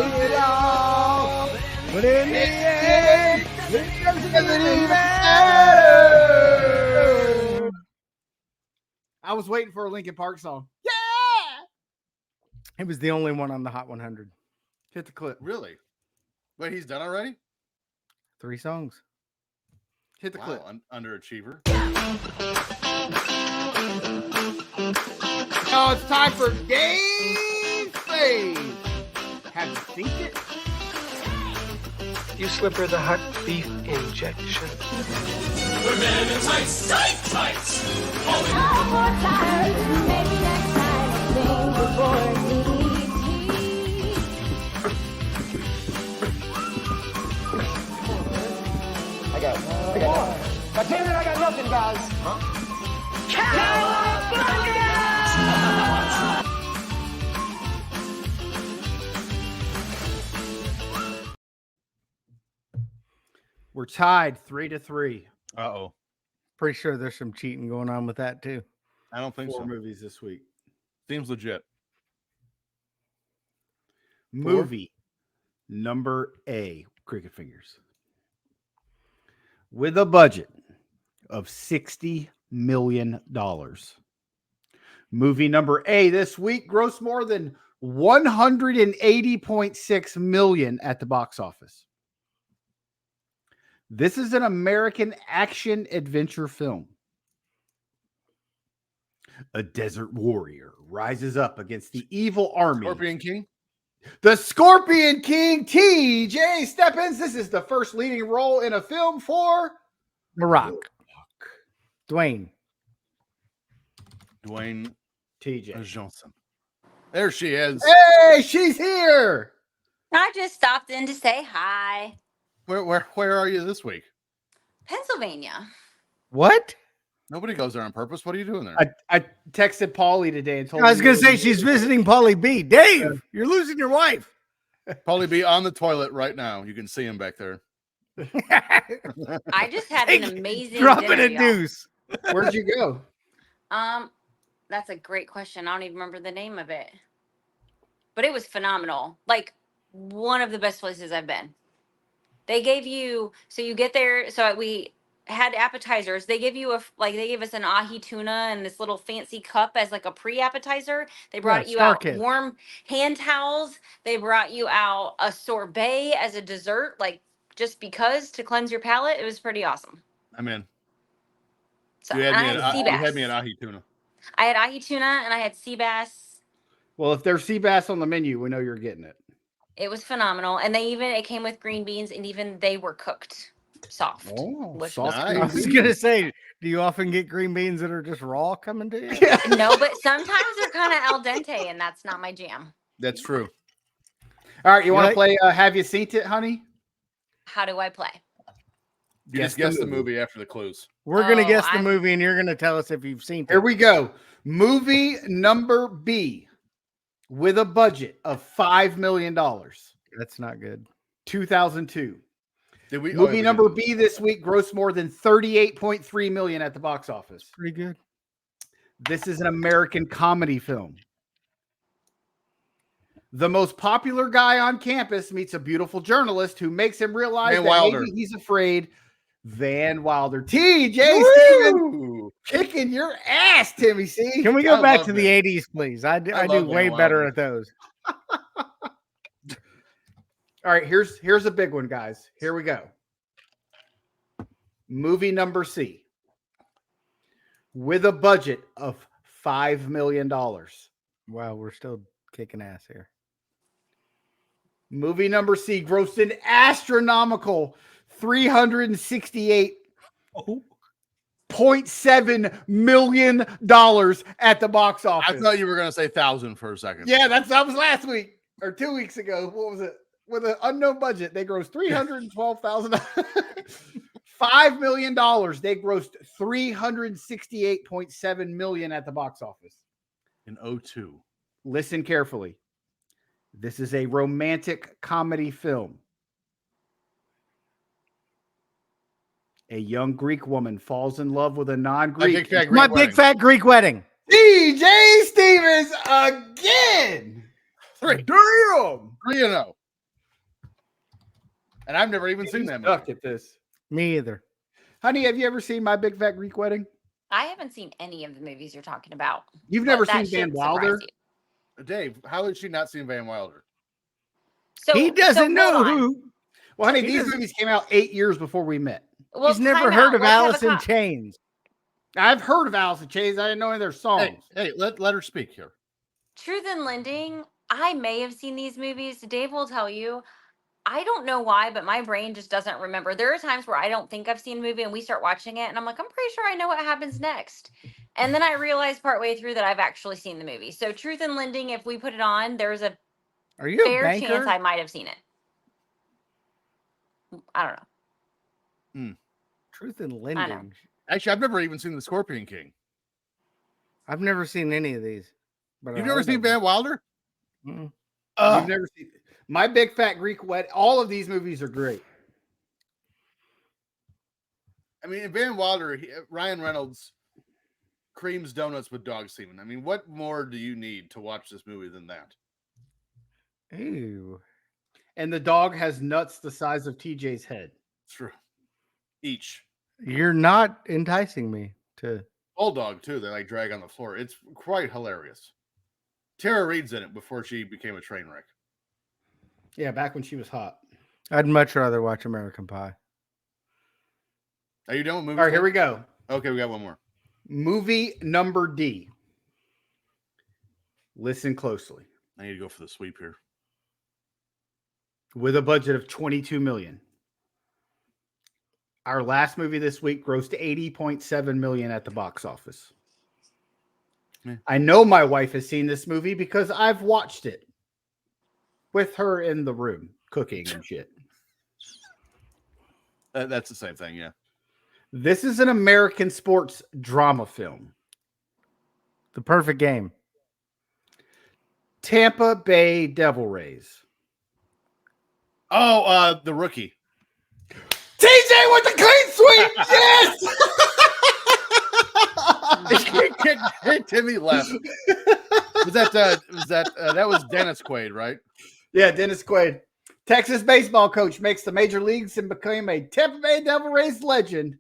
[SPEAKER 3] it all. But in the end, it doesn't even matter. I was waiting for a Linkin Park song. Yeah!
[SPEAKER 1] It was the only one on the Hot 100.
[SPEAKER 3] Hit the clip.
[SPEAKER 2] Really? Wait, he's done already?
[SPEAKER 1] 3 songs.
[SPEAKER 3] Hit the clip.
[SPEAKER 2] Underachiever.
[SPEAKER 3] Oh, it's time for Game Fave. Have you seen it?
[SPEAKER 6] You slip her the hot beef injection.
[SPEAKER 3] We're tied 3-3.
[SPEAKER 2] Uh-oh.
[SPEAKER 1] Pretty sure there's some cheating going on with that too.
[SPEAKER 2] I don't think
[SPEAKER 3] 4
[SPEAKER 2] so.
[SPEAKER 3] movies this week.
[SPEAKER 2] Seems legit.
[SPEAKER 3] Movie number A, cricket fingers. With a budget of $60 million. Movie number A this week grossed more than $180.6 million at the box office. This is an American action adventure film. A desert warrior rises up against the evil army.
[SPEAKER 2] Scorpion King?
[SPEAKER 3] The Scorpion King, T.J. Steppins. This is the first leading role in a film for
[SPEAKER 1] The Rock. Dwayne.
[SPEAKER 2] Dwayne
[SPEAKER 3] T.J.
[SPEAKER 2] Johnson. There she is.
[SPEAKER 3] Hey, she's here.
[SPEAKER 7] I just stopped in to say hi.
[SPEAKER 2] Where are you this week?
[SPEAKER 7] Pennsylvania.
[SPEAKER 1] What?
[SPEAKER 2] Nobody goes there on purpose. What are you doing there?
[SPEAKER 3] I texted Paulie today and told
[SPEAKER 1] I was
[SPEAKER 3] him
[SPEAKER 1] going to say she's visiting Paulie B. Dave, you're losing your wife.
[SPEAKER 2] Probably be on the toilet right now. You can see him back there.
[SPEAKER 7] I just had an amazing
[SPEAKER 1] Dropping
[SPEAKER 7] dinner,
[SPEAKER 1] a
[SPEAKER 7] y'all.
[SPEAKER 1] deuce.
[SPEAKER 3] Where'd you go?
[SPEAKER 7] That's a great question. I don't even remember the name of it. But it was phenomenal. Like one of the best places I've been. They gave you, so you get there, so we had appetizers. They give you they gave us an ahi tuna and this little fancy cup as like a pre-appetizer. They brought you out warm hand towels. They brought you out a sorbet as a dessert, like just because to cleanse your palate. It was pretty awesome.
[SPEAKER 2] I'm in.
[SPEAKER 7] So
[SPEAKER 2] You
[SPEAKER 7] and I
[SPEAKER 2] had
[SPEAKER 7] had
[SPEAKER 2] me
[SPEAKER 7] sea
[SPEAKER 2] at
[SPEAKER 7] bass.
[SPEAKER 2] ahi tuna.
[SPEAKER 7] I had ahi tuna and I had sea bass.
[SPEAKER 3] Well, if there's sea bass on the menu, we know you're getting it.
[SPEAKER 7] It was phenomenal. And it came with green beans and even they were cooked soft.
[SPEAKER 3] Oh,
[SPEAKER 7] which
[SPEAKER 3] soft
[SPEAKER 7] was
[SPEAKER 2] nice.
[SPEAKER 1] I was going to say, do you often get green beans that are just raw coming to you?
[SPEAKER 7] No, but sometimes they're kind of al dente and that's not my jam.
[SPEAKER 2] That's true.
[SPEAKER 3] All right, you want to
[SPEAKER 1] like-
[SPEAKER 3] play Have You Seen It, honey?
[SPEAKER 7] How do I play?
[SPEAKER 2] You just guess the movie after the clues.
[SPEAKER 1] We're going to
[SPEAKER 7] Oh,
[SPEAKER 1] guess the
[SPEAKER 7] I'm-
[SPEAKER 1] movie and you're going to tell us if you've seen it.
[SPEAKER 3] Here we go. Movie number B with a budget of $5 million.
[SPEAKER 1] That's not good.
[SPEAKER 3] 2002.
[SPEAKER 2] Did we?
[SPEAKER 3] Movie number B this week grossed more than $38.3 million at the box office.
[SPEAKER 1] Pretty good.
[SPEAKER 3] This is an American comedy film. The most popular guy on campus meets a beautiful journalist who makes him realize
[SPEAKER 2] Van
[SPEAKER 3] that
[SPEAKER 2] Wilder.
[SPEAKER 3] maybe he's afraid. Van Wilder. TJ Stevens
[SPEAKER 2] Ooh.
[SPEAKER 3] kicking your ass, Timmy C.
[SPEAKER 1] Can we go
[SPEAKER 2] I
[SPEAKER 1] back
[SPEAKER 2] love
[SPEAKER 1] to the
[SPEAKER 2] it.
[SPEAKER 1] 80s, please? I do
[SPEAKER 2] love
[SPEAKER 1] way
[SPEAKER 2] Van
[SPEAKER 1] better
[SPEAKER 2] Wilder.
[SPEAKER 1] at those.
[SPEAKER 3] All right, here's a big one, guys. Here we go. Movie number C with a budget of $5 million.
[SPEAKER 1] Wow, we're still kicking ass here.
[SPEAKER 3] Movie number C grossed an astronomical $368.7 million at the box office.
[SPEAKER 2] I thought you were going to say 1,000 for a second.
[SPEAKER 3] Yeah, that was last week or 2 weeks ago. What was it? With an unknown budget, they grossed $312,000. $5 million. They grossed $368.7 million at the box office.
[SPEAKER 2] In 02.
[SPEAKER 3] Listen carefully. This is a romantic comedy film. A young Greek woman falls in love with a non-Greek.
[SPEAKER 1] My big fat Greek wedding.
[SPEAKER 3] DJ Stevens again.
[SPEAKER 2] 3.
[SPEAKER 3] Damn.
[SPEAKER 2] 3-0. And I've never even seen that
[SPEAKER 3] Suck
[SPEAKER 2] movie.
[SPEAKER 3] at this.
[SPEAKER 1] Me either.
[SPEAKER 3] Honey, have you ever seen My Big Fat Greek Wedding?
[SPEAKER 7] I haven't seen any of the movies you're talking about.
[SPEAKER 3] You've
[SPEAKER 7] but
[SPEAKER 3] never
[SPEAKER 7] that
[SPEAKER 3] seen Van
[SPEAKER 7] should surprise
[SPEAKER 3] Wilder?
[SPEAKER 7] you.
[SPEAKER 2] Dave, how has she not seen Van Wilder?
[SPEAKER 7] So
[SPEAKER 1] He doesn't know
[SPEAKER 7] hold on.
[SPEAKER 1] who.
[SPEAKER 3] Well, honey,
[SPEAKER 1] He
[SPEAKER 3] these
[SPEAKER 1] doesn't-
[SPEAKER 3] movies came out 8 years before we met.
[SPEAKER 7] Well,
[SPEAKER 1] He's never
[SPEAKER 7] time
[SPEAKER 1] heard
[SPEAKER 7] out.
[SPEAKER 1] of
[SPEAKER 7] Let's have a
[SPEAKER 1] Alice in
[SPEAKER 7] co-
[SPEAKER 1] Chains.
[SPEAKER 3] I've heard of Alice in Chains. I didn't know any of their songs.
[SPEAKER 2] Hey, let her speak here.
[SPEAKER 7] Truth in Lending, I may have seen these movies. Dave will tell you. I don't know why, but my brain just doesn't remember. There are times where I don't think I've seen a movie and we start watching it and I'm like, I'm pretty sure I know what happens next. And then I realize partway through that I've actually seen the movie. So Truth in Lending, if we put it on, there's a
[SPEAKER 1] Are you a
[SPEAKER 7] fair
[SPEAKER 1] banker?
[SPEAKER 7] chance I might have seen it. I don't know.
[SPEAKER 1] Truth in
[SPEAKER 7] know.
[SPEAKER 1] Lending.
[SPEAKER 2] Actually, I've never even seen The Scorpion King.
[SPEAKER 1] I've never seen any of these. But
[SPEAKER 2] You've
[SPEAKER 1] I
[SPEAKER 2] never
[SPEAKER 1] heard
[SPEAKER 2] seen
[SPEAKER 1] of them.
[SPEAKER 2] Van Wilder?
[SPEAKER 1] Mm-mm.
[SPEAKER 3] You've never seen My Big Fat Greek Wedding. All of these movies are great.
[SPEAKER 2] I mean, in Van Wilder, Ryan Reynolds creams donuts with dog semen. I mean, what more do you need to watch this movie than that?
[SPEAKER 1] Ew.
[SPEAKER 3] And the dog has nuts the size of TJ's head.
[SPEAKER 2] True. Each.
[SPEAKER 1] You're not enticing me to.
[SPEAKER 2] Bulldog, too, they like drag on the floor. It's quite hilarious. Tara Reid's in it before she became a train wreck.
[SPEAKER 3] Yeah, back when she was hot.
[SPEAKER 1] I'd much rather watch American Pie.
[SPEAKER 2] Are you done with movies?
[SPEAKER 3] All right, here we go.
[SPEAKER 2] Okay, we got one more.
[SPEAKER 3] Movie number D. Listen closely.
[SPEAKER 2] I need to go for the sweep here.
[SPEAKER 3] With a budget of $22 million. Our last movie this week grossed $80.7 million at the box office.
[SPEAKER 2] Yeah.
[SPEAKER 3] I know my wife has seen this movie because I've watched it with her in the room cooking and shit.
[SPEAKER 2] That's the same thing, yeah.
[SPEAKER 3] This is an American sports drama film.
[SPEAKER 1] The Perfect Game.
[SPEAKER 3] Tampa Bay Devil Rays.
[SPEAKER 2] Oh, The Rookie.
[SPEAKER 3] TJ with the clean sweep. Yes.
[SPEAKER 2] Timmy left. That was Dennis Quaid, right?
[SPEAKER 3] Yeah, Dennis Quaid. Texas baseball coach makes the major leagues and became a Tampa Bay Devil Rays legend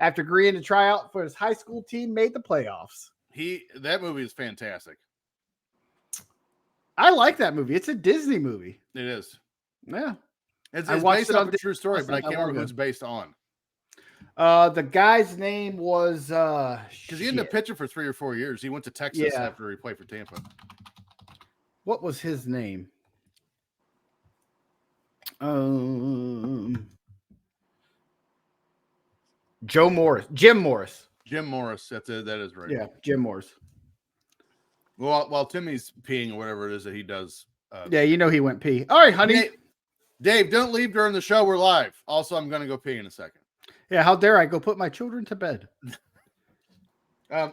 [SPEAKER 3] after agreeing to try out for his high school team made the playoffs.
[SPEAKER 2] That movie is fantastic.
[SPEAKER 3] I like that movie. It's a Disney movie.
[SPEAKER 2] It is.
[SPEAKER 3] Yeah.
[SPEAKER 2] It's
[SPEAKER 3] I watched
[SPEAKER 2] based
[SPEAKER 3] it
[SPEAKER 2] off
[SPEAKER 3] on
[SPEAKER 2] a true story, but I
[SPEAKER 3] Disney
[SPEAKER 2] can't
[SPEAKER 3] Plus
[SPEAKER 2] remember
[SPEAKER 3] not
[SPEAKER 2] who it's based on.
[SPEAKER 3] The guy's name was
[SPEAKER 2] Because he ended up pitching for 3 or 4 years. He went to Texas
[SPEAKER 3] Yeah.
[SPEAKER 2] after he played for Tampa.
[SPEAKER 3] What was his name? Jim Morris.
[SPEAKER 2] Jim Morris. That is right.
[SPEAKER 3] Yeah, Jim Morris.
[SPEAKER 2] Well, while Timmy's peeing or whatever it is that he does.
[SPEAKER 3] Yeah, you know he went pee. All right, honey.
[SPEAKER 2] Dave, don't leave during the show. We're live. Also, I'm going to go pee in a second.
[SPEAKER 3] Yeah, how dare I go put my children to bed?
[SPEAKER 2] I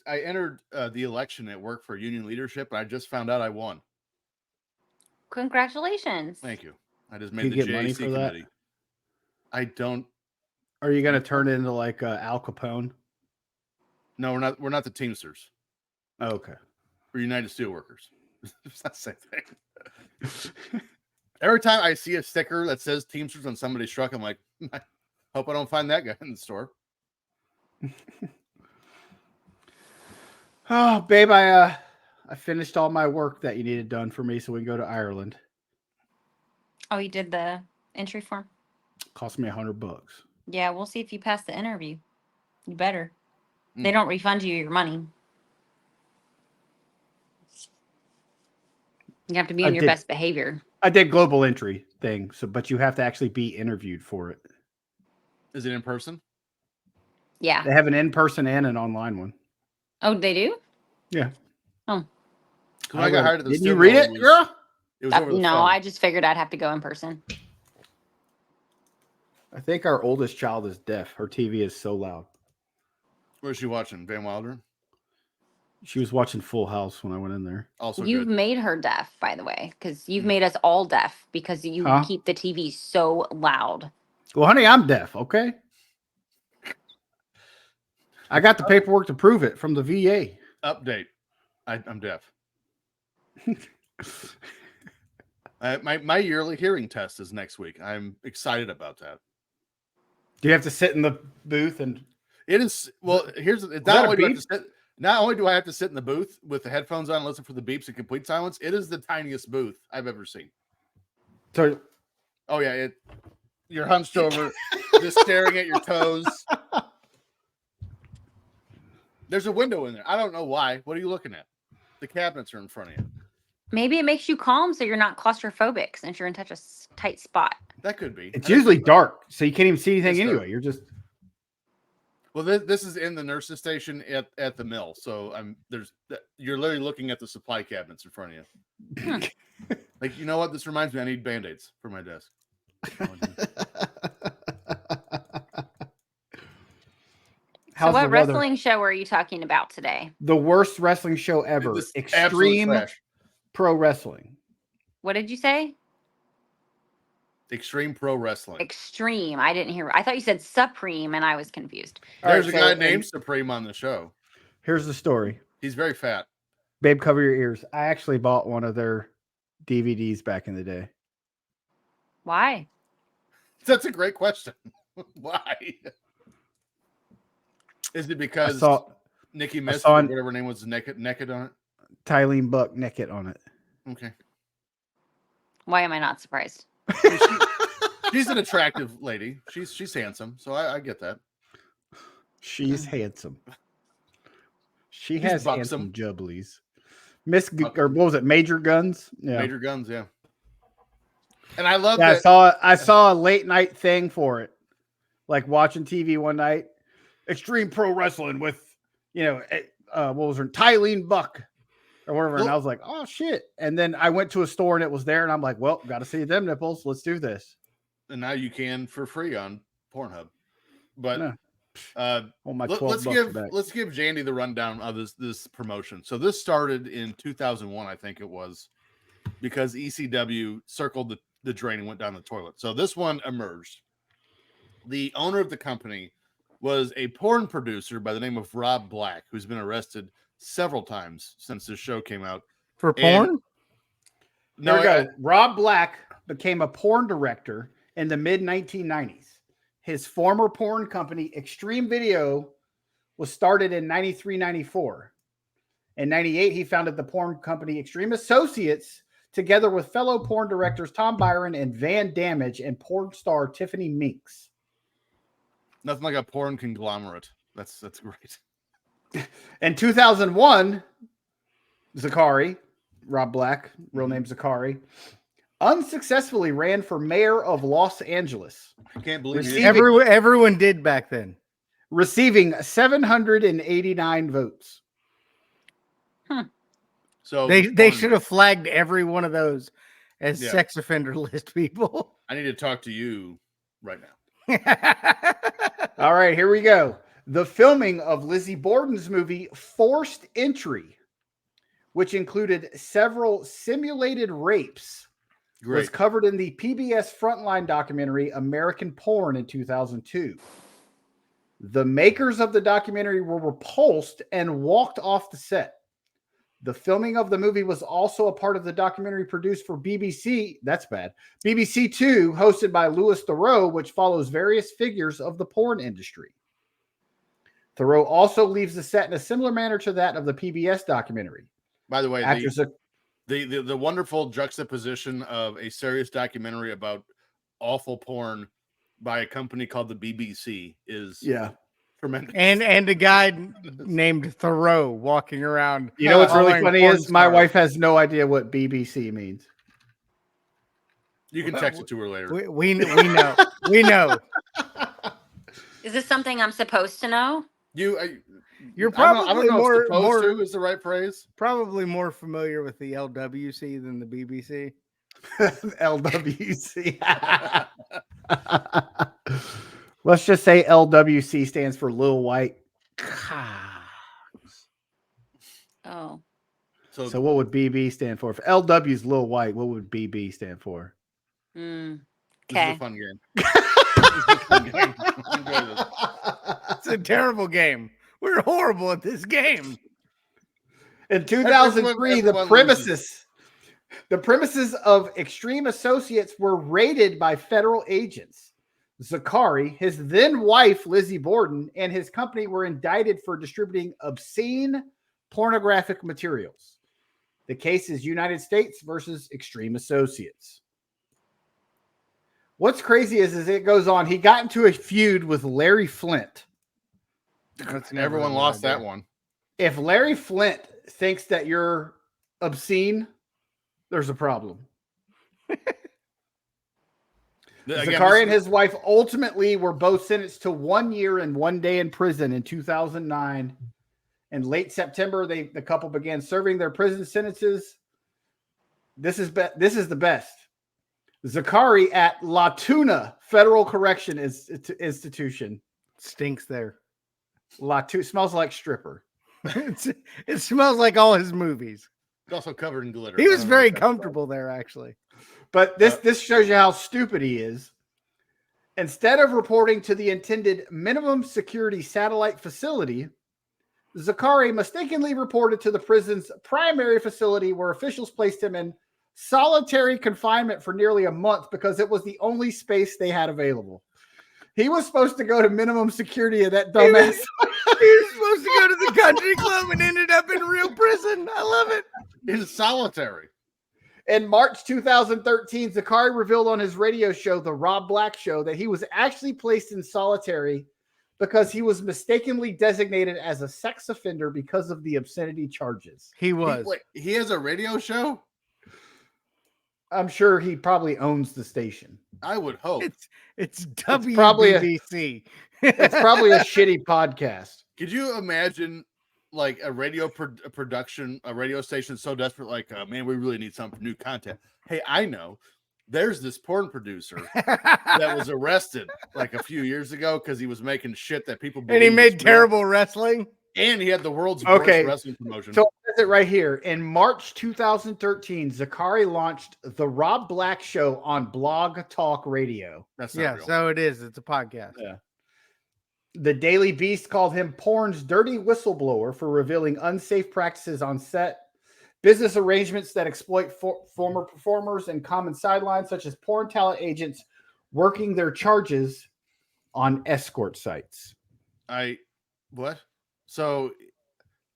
[SPEAKER 2] entered the election at work for union leadership, and I just found out I won.
[SPEAKER 7] Congratulations.
[SPEAKER 2] Thank you. I just
[SPEAKER 3] Do
[SPEAKER 2] made
[SPEAKER 3] you
[SPEAKER 2] the
[SPEAKER 3] get money
[SPEAKER 2] JAC
[SPEAKER 3] for that?
[SPEAKER 2] committee. I don't.
[SPEAKER 3] Are you going to turn it into like Al Capone?
[SPEAKER 2] No, we're not the Teamsters.
[SPEAKER 3] Oh, okay.
[SPEAKER 2] We're United Steelworkers. It's not the same thing. Every time I see a sticker that says Teamsters on somebody's truck, I'm like, I hope I don't find that guy in the store.
[SPEAKER 3] Oh, babe, I finished all my work that you needed done for me, so we can go to Ireland.
[SPEAKER 7] Oh, you did the entry form?
[SPEAKER 3] Cost me $100.
[SPEAKER 7] Yeah, we'll see if you pass the interview. You better. They don't refund you your money. You have to be on your best behavior.
[SPEAKER 3] I did global entry thing, but you have to actually be interviewed for it.
[SPEAKER 2] Is it in person?
[SPEAKER 7] Yeah.
[SPEAKER 3] They have an in-person and an online one.
[SPEAKER 7] Oh, they do?
[SPEAKER 3] Yeah.
[SPEAKER 7] Oh.
[SPEAKER 2] When I got hired at the
[SPEAKER 3] Didn't you
[SPEAKER 2] steel
[SPEAKER 3] read
[SPEAKER 2] mill,
[SPEAKER 3] it, girl?
[SPEAKER 2] It was over the
[SPEAKER 7] No,
[SPEAKER 2] phone.
[SPEAKER 7] I just figured I'd have to go in person.
[SPEAKER 3] I think our oldest child is deaf. Her TV is so loud.
[SPEAKER 2] Where's she watching? Van Wilder?
[SPEAKER 3] She was watching Full House when I went in there.
[SPEAKER 2] Also
[SPEAKER 7] You've
[SPEAKER 2] good.
[SPEAKER 7] made her deaf, by the way, because you've made us all deaf because you
[SPEAKER 3] Huh?
[SPEAKER 7] keep the TV so loud.
[SPEAKER 3] Well, honey, I'm deaf, okay? I got the paperwork to prove it from the VA.
[SPEAKER 2] Update. I'm deaf. My yearly hearing test is next week. I'm excited about that.
[SPEAKER 3] Do you have to sit in the booth and?
[SPEAKER 2] It is here's it's
[SPEAKER 3] that
[SPEAKER 2] not
[SPEAKER 3] a
[SPEAKER 2] only do I have
[SPEAKER 3] beep?
[SPEAKER 2] to sit, not only do I have to sit in the booth with the headphones on and listen for the beeps in complete silence, it is the tiniest booth I've ever seen.
[SPEAKER 3] So,
[SPEAKER 2] Oh yeah, you're hunched over, just staring at your toes. There's a window in there. I don't know why. What are you looking at? The cabinets are in front of you.
[SPEAKER 7] Maybe it makes you calm so you're not claustrophobic since you're in such a tight spot.
[SPEAKER 2] That could be.
[SPEAKER 3] it's usually dark, so you can't even see anything
[SPEAKER 2] It's
[SPEAKER 3] anyway.
[SPEAKER 2] dark.
[SPEAKER 3] You're just.
[SPEAKER 2] Well, this is in the nurse's station at the mill, so you're literally looking at the supply cabinets in front of you. Like, you know what? This reminds me, I need Band-Aids for my desk.
[SPEAKER 7] So what wrestling show are you talking about today?
[SPEAKER 3] The worst wrestling show ever.
[SPEAKER 2] This absolute
[SPEAKER 3] Extreme
[SPEAKER 2] trash.
[SPEAKER 3] Pro Wrestling.
[SPEAKER 7] What did you say?
[SPEAKER 2] Extreme Pro Wrestling.
[SPEAKER 7] Extreme. I didn't hear. I thought you said Supreme, and I was confused.
[SPEAKER 2] There's
[SPEAKER 3] All
[SPEAKER 2] a
[SPEAKER 3] right,
[SPEAKER 2] guy named Supreme on the show.
[SPEAKER 3] Here's the story.
[SPEAKER 2] He's very fat.
[SPEAKER 3] Babe, cover your ears. I actually bought one of their DVDs back in the day.
[SPEAKER 7] Why?
[SPEAKER 2] That's a great question. Why? Is it because Nikki Mist or whatever her name was naked on it?
[SPEAKER 3] Tylene Buck naked on it.
[SPEAKER 2] Okay.
[SPEAKER 7] Why am I not surprised?
[SPEAKER 2] She's an attractive lady. She's handsome, so I get that.
[SPEAKER 3] She's handsome. She
[SPEAKER 2] He's
[SPEAKER 3] has
[SPEAKER 2] buxom.
[SPEAKER 3] handsome jubblies. Or what was it? Major Guns? Yeah.
[SPEAKER 2] Major Guns, yeah. And I love
[SPEAKER 3] that. I saw a late night thing for it. Like watching TV one night. Extreme Pro Wrestling with, what was her? Tylene Buck or whatever. And I was like, oh shit. And then I went to a store and it was there and I'm like, well, got to see them nipples. Let's do this.
[SPEAKER 2] And now you can for free on Pornhub. But
[SPEAKER 3] my
[SPEAKER 2] let's give Jandy the rundown of this promotion. So this started in 2001, I think it was, because ECW circled the drain and went down the toilet. So this one emerged. The owner of the company was a porn producer by the name of Rob Black, who's been arrested several times since this show came out.
[SPEAKER 1] For porn?
[SPEAKER 3] Rob Black became a porn director in the mid-1990s. His former porn company, Extreme Video, was started in 93-94. In 98, he founded the porn company Extreme Associates, together with fellow porn directors Tom Byron and Van Damage and porn star Tiffany Minks.
[SPEAKER 2] Nothing like a porn conglomerate. That's great.
[SPEAKER 3] In 2001, Zakari, Rob Black, real name Zakari, unsuccessfully ran for mayor of Los Angeles.
[SPEAKER 2] I can't believe
[SPEAKER 1] everyone did back then.
[SPEAKER 3] Receiving 789 votes.
[SPEAKER 2] So
[SPEAKER 1] they should have flagged every one of those as sex offender list people.
[SPEAKER 2] I need to talk to you right now.
[SPEAKER 3] All right, here we go. The filming of Lizzie Borden's movie Forced Entry, which included several simulated rapes, was covered in the PBS Frontline documentary American Porn in 2002. The makers of the documentary were repulsed and walked off the set. The filming of the movie was also a part of the documentary produced for BBC. That's bad. BBC Two, hosted by Louis Theroux, which follows various figures of the porn industry. Theroux also leaves the set in a similar manner to that of the PBS documentary.
[SPEAKER 2] By the way, the wonderful juxtaposition of a serious documentary about awful porn by a company called the BBC is tremendous.
[SPEAKER 1] And a guy named Thoreau walking around.
[SPEAKER 3] You know what's really funny is my wife has no idea what BBC means.
[SPEAKER 2] You can text it to her later.
[SPEAKER 1] We know. We know.
[SPEAKER 7] Is this something I'm supposed to know?
[SPEAKER 1] You're probably
[SPEAKER 2] I don't know
[SPEAKER 1] more
[SPEAKER 2] if supposed to is the right phrase.
[SPEAKER 1] Probably more familiar with the LWC than the BBC.
[SPEAKER 3] LWC. Let's just say LWC stands for Lil White.
[SPEAKER 7] Oh.
[SPEAKER 3] So what would BB stand for? If LW is Lil White, what would BB stand for?
[SPEAKER 7] Okay.
[SPEAKER 2] This is a fun game.
[SPEAKER 1] It's a terrible game. We're horrible at this game.
[SPEAKER 3] In 2003, the premises The premises of Extreme Associates were raided by federal agents. Zakari, his then wife, Lizzie Borden, and his company were indicted for distributing obscene pornographic materials. The case is United States versus Extreme Associates. What's crazy is it goes on. He got into a feud with Larry Flint.
[SPEAKER 2] Everyone lost that one.
[SPEAKER 3] If Larry Flint thinks that you're obscene, there's a problem. Zakari and his wife ultimately were both sentenced to 1 year and 1 day in prison in 2009. In late September, the couple began serving their prison sentences. This is the best. Zakari at La Tuna Federal Correction Institution.
[SPEAKER 1] Stinks there.
[SPEAKER 3] La Tuna smells like stripper.
[SPEAKER 1] It smells like all his movies.
[SPEAKER 2] It's also covered in glitter.
[SPEAKER 1] He was very comfortable there, actually.
[SPEAKER 3] But this shows you how stupid he is. Instead of reporting to the intended minimum security satellite facility, Zakari mistakenly reported to the prison's primary facility, where officials placed him in solitary confinement for nearly a month because it was the only space they had available. He was supposed to go to minimum security of that dumbass.
[SPEAKER 1] He was supposed to go to the country club and ended up in real prison. I love it.
[SPEAKER 2] He's solitary.
[SPEAKER 3] In March 2013, Zakari revealed on his radio show, The Rob Black Show, that he was actually placed in solitary because he was mistakenly designated as a sex offender because of the obscenity charges.
[SPEAKER 1] He was.
[SPEAKER 2] He has a radio show?
[SPEAKER 3] I'm sure he probably owns the station.
[SPEAKER 2] I would hope.
[SPEAKER 1] It's
[SPEAKER 3] WBC. It's probably a shitty podcast.
[SPEAKER 2] Could you imagine like a radio production, a radio station so desperate, like, man, we really need some new content. Hey, I know there's this porn producer that was arrested like a few years ago because he was making shit that people
[SPEAKER 1] and he made terrible wrestling.
[SPEAKER 2] And he had the world's worst wrestling promotion.
[SPEAKER 3] So it right here. In March 2013, Zakari launched The Rob Black Show on Blog Talk Radio.
[SPEAKER 2] That's not real.
[SPEAKER 1] So it is. It's a podcast.
[SPEAKER 3] Yeah. The Daily Beast called him porn's dirty whistleblower for revealing unsafe practices on set, business arrangements that exploit former performers, and common sidelines such as porn talent agents working their charges on escort sites.
[SPEAKER 2] What? So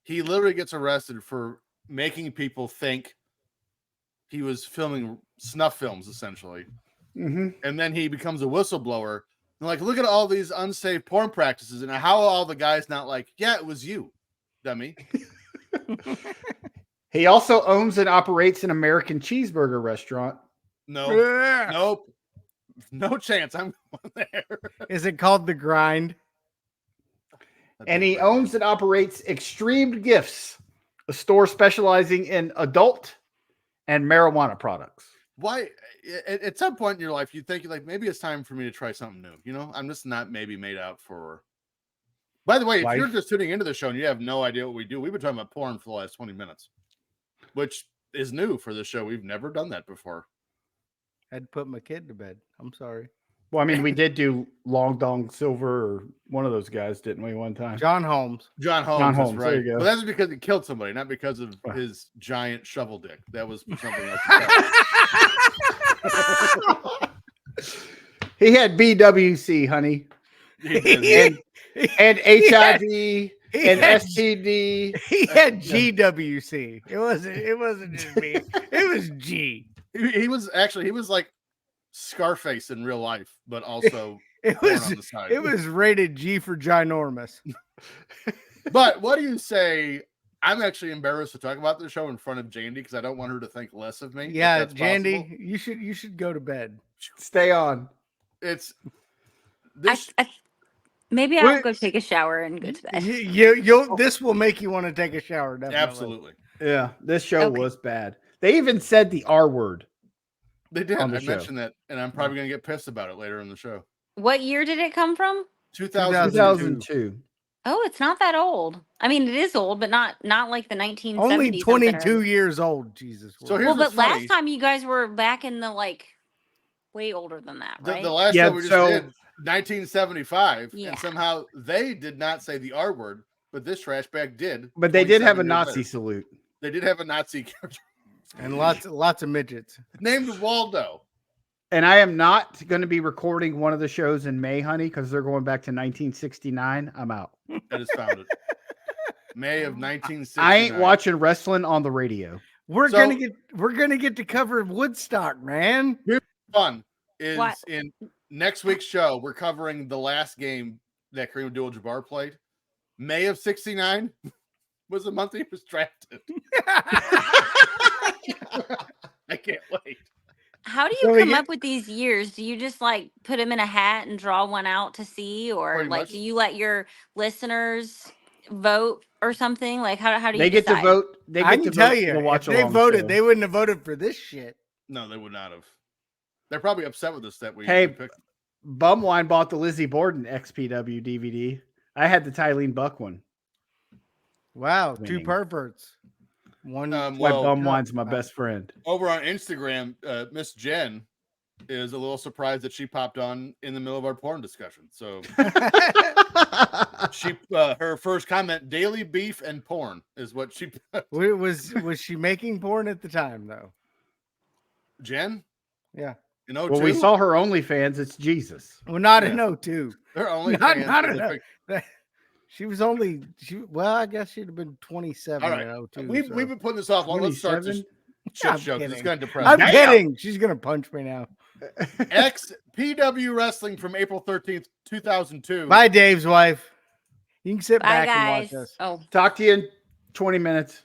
[SPEAKER 2] he literally gets arrested for making people think he was filming snuff films, essentially.
[SPEAKER 3] Mm-hmm.
[SPEAKER 2] And then he becomes a whistleblower. And like, look at all these unsafe porn practices. And how are all the guys not like, yeah, it was you, dummy.
[SPEAKER 3] He also owns and operates an American cheeseburger restaurant.
[SPEAKER 2] Nope. No chance. I'm going there.
[SPEAKER 1] Is it called The Grind?
[SPEAKER 3] And he owns and operates Extreme Gifts, a store specializing in adult and marijuana products.
[SPEAKER 2] Why? At some point in your life, you think like maybe it's time for me to try something new. You know, I'm just not maybe made out for. By the way, if you're just tuning into the show and you have no idea what we do, we've been talking about porn for the last 20 minutes, which is new for the show. We've never done that before.
[SPEAKER 1] I had to put my kid to bed. I'm sorry.
[SPEAKER 3] Well, I mean, we did do Long Dong Silver or one of those guys, didn't we, one time?
[SPEAKER 1] John Holmes.
[SPEAKER 2] John Holmes,
[SPEAKER 3] right.
[SPEAKER 2] There you go. But that's because he killed somebody, not because of his giant shovel dick. That was something else.
[SPEAKER 3] He had BWC, honey. And HIV and STD.
[SPEAKER 1] He had GWC. It wasn't just me. It was G.
[SPEAKER 2] He was like Scarface in real life, but also
[SPEAKER 1] it was rated G for ginormous.
[SPEAKER 2] But what do you say? I'm actually embarrassed to talk about the show in front of Jandy because I don't want her to think less of me.
[SPEAKER 1] Yeah, Jandy, you should go to bed.
[SPEAKER 3] Stay on.
[SPEAKER 2] It's
[SPEAKER 7] this. Maybe I'll go take a shower and go to bed.
[SPEAKER 1] This will make you want to take a shower. Definitely.
[SPEAKER 2] Absolutely.
[SPEAKER 3] Yeah, this show was bad. They even said the R word.
[SPEAKER 2] They did. I mentioned that, and I'm probably going to get pissed about it later in the show.
[SPEAKER 7] What year did it come from?
[SPEAKER 3] 2002.
[SPEAKER 7] Oh, it's not that old. I mean, it is old, but not like the 1970s.
[SPEAKER 1] Only 22 years old. Jesus.
[SPEAKER 2] So
[SPEAKER 7] but last time you guys were back in the way older than that, right?
[SPEAKER 2] The last show we just did, 1975, and somehow they did not say the R word, but this trash bag did.
[SPEAKER 3] But they did have a Nazi salute.
[SPEAKER 2] They did have a Nazi character.
[SPEAKER 1] And lots of midgets.
[SPEAKER 2] named Waldo.
[SPEAKER 3] And I am not going to be recording one of the shows in May, honey, because they're going back to 1969. I'm out.
[SPEAKER 2] That is founded May of 1969.
[SPEAKER 3] I ain't watching wrestling on the radio.
[SPEAKER 1] We're
[SPEAKER 2] So-
[SPEAKER 1] gonna get to cover Woodstock, man.
[SPEAKER 2] Fun is
[SPEAKER 7] What?
[SPEAKER 2] in next week's show. We're covering the last game that Kareem Abdul-Jabbar played. May of '69 was the month he was drafted. I can't wait.
[SPEAKER 7] How do
[SPEAKER 1] So
[SPEAKER 7] you
[SPEAKER 1] we
[SPEAKER 7] come
[SPEAKER 1] get-
[SPEAKER 7] up with these years? Do you just like put them in a hat and draw one out to see, or
[SPEAKER 2] Pretty
[SPEAKER 7] like
[SPEAKER 2] much.
[SPEAKER 7] do you let your listeners vote or something? Like how do you
[SPEAKER 3] They get to
[SPEAKER 7] decide?
[SPEAKER 3] vote. They get
[SPEAKER 1] I
[SPEAKER 3] to
[SPEAKER 1] can tell
[SPEAKER 3] vote
[SPEAKER 1] you,
[SPEAKER 3] for the
[SPEAKER 1] if
[SPEAKER 3] watch
[SPEAKER 1] they
[SPEAKER 3] along
[SPEAKER 1] voted,
[SPEAKER 3] show.
[SPEAKER 1] they wouldn't have voted for this shit.
[SPEAKER 2] No, they would not have. They're probably upset with us that we
[SPEAKER 3] Hey,
[SPEAKER 2] picked.
[SPEAKER 3] Bumwine bought the Lizzie Borden XPW DVD. I had the Tylene Buck one.
[SPEAKER 1] Wow,
[SPEAKER 3] Winning.
[SPEAKER 1] 2 perverts. One.
[SPEAKER 3] That's why
[SPEAKER 2] Well,
[SPEAKER 3] Bumwine's my best friend.
[SPEAKER 2] over on Instagram, Miss Jen is a little surprised that she popped on in the middle of our porn discussion. So she, her first comment: "Daily beef and porn" is what she.
[SPEAKER 1] was she making porn at the time though?
[SPEAKER 2] Jen,
[SPEAKER 1] Yeah.
[SPEAKER 2] you know,
[SPEAKER 3] Well, we saw her OnlyFans. It's Jesus.
[SPEAKER 1] Well, not
[SPEAKER 2] Yeah.
[SPEAKER 1] in 02.
[SPEAKER 2] her only
[SPEAKER 1] not-
[SPEAKER 2] fans
[SPEAKER 1] not
[SPEAKER 2] for the
[SPEAKER 1] enough.
[SPEAKER 2] pic-
[SPEAKER 1] She was only well, I guess she'd have been 27
[SPEAKER 2] All right.
[SPEAKER 1] in 02.
[SPEAKER 2] We've been putting this off long. Let's start this
[SPEAKER 3] 27?
[SPEAKER 2] shit
[SPEAKER 1] I'm
[SPEAKER 2] show 'cause it's
[SPEAKER 1] kidding.
[SPEAKER 2] going to depress
[SPEAKER 1] I'm
[SPEAKER 2] me.
[SPEAKER 1] kidding. She's gonna punch me now.
[SPEAKER 2] XPW Wrestling from April 13th, 2002.
[SPEAKER 1] Bye, Dave's wife. You can sit
[SPEAKER 7] Bye
[SPEAKER 1] back and
[SPEAKER 7] guys.
[SPEAKER 1] watch us.
[SPEAKER 7] Oh,
[SPEAKER 3] Talk to you in 20 minutes.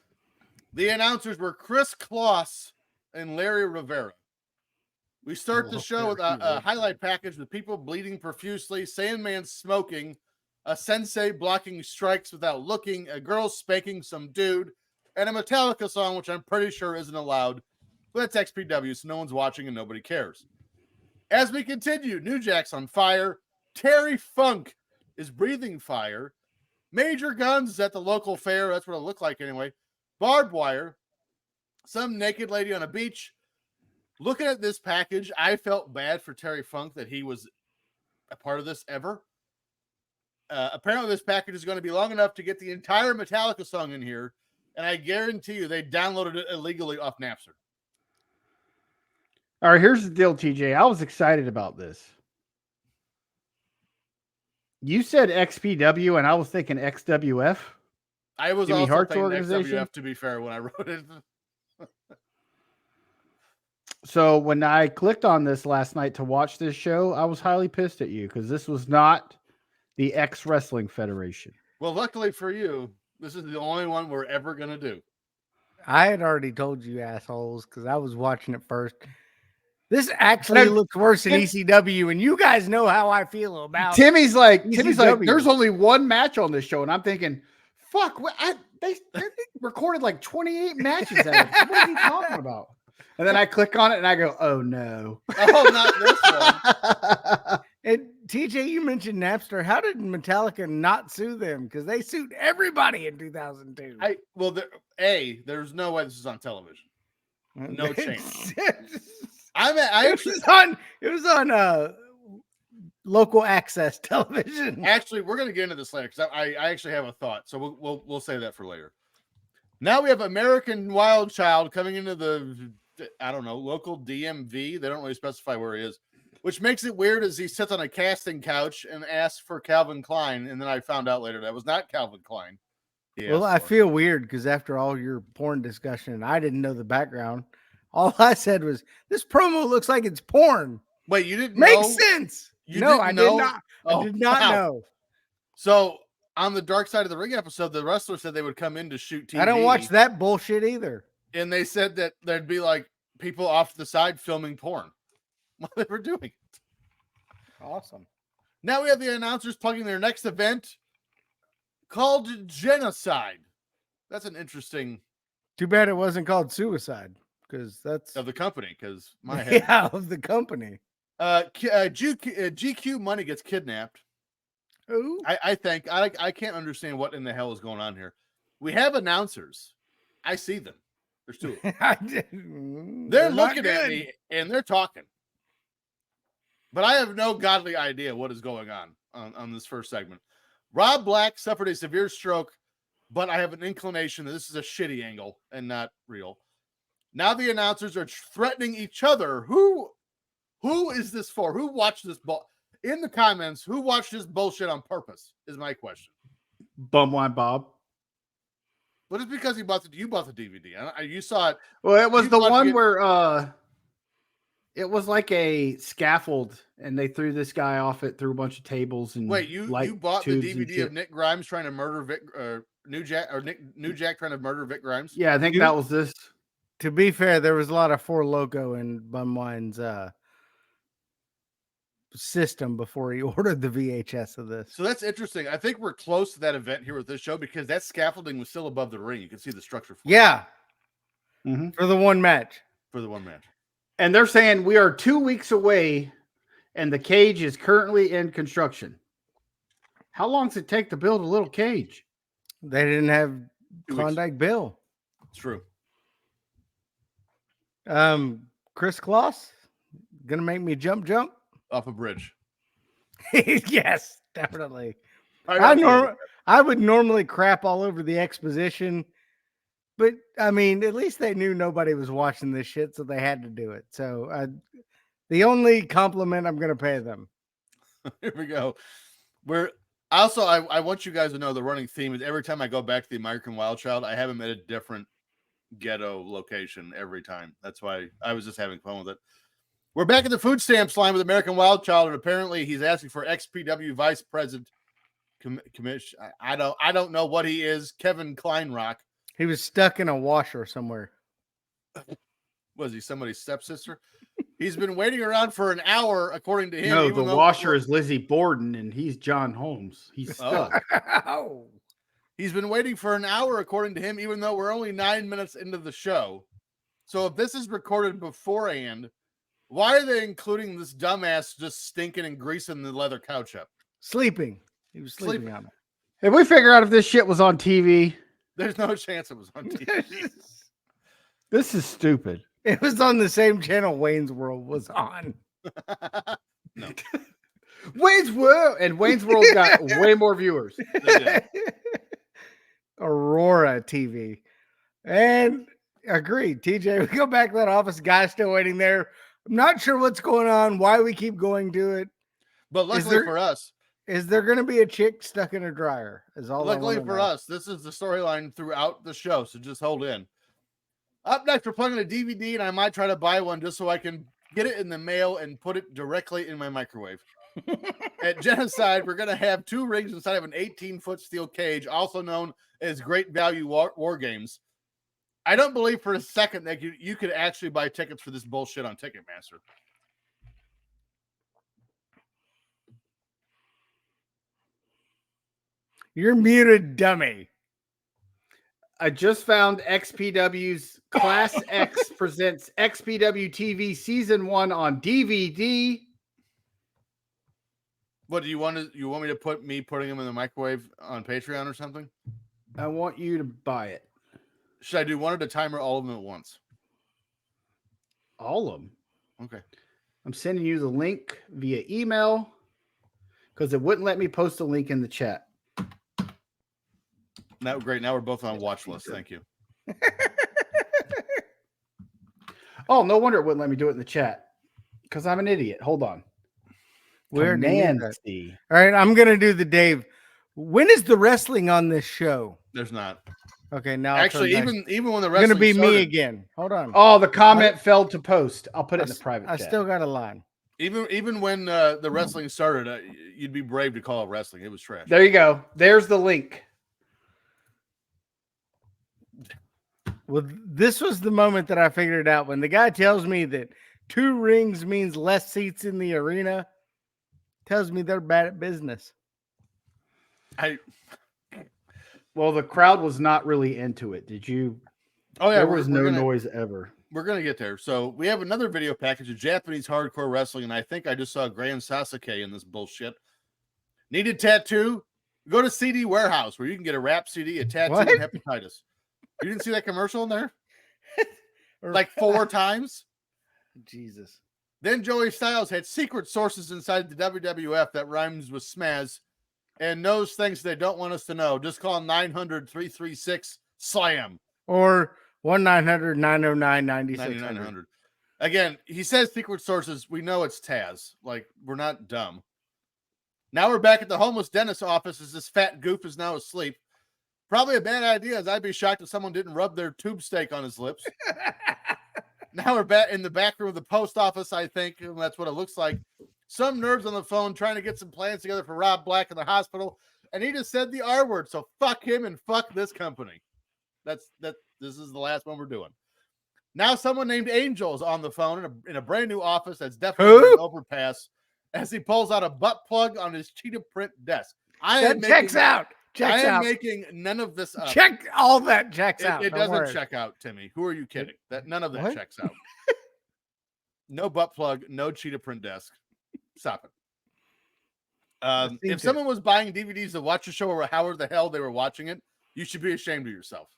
[SPEAKER 2] The announcers were Chris Kloss and Larry Rivera. We start the show with a highlight package with people bleeding profusely, Sandman smoking, a sensei blocking strikes without looking, a girl spanking some dude, and a Metallica song, which I'm pretty sure isn't allowed. But it's XPW, so no one's watching and nobody cares. As we continue, New Jack's on fire. Terry Funk is breathing fire. Major Guns is at the local fair. That's what it looked like anyway. Barbed wire. Some naked lady on a beach. Looking at this package, I felt bad for Terry Funk that he was a part of this ever. Apparently, this package is going to be long enough to get the entire Metallica song in here, and I guarantee you they downloaded it illegally off Napster.
[SPEAKER 3] All right, here's the deal, TJ. I was excited about this. You said XPW, and I was thinking XWF.
[SPEAKER 2] I was
[SPEAKER 3] Jimmy
[SPEAKER 2] also
[SPEAKER 3] Hart's
[SPEAKER 2] thinking
[SPEAKER 3] organization?
[SPEAKER 2] XWF, to be fair, when I wrote it.
[SPEAKER 3] So when I clicked on this last night to watch this show, I was highly pissed at you because this was not the X Wrestling Federation.
[SPEAKER 2] Well, luckily for you, this is the only one we're ever going to do.
[SPEAKER 1] I had already told you assholes because I was watching it first. This actually
[SPEAKER 3] But
[SPEAKER 1] looks worse than
[SPEAKER 3] Tim-
[SPEAKER 1] ECW, and you guys know how I feel about
[SPEAKER 3] Timmy's like,
[SPEAKER 1] ECW.
[SPEAKER 3] there's only one match on this show, and I'm thinking, fuck, they recorded like 28 matches. What are you talking about? And then I click on it and I go, oh no.
[SPEAKER 2] Oh, not this one.
[SPEAKER 1] And TJ, you mentioned Napster. How did Metallica not sue them? Because they sued everybody in 2002.
[SPEAKER 2] There's no way this is on television. No chance.
[SPEAKER 1] it
[SPEAKER 2] Actually,
[SPEAKER 1] was on local access television.
[SPEAKER 2] Actually, we're going to get into this later because I actually have a thought. So we'll save that for later. Now we have American Wild Child coming into the, I don't know, local DMV. They don't really specify where he is, which makes it weird as he sits on a casting couch and asks for Calvin Klein. And then I found out later that was not Calvin Klein.
[SPEAKER 1] Well, I feel weird because after all your porn discussion, I didn't know the background. All I said was, this promo looks like it's porn.
[SPEAKER 2] Wait, you didn't
[SPEAKER 1] Makes
[SPEAKER 2] know?
[SPEAKER 1] sense.
[SPEAKER 2] You
[SPEAKER 1] No,
[SPEAKER 2] didn't
[SPEAKER 1] I
[SPEAKER 2] know?
[SPEAKER 1] did not.
[SPEAKER 2] Oh,
[SPEAKER 1] I did not
[SPEAKER 2] wow.
[SPEAKER 1] know.
[SPEAKER 2] So on the Dark Side of the Ring episode, the wrestler said they would come in to shoot TV.
[SPEAKER 1] I don't watch that bullshit either.
[SPEAKER 2] And they said that there'd be like people off the side filming porn while they were doing it.
[SPEAKER 1] Awesome.
[SPEAKER 2] Now we have the announcers plugging their next event called Genocide. That's an interesting
[SPEAKER 1] Too bad it wasn't called suicide because that's
[SPEAKER 2] of the company because my head.
[SPEAKER 1] yeah, of the company.
[SPEAKER 2] GQ Money gets kidnapped.
[SPEAKER 1] Ooh.
[SPEAKER 2] I think I can't understand what in the hell is going on here. We have announcers. I see them. There's two of them. They're
[SPEAKER 1] not
[SPEAKER 2] looking at
[SPEAKER 1] good.
[SPEAKER 2] me and they're talking. But I have no godly idea what is going on this first segment. Rob Black suffered a severe stroke, but I have an inclination that this is a shitty angle and not real. Now the announcers are threatening each other. Who is this for? Who watched this? In the comments, who watched this bullshit on purpose? Is my question.
[SPEAKER 3] Bumwine Bob.
[SPEAKER 2] But it's because you bought the DVD. You saw it.
[SPEAKER 3] Well, it was
[SPEAKER 2] You
[SPEAKER 3] the
[SPEAKER 2] bought
[SPEAKER 3] one
[SPEAKER 2] it-
[SPEAKER 3] where it was like a scaffold, and they threw this guy off it through a bunch of tables and
[SPEAKER 2] Wait, you
[SPEAKER 3] light
[SPEAKER 2] bought the
[SPEAKER 3] tubes and
[SPEAKER 2] DVD
[SPEAKER 3] shit.
[SPEAKER 2] of Nick Grimes trying to murder New Jack trying to murder Vic Grimes?
[SPEAKER 3] Yeah, I think
[SPEAKER 1] You-
[SPEAKER 3] that was this.
[SPEAKER 1] To be fair, there was a lot of Four Loco in Bumwine's system before he ordered the VHS of this.
[SPEAKER 2] So that's interesting. I think we're close to that event here with this show because that scaffolding was still above the ring. You can see the structure for
[SPEAKER 1] Yeah,
[SPEAKER 3] Mhm.
[SPEAKER 1] for the one match.
[SPEAKER 2] the one match.
[SPEAKER 3] And they're saying we are 2 weeks away, and the cage is currently in construction. How long does it take to build a little cage?
[SPEAKER 1] They didn't have
[SPEAKER 2] 2 weeks.
[SPEAKER 1] Klondike Bill.
[SPEAKER 2] It's true.
[SPEAKER 1] Chris Kloss gonna make me jump.
[SPEAKER 2] Off a bridge.
[SPEAKER 1] Yes, definitely. I would normally crap all over the exposition, but I mean, at least they knew nobody was watching this shit, so they had to do it. So the only compliment I'm going to pay them.
[SPEAKER 2] Here we go. I want you guys to know the running theme is every time I go back to the American Wild Child, I have him at a different ghetto location every time. That's why I was just having fun with it. We're back at the food stamps line with American Wild Child, and apparently he's asking for XPW Vice President Commission. I don't know what he is. Kevin Kleinrock.
[SPEAKER 1] He was stuck in a washer somewhere.
[SPEAKER 2] Was he somebody's stepsister? He's been waiting around for an hour, according to him.
[SPEAKER 3] No,
[SPEAKER 2] even
[SPEAKER 3] the
[SPEAKER 2] though-
[SPEAKER 3] washer is Lizzie Borden, and he's John Holmes. He's stuck.
[SPEAKER 1] Oh.
[SPEAKER 2] He's been waiting for an hour, according to him, even though we're only 9 minutes into the show. So if this is recorded beforehand, why are they including this dumbass just stinking and greasing the leather couch up?
[SPEAKER 1] Sleeping. He was sleeping
[SPEAKER 2] Sleeping.
[SPEAKER 1] on it.
[SPEAKER 3] If we figure out if this shit was on TV,
[SPEAKER 2] There's no chance it was on TV.
[SPEAKER 3] this is stupid.
[SPEAKER 1] It was on the same channel Wayne's World was on.
[SPEAKER 2] No.
[SPEAKER 3] Wayne's World, and Wayne's World got way more viewers.
[SPEAKER 2] They did.
[SPEAKER 1] Aurora TV. And agreed. TJ, we go back to that office. Guy's still waiting there. I'm not sure what's going on, why we keep going to it.
[SPEAKER 2] But luckily
[SPEAKER 1] there-
[SPEAKER 2] for us,
[SPEAKER 1] Is there going to be a chick stuck in a dryer? Is all I
[SPEAKER 2] luckily
[SPEAKER 1] wanna
[SPEAKER 2] for
[SPEAKER 1] know.
[SPEAKER 2] us, this is the storyline throughout the show. So just hold in. Up next, we're plugging a DVD, and I might try to buy one just so I can get it in the mail and put it directly in my microwave. At Genocide, we're going to have 2 rings inside of an 18-foot steel cage, also known as Great Value War Games. I don't believe for a second that you could actually buy tickets for this bullshit on Ticketmaster.
[SPEAKER 1] You're muted, dummy.
[SPEAKER 3] I just found XPW's Class X presents XPW TV Season 1 on DVD.
[SPEAKER 2] What do you want me to putting them in the microwave on Patreon or something?
[SPEAKER 3] I want you to buy it.
[SPEAKER 2] Should I do one at a time or all of them at once?
[SPEAKER 3] All of them.
[SPEAKER 2] Okay.
[SPEAKER 3] I'm sending you the link via email because it wouldn't let me post a link in the chat.
[SPEAKER 2] Now, great. Now we're both on watch list. Thank you.
[SPEAKER 3] Oh, no wonder it wouldn't let me do it in the chat because I'm an idiot. Hold on.
[SPEAKER 1] Where do you do
[SPEAKER 3] Command
[SPEAKER 1] that?
[SPEAKER 3] C.
[SPEAKER 1] All right, I'm going to do the Dave. When is the wrestling on this show?
[SPEAKER 2] There's not.
[SPEAKER 1] Okay, now
[SPEAKER 2] Actually, even when the
[SPEAKER 1] it's
[SPEAKER 2] wrestling
[SPEAKER 1] going to be me
[SPEAKER 2] started,
[SPEAKER 1] again. Hold on.
[SPEAKER 3] Oh, the comment failed to post. I'll put it in the private
[SPEAKER 1] I
[SPEAKER 3] chat.
[SPEAKER 1] still got a line.
[SPEAKER 2] even when the wrestling started, you'd be brave to call it wrestling. It was trash.
[SPEAKER 3] There you go. There's the link.
[SPEAKER 1] Well, this was the moment that I figured it out. When the guy tells me that 2 rings means less seats in the arena, tells me they're bad at business.
[SPEAKER 3] Well, the crowd was not really into it. Did you?
[SPEAKER 2] Oh yeah,
[SPEAKER 3] There
[SPEAKER 2] we're
[SPEAKER 3] was no
[SPEAKER 2] gonna,
[SPEAKER 3] noise ever.
[SPEAKER 2] We're gonna get there. So we have another video package of Japanese hardcore wrestling, and I think I just saw Grand Sasuke in this bullshit. Needed tattoo? Go to CD Warehouse where you can get a rap CD, a tattoo,
[SPEAKER 1] What?
[SPEAKER 2] and hepatitis. You didn't see that commercial in there? Like 4 times?
[SPEAKER 1] Jesus.
[SPEAKER 2] Then Joey Styles had secret sources inside the WWF that rhymes with Smaz and knows things they don't want us to know. Just call 900-336-SLAM.
[SPEAKER 1] Or 1-900-909-9600.
[SPEAKER 2] 9900. Again, he says secret sources. We know it's Taz. Like, we're not dumb. Now we're back at the homeless dentist office as this fat goof is now asleep. Probably a bad idea, as I'd be shocked if someone didn't rub their tube steak on his lips. Now we're back in the back room of the post office, I think, and that's what it looks like. Some nerds on the phone trying to get some plans together for Rob Black in the hospital, and he just said the R word, so fuck him and fuck this company. This is the last one we're doing. Now someone named Angel is on the phone in a brand new office that's definitely an overpass as he pulls out a butt plug on his cheetah print desk.
[SPEAKER 1] Checks out.
[SPEAKER 2] I am making none of this up.
[SPEAKER 1] Check all that checks out.
[SPEAKER 2] It doesn't check out, Timmy. Who are you kidding? None of that checks out. No butt plug, no cheetah print desk. Stop it. If someone was buying DVDs to watch a show or however the hell they were watching it, you should be ashamed of yourself.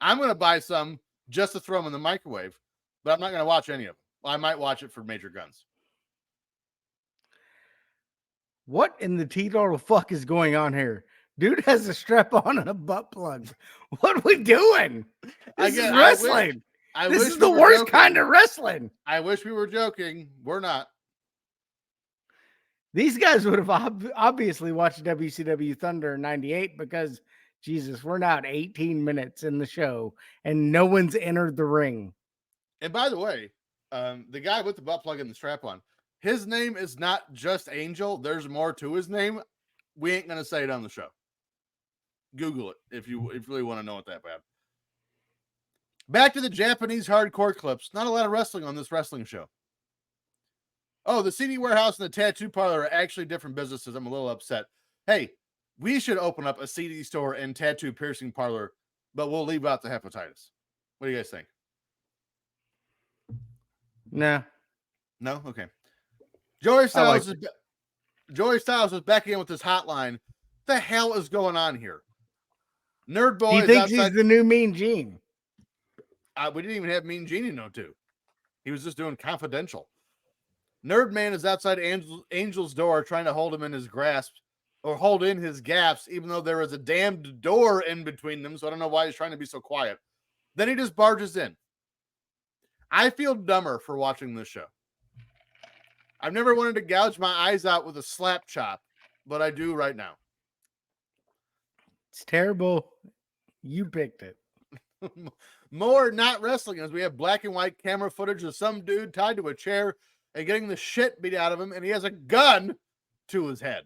[SPEAKER 2] I'm going to buy some just to throw them in the microwave, but I'm not going to watch any of them. Well, I might watch it for Major Guns.
[SPEAKER 1] What in the teetotal fuck is going on here? Dude has a strap on and a butt plug. What are we doing? This is wrestling. This is the worst kind of wrestling.
[SPEAKER 2] I wish we were joking. We're not.
[SPEAKER 1] These guys would have obviously watched WCW Thunder in 98 because, Jesus, we're now at 18 minutes in the show and no one's entered the ring.
[SPEAKER 2] And by the way, the guy with the butt plug and the strap on, his name is not just Angel. There's more to his name. We ain't going to say it on the show. Google it if you really want to know it that bad. Back to the Japanese hardcore clips. Not a lot of wrestling on this wrestling show. Oh, the CD warehouse and the tattoo parlor are actually different businesses. I'm a little upset. Hey, we should open up a CD store and tattoo piercing parlor, but we'll leave out the hepatitis. What do you guys think?
[SPEAKER 1] No.
[SPEAKER 2] No? Okay. Joey Styles is back in with this hotline. What the hell is going on here? Nerd Boy
[SPEAKER 1] he thinks he's the new Mean Gene.
[SPEAKER 2] We didn't even have Mean Gene in No 2. He was just doing confidential. Nerd Man is outside Angel's door trying to hold him in his grasp or hold in his gaps, even though there is a damned door in between them. So I don't know why he's trying to be so quiet. Then he just barges in. I feel dumber for watching this show. I've never wanted to gouge my eyes out with a slap chop, but I do right now.
[SPEAKER 1] It's terrible. You picked it.
[SPEAKER 2] More not wrestling as we have black and white camera footage of some dude tied to a chair and getting the shit beat out of him, and he has a gun to his head.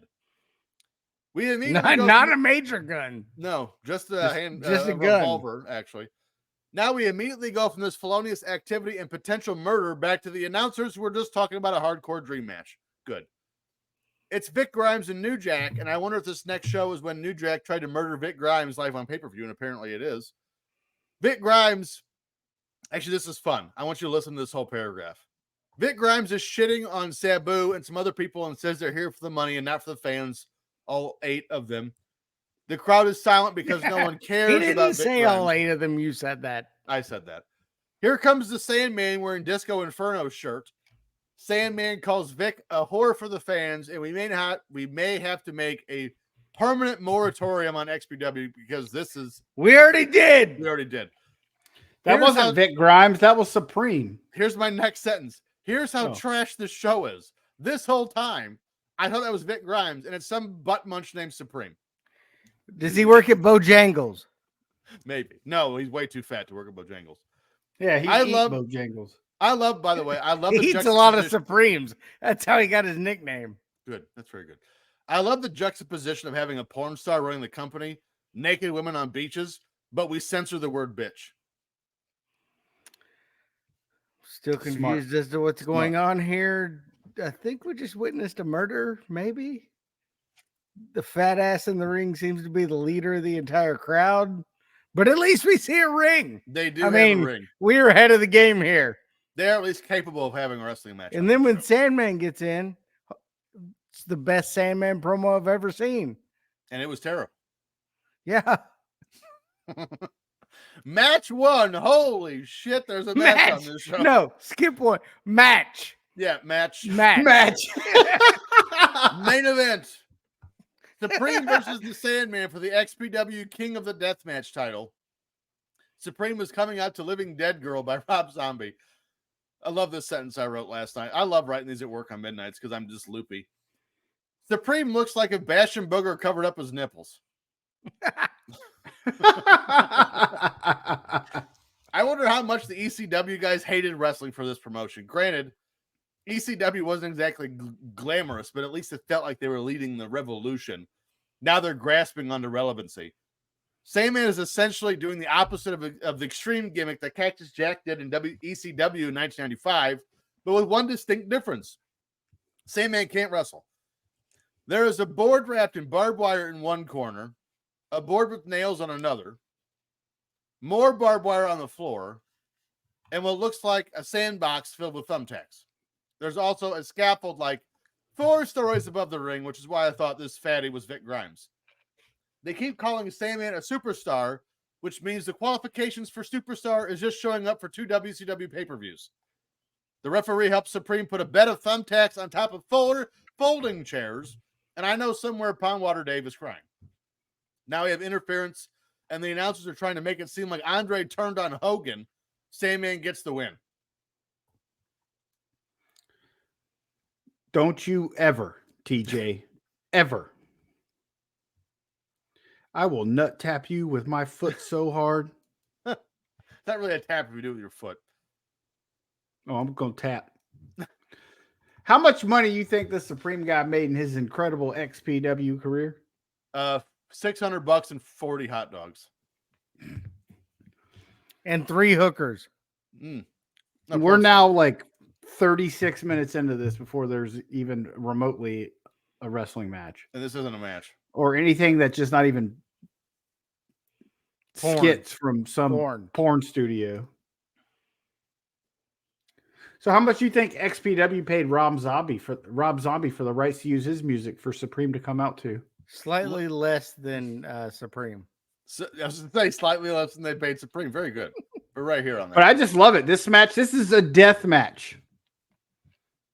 [SPEAKER 2] We immediately
[SPEAKER 1] not a major gun.
[SPEAKER 2] No, just a
[SPEAKER 1] gun.
[SPEAKER 2] revolver, actually. Now we immediately go from this felonious activity and potential murder back to the announcers who were just talking about a hardcore dream match. Good. It's Vic Grimes and New Jack, and I wonder if this next show is when New Jack tried to murder Vic Grimes live on pay-per-view, and apparently it is. Vic Grimes, actually, this is fun. I want you to listen to this whole paragraph. Vic Grimes is shitting on Sabu and some other people and says they're here for the money and not for the fans, all 8 of them. The crowd is silent because no one cares about Vic Grimes.
[SPEAKER 1] He didn't say all 8 of them. You said that.
[SPEAKER 2] I said that. Here comes the Sandman wearing Disco Inferno shirt. Sandman calls Vic a whore for the fans, and we may have to make a permanent moratorium on XPW because this is...
[SPEAKER 1] We already did.
[SPEAKER 3] That wasn't Vic Grimes. That was Supreme.
[SPEAKER 2] Here's my next sentence. Here's how trash this show is. This whole time, I thought that was Vic Grimes, and it's some butt munch named Supreme.
[SPEAKER 1] Does he work at Bojangles?
[SPEAKER 2] Maybe. No, he's way too fat to work at Bojangles.
[SPEAKER 3] Yeah, I love Bojangles.
[SPEAKER 2] By the way, I love
[SPEAKER 1] he eats a lot of Supremes. That's how he got his nickname.
[SPEAKER 2] Good. That's very good. I love the juxtaposition of having a porn star running the company, naked women on beaches, but we censor the word bitch.
[SPEAKER 1] Still confused as to what's going on here. I think we just witnessed a murder, maybe. The fat ass in the ring seems to be the leader of the entire crowd, but at least we see a ring.
[SPEAKER 2] They do have a ring.
[SPEAKER 1] We're ahead of the game here.
[SPEAKER 2] They're at least capable of having a wrestling match.
[SPEAKER 1] And then when Sandman gets in, it's the best Sandman promo I've ever seen.
[SPEAKER 2] And it was terrible.
[SPEAKER 1] Yeah.
[SPEAKER 2] Match 1. Holy shit, there's a match on this show.
[SPEAKER 1] No, skip one. Match.
[SPEAKER 2] Yeah, match.
[SPEAKER 1] Match.
[SPEAKER 2] Main event. Supreme versus the Sandman for the XPW King of the Deathmatch title. Supreme was coming out to Living Dead Girl by Rob Zombie. I love this sentence I wrote last night. I love writing these at work on midnights because I'm just loopy. Supreme looks like if Bastion Booger covered up his nipples. I wonder how much the ECW guys hated wrestling for this promotion. Granted, ECW wasn't exactly glamorous, but at least it felt like they were leading the revolution. Now they're grasping onto relevancy. Sandman is essentially doing the opposite of the extreme gimmick that Cactus Jack did in ECW in 1995, but with one distinct difference. Sandman can't wrestle. There is a board wrapped in barbed wire in one corner, a board with nails on another, more barbed wire on the floor, and what looks like a sandbox filled with thumbtacks. There's also a scaffold like 4 stories above the ring, which is why I thought this fatty was Vic Grimes. They keep calling Sandman a superstar, which means the qualifications for superstar is just showing up for 2 WCW pay-per-views. The referee helps Supreme put a bed of thumbtacks on top of folding chairs, and I know somewhere Pondwater Dave is crying. Now we have interference, and the announcers are trying to make it seem like Andre turned on Hogan. Sandman gets the win.
[SPEAKER 3] Don't you ever, TJ, ever. I will nut tap you with my foot so hard.
[SPEAKER 2] It's not really a tap if you do it with your foot.
[SPEAKER 3] Oh, I'm going to tap. How much money you think the Supreme guy made in his incredible XPW career?
[SPEAKER 2] $600 and 40 hot dogs.
[SPEAKER 1] And 3 hookers.
[SPEAKER 3] We're now like 36 minutes into this before there's even remotely a wrestling match.
[SPEAKER 2] And this isn't a match.
[SPEAKER 3] Or anything that's just not even
[SPEAKER 1] Porn.
[SPEAKER 3] skits from some porn studio. So how much do you think XPW paid Rob Zombie for the rights to use his music for Supreme to come out to?
[SPEAKER 1] Slightly less than Supreme.
[SPEAKER 2] So, I was going to say slightly less than they paid Supreme. Very good. We're right here on that.
[SPEAKER 3] But I just love it. This match, this is a death match.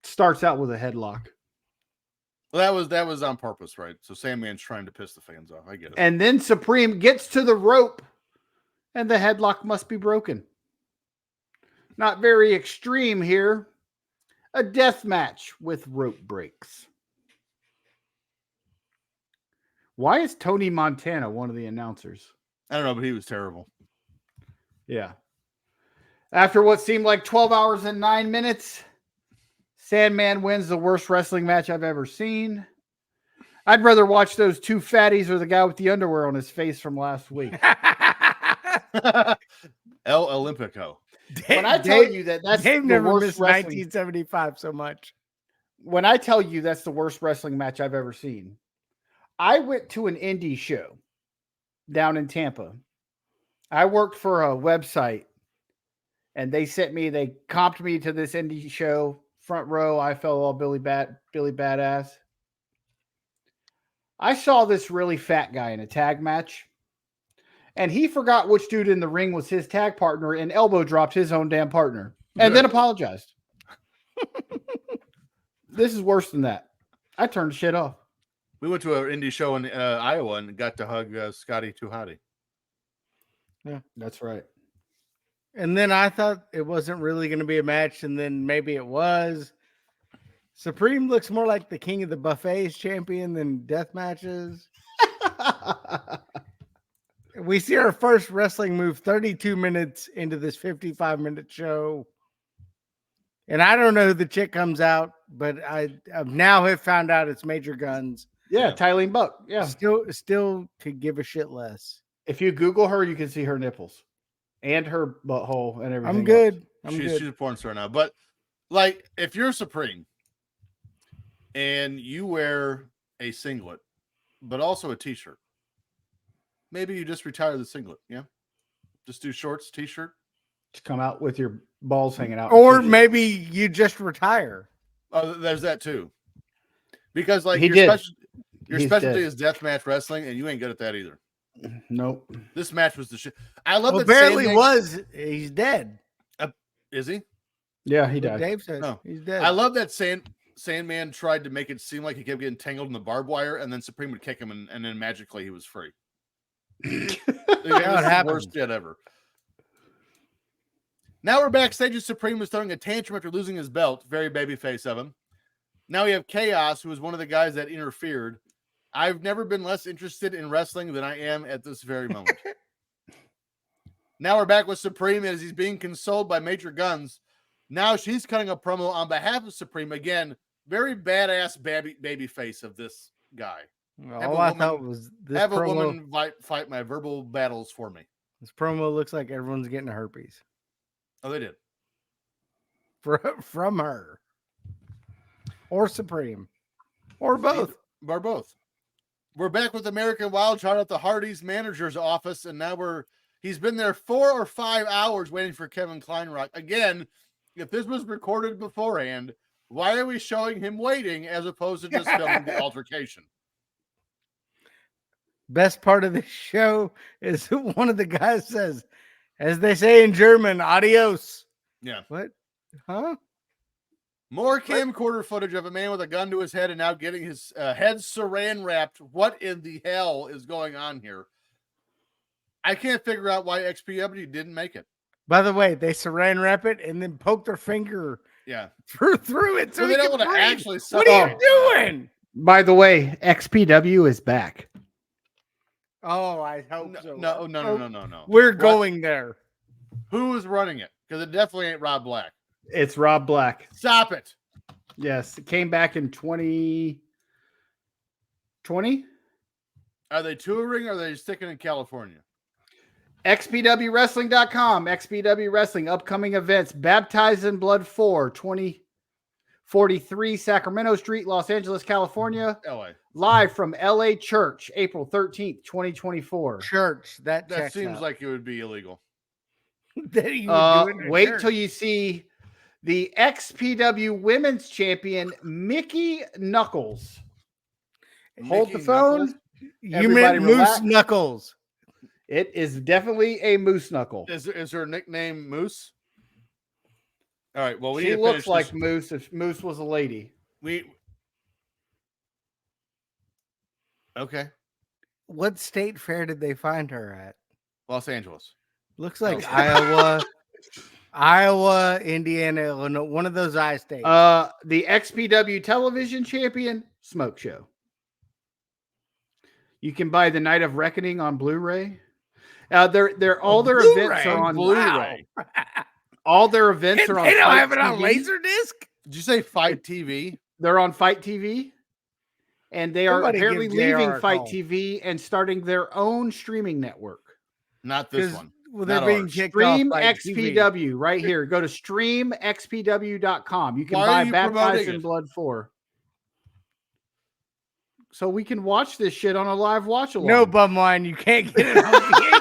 [SPEAKER 3] Starts out with a headlock.
[SPEAKER 2] Well, that was on purpose, right? So Sandman's trying to piss the fans off. I get it.
[SPEAKER 3] And then Supreme gets to the rope, and the headlock must be broken. Not very extreme here. A death match with rope breaks. Why is Tony Montana one of the announcers?
[SPEAKER 2] I don't know, but he was terrible.
[SPEAKER 3] Yeah. After what seemed like 12 hours and 9 minutes, Sandman wins the worst wrestling match I've ever seen. I'd rather watch those 2 fatties or the guy with the underwear on his face from last week.
[SPEAKER 2] El Olympico.
[SPEAKER 3] When I tell you that that's
[SPEAKER 1] Dave
[SPEAKER 3] the
[SPEAKER 1] never
[SPEAKER 3] worst
[SPEAKER 1] missed
[SPEAKER 3] wrestling,
[SPEAKER 1] 1975 so much.
[SPEAKER 3] when I tell you that's the worst wrestling match I've ever seen, I went to an indie show down in Tampa. I worked for a website, and they comped me to this indie show, front row. I felt all Billy Badass. I saw this really fat guy in a tag match, and he forgot which dude in the ring was his tag partner and elbow dropped his own damn partner and then apologized. This is worse than that. I turned the shit off.
[SPEAKER 2] We went to an indie show in Iowa and got to hug Scotty Too Hottie.
[SPEAKER 3] Yeah, that's right.
[SPEAKER 1] And then I thought it wasn't really going to be a match, and then maybe it was. Supreme looks more like the king of the buffets champion than death matches. We see our first wrestling move 32 minutes into this 55-minute show. And I don't know who the chick comes out, but I now have found out it's Major Guns.
[SPEAKER 3] Yeah, Tylene Buck. Yeah.
[SPEAKER 1] Still could give a shit less.
[SPEAKER 3] If you Google her, you can see her nipples and her butthole and everything.
[SPEAKER 1] I'm good.
[SPEAKER 2] She's a porn star now. But like, if you're Supreme and you wear a singlet, but also a t-shirt, maybe you just retire the singlet. Yeah. Just do shorts, t-shirt.
[SPEAKER 3] Just come out with your balls hanging out.
[SPEAKER 1] Or maybe you just retire.
[SPEAKER 2] Oh, there's that too. Because like
[SPEAKER 3] He
[SPEAKER 2] your
[SPEAKER 3] did.
[SPEAKER 2] your
[SPEAKER 3] He's
[SPEAKER 2] specialty
[SPEAKER 3] dead.
[SPEAKER 2] is deathmatch wrestling, and you ain't good at that either.
[SPEAKER 3] Nope.
[SPEAKER 2] This match was the shit. I love
[SPEAKER 1] Well,
[SPEAKER 2] that.
[SPEAKER 1] apparently he's dead.
[SPEAKER 2] Is he?
[SPEAKER 3] Yeah, he
[SPEAKER 1] What
[SPEAKER 3] died.
[SPEAKER 1] Dave said
[SPEAKER 2] No.
[SPEAKER 1] he's dead.
[SPEAKER 2] I love that Sandman tried to make it seem like he kept getting tangled in the barbed wire, and then Supreme would kick him, and then magically he was free. It was the
[SPEAKER 1] happened.
[SPEAKER 2] worst shit ever. Now we're backstage. Supreme is throwing a tantrum after losing his belt. Very babyface of him. Now we have Chaos, who is one of the guys that interfered. I've never been less interested in wrestling than I am at this very moment. Now we're back with Supreme as he's being consoled by Major Guns. Now she's cutting a promo on behalf of Supreme. Again, very badass baby face of this guy.
[SPEAKER 1] All I thought was this
[SPEAKER 2] Have a
[SPEAKER 1] promo,
[SPEAKER 2] woman fight my verbal battles for me.
[SPEAKER 1] This promo looks like everyone's getting herpes.
[SPEAKER 2] Oh, they did.
[SPEAKER 1] From her. Or Supreme. Or both.
[SPEAKER 2] Or both. We're back with American Wildcard at the Hardy's manager's office, and now he's been there 4 or 5 hours waiting for Kevin Kleinrock. Again, if this was recorded beforehand, why are we showing him waiting as opposed to just filming the altercation?
[SPEAKER 1] Best part of the show is one of the guys says, as they say in German, adios.
[SPEAKER 2] Yeah.
[SPEAKER 1] What? Huh?
[SPEAKER 2] More camcorder footage of a man with a gun to his head and now getting his head saran wrapped. What in the hell is going on here? I can't figure out why XPW didn't make it.
[SPEAKER 1] By the way, they saran wrap it and then poke their finger through it. So
[SPEAKER 2] they don't want to actually
[SPEAKER 1] What are you doing?
[SPEAKER 3] By the way, XPW is back.
[SPEAKER 1] Oh, I hope so.
[SPEAKER 2] No.
[SPEAKER 1] We're going there.
[SPEAKER 2] Who is running it? Because it definitely ain't Rob Black.
[SPEAKER 3] It's Rob Black.
[SPEAKER 2] Stop it.
[SPEAKER 3] Yes, it came back in 2020.
[SPEAKER 2] Are they touring or are they sticking in California?
[SPEAKER 3] XPWWrestling.com. XPW Wrestling upcoming events. Baptized in Blood 4, 2043 Sacramento Street, Los Angeles, California.
[SPEAKER 2] LA.
[SPEAKER 3] Live from LA Church, April 13th, 2024.
[SPEAKER 1] Church. That
[SPEAKER 2] seems like it would be illegal.
[SPEAKER 3] Wait till you see the XPW Women's Champion, Mickey Knuckles. Hold the phone.
[SPEAKER 1] You meant Moose Knuckles.
[SPEAKER 3] It is definitely a moose knuckle.
[SPEAKER 2] Is her nickname Moose? All right. Well,
[SPEAKER 3] she looks like Moose if Moose was a lady.
[SPEAKER 2] Okay.
[SPEAKER 1] What state fair did they find her at?
[SPEAKER 2] Los Angeles.
[SPEAKER 1] Looks like Iowa, Indiana, Illinois, one of those I states.
[SPEAKER 3] The XPW Television Champion, Smoke Show. You can buy the Night of Reckoning on Blu-ray. All their events are on Blu-ray. All their events are on.
[SPEAKER 1] They don't
[SPEAKER 3] Fight
[SPEAKER 1] have it on
[SPEAKER 3] TV.
[SPEAKER 1] Laserdisc.
[SPEAKER 2] Did you say Fight TV?
[SPEAKER 3] They're on Fight TV, and they are
[SPEAKER 1] Somebody
[SPEAKER 3] apparently
[SPEAKER 1] give
[SPEAKER 3] leaving
[SPEAKER 1] JR a
[SPEAKER 3] Fight
[SPEAKER 1] call.
[SPEAKER 3] TV and starting their own streaming network.
[SPEAKER 2] Not this one.
[SPEAKER 1] Well, they're
[SPEAKER 2] Not
[SPEAKER 1] being
[SPEAKER 2] ours.
[SPEAKER 1] kicked
[SPEAKER 3] Stream
[SPEAKER 1] off by TV.
[SPEAKER 3] XPW right here. Go to streamxpw.com. You can
[SPEAKER 2] Why are
[SPEAKER 3] buy
[SPEAKER 2] you
[SPEAKER 3] Baptized
[SPEAKER 2] promoting
[SPEAKER 3] in
[SPEAKER 2] it?
[SPEAKER 3] Blood 4. So we can watch this shit on a live watch along.
[SPEAKER 1] No, Bumline, you can't get it on VHS.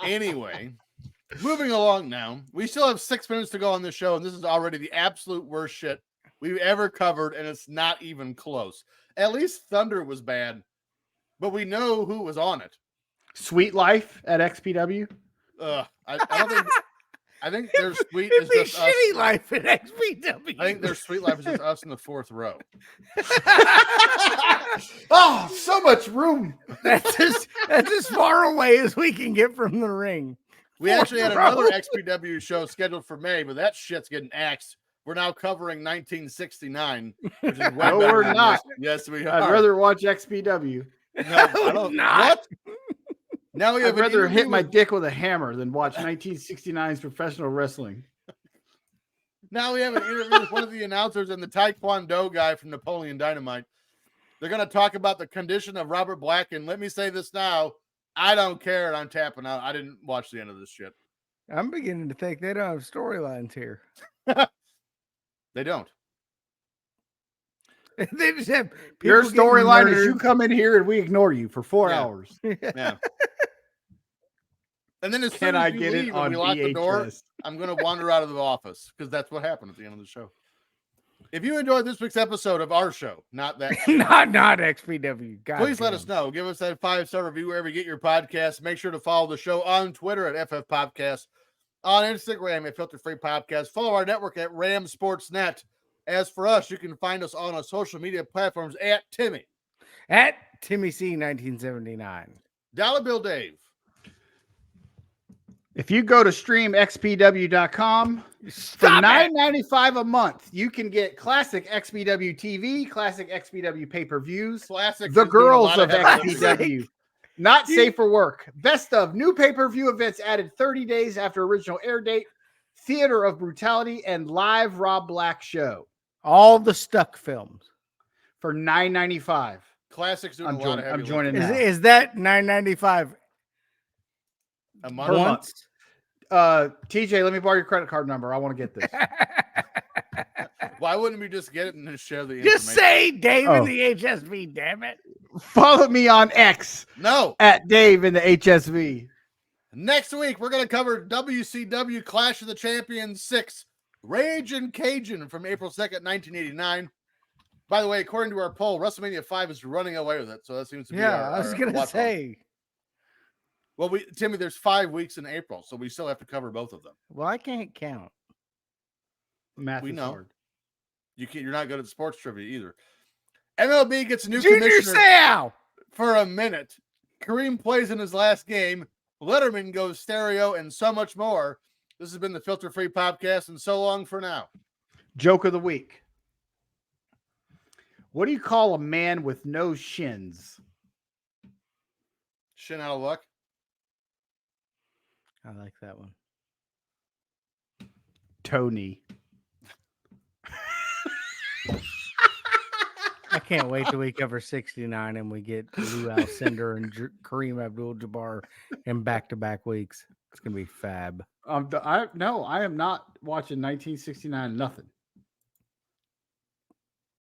[SPEAKER 2] Anyway, moving along now. We still have 6 minutes to go on this show, and this is already the absolute worst shit we've ever covered, and it's not even close. At least Thunder was bad, but we know who was on it.
[SPEAKER 3] Sweet Life at XPW.
[SPEAKER 2] I don't think. I think their sweet is
[SPEAKER 1] It'd be
[SPEAKER 2] just us.
[SPEAKER 1] shitty life at XPW.
[SPEAKER 2] I think their sweet life is just us in the 4th row.
[SPEAKER 3] Oh, so much room.
[SPEAKER 1] That's as far away as we can get from the ring.
[SPEAKER 2] We actually had another XPW show scheduled for May, but that shit's getting axed. We're now covering 1969, which is way
[SPEAKER 3] No,
[SPEAKER 2] better
[SPEAKER 3] we're
[SPEAKER 2] than
[SPEAKER 3] not.
[SPEAKER 2] this. Yes, we are.
[SPEAKER 3] I'd rather watch XPW.
[SPEAKER 2] No, I don't.
[SPEAKER 1] Not.
[SPEAKER 2] What? Now we have
[SPEAKER 3] I'd rather
[SPEAKER 2] an
[SPEAKER 3] hit my
[SPEAKER 2] interview
[SPEAKER 3] dick with a hammer than watch 1969's professional wrestling.
[SPEAKER 2] Now we have an interview with one of the announcers and the Taekwondo guy from Napoleon Dynamite. They're going to talk about the condition of Robert Black. And let me say this now. I don't care. And I'm tapping out. I didn't watch the end of this shit.
[SPEAKER 1] I'm beginning to think they don't have storylines here.
[SPEAKER 2] They don't.
[SPEAKER 1] They just have
[SPEAKER 3] Your
[SPEAKER 1] people getting
[SPEAKER 3] storyline is you
[SPEAKER 1] murdered.
[SPEAKER 3] come in here and we ignore you for 4
[SPEAKER 2] Yeah.
[SPEAKER 3] hours.
[SPEAKER 2] Yeah. And then as soon
[SPEAKER 3] Can
[SPEAKER 2] as
[SPEAKER 3] I
[SPEAKER 2] you
[SPEAKER 3] get
[SPEAKER 2] leave
[SPEAKER 3] it
[SPEAKER 2] and
[SPEAKER 3] on
[SPEAKER 2] we lock the door,
[SPEAKER 3] VHS?
[SPEAKER 2] I'm going to wander out of the office because that's what happened at the end of the show. If you enjoyed this week's episode of our show, not that,
[SPEAKER 1] not XPW. God
[SPEAKER 2] please let
[SPEAKER 1] damn.
[SPEAKER 2] us know. Give us that 5-star review wherever you get your podcast. Make sure to follow the show on Twitter at FF Podcast, on Instagram at Filter Free Podcast. Follow our network at Ram Sportsnet. As for us, you can find us on our social media platforms at Timmy,
[SPEAKER 1] At Timmy C 1979.
[SPEAKER 2] Dollar Bill Dave,
[SPEAKER 3] If you go to streamxpw.com for $9.95 a month, you can get classic XPW TV, classic XPW pay-per-views,
[SPEAKER 2] Classic.
[SPEAKER 3] the
[SPEAKER 2] is doing a
[SPEAKER 3] girls
[SPEAKER 2] lot
[SPEAKER 3] of
[SPEAKER 2] heavy lifting.
[SPEAKER 3] XPW, not safe for work, best of new pay-per-view events added 30 days after original air date, Theater of Brutality, and live Rob Black show
[SPEAKER 1] All the stuck films.
[SPEAKER 3] for $9.95.
[SPEAKER 2] Classic's doing
[SPEAKER 3] I'm
[SPEAKER 2] a lot of
[SPEAKER 3] joining-
[SPEAKER 2] heavy
[SPEAKER 3] I'm joining
[SPEAKER 2] lifting.
[SPEAKER 3] now.
[SPEAKER 1] Is that $9.95
[SPEAKER 2] A
[SPEAKER 3] Per
[SPEAKER 2] month.
[SPEAKER 3] month. TJ, let me borrow your credit card number. I want to get this.
[SPEAKER 2] Why wouldn't we just get it and then share the
[SPEAKER 1] Just
[SPEAKER 2] information?
[SPEAKER 1] say Dave
[SPEAKER 3] Oh.
[SPEAKER 1] in the HSV, damn it.
[SPEAKER 3] Follow me on X
[SPEAKER 2] No.
[SPEAKER 3] at Dave in the HSV.
[SPEAKER 2] Next week, we're going to cover WCW Clash of the Champions 6, Rage and Cajun from April 2nd, 1989. By the way, according to our poll, WrestleMania 5 is running away with it. So that seems to be
[SPEAKER 1] Yeah,
[SPEAKER 2] our,
[SPEAKER 1] I was
[SPEAKER 2] our
[SPEAKER 1] going to
[SPEAKER 2] watch on.
[SPEAKER 1] say.
[SPEAKER 2] Well, Timmy, there's 5 weeks in April, so we still have to cover both of them.
[SPEAKER 1] Well, I can't count.
[SPEAKER 3] Math
[SPEAKER 2] We
[SPEAKER 3] is
[SPEAKER 2] know.
[SPEAKER 3] hard.
[SPEAKER 2] You're not good at sports trivia either. MLB gets a new
[SPEAKER 1] Junior
[SPEAKER 2] commissioner
[SPEAKER 1] Seau.
[SPEAKER 2] for a minute. Kareem plays in his last game. Letterman goes stereo and so much more. This has been the Filter Free Podcast, and so long for now.
[SPEAKER 3] Joke of the week. What do you call a man with no shins?
[SPEAKER 2] Shin out of luck.
[SPEAKER 1] I like that one.
[SPEAKER 3] Tony.
[SPEAKER 1] I can't wait till we cover 69 and we get Lou Alcindor and Kareem Abdul-Jabbar in back-to-back weeks. It's gonna be fab.
[SPEAKER 3] I am not watching 1969. Nothing.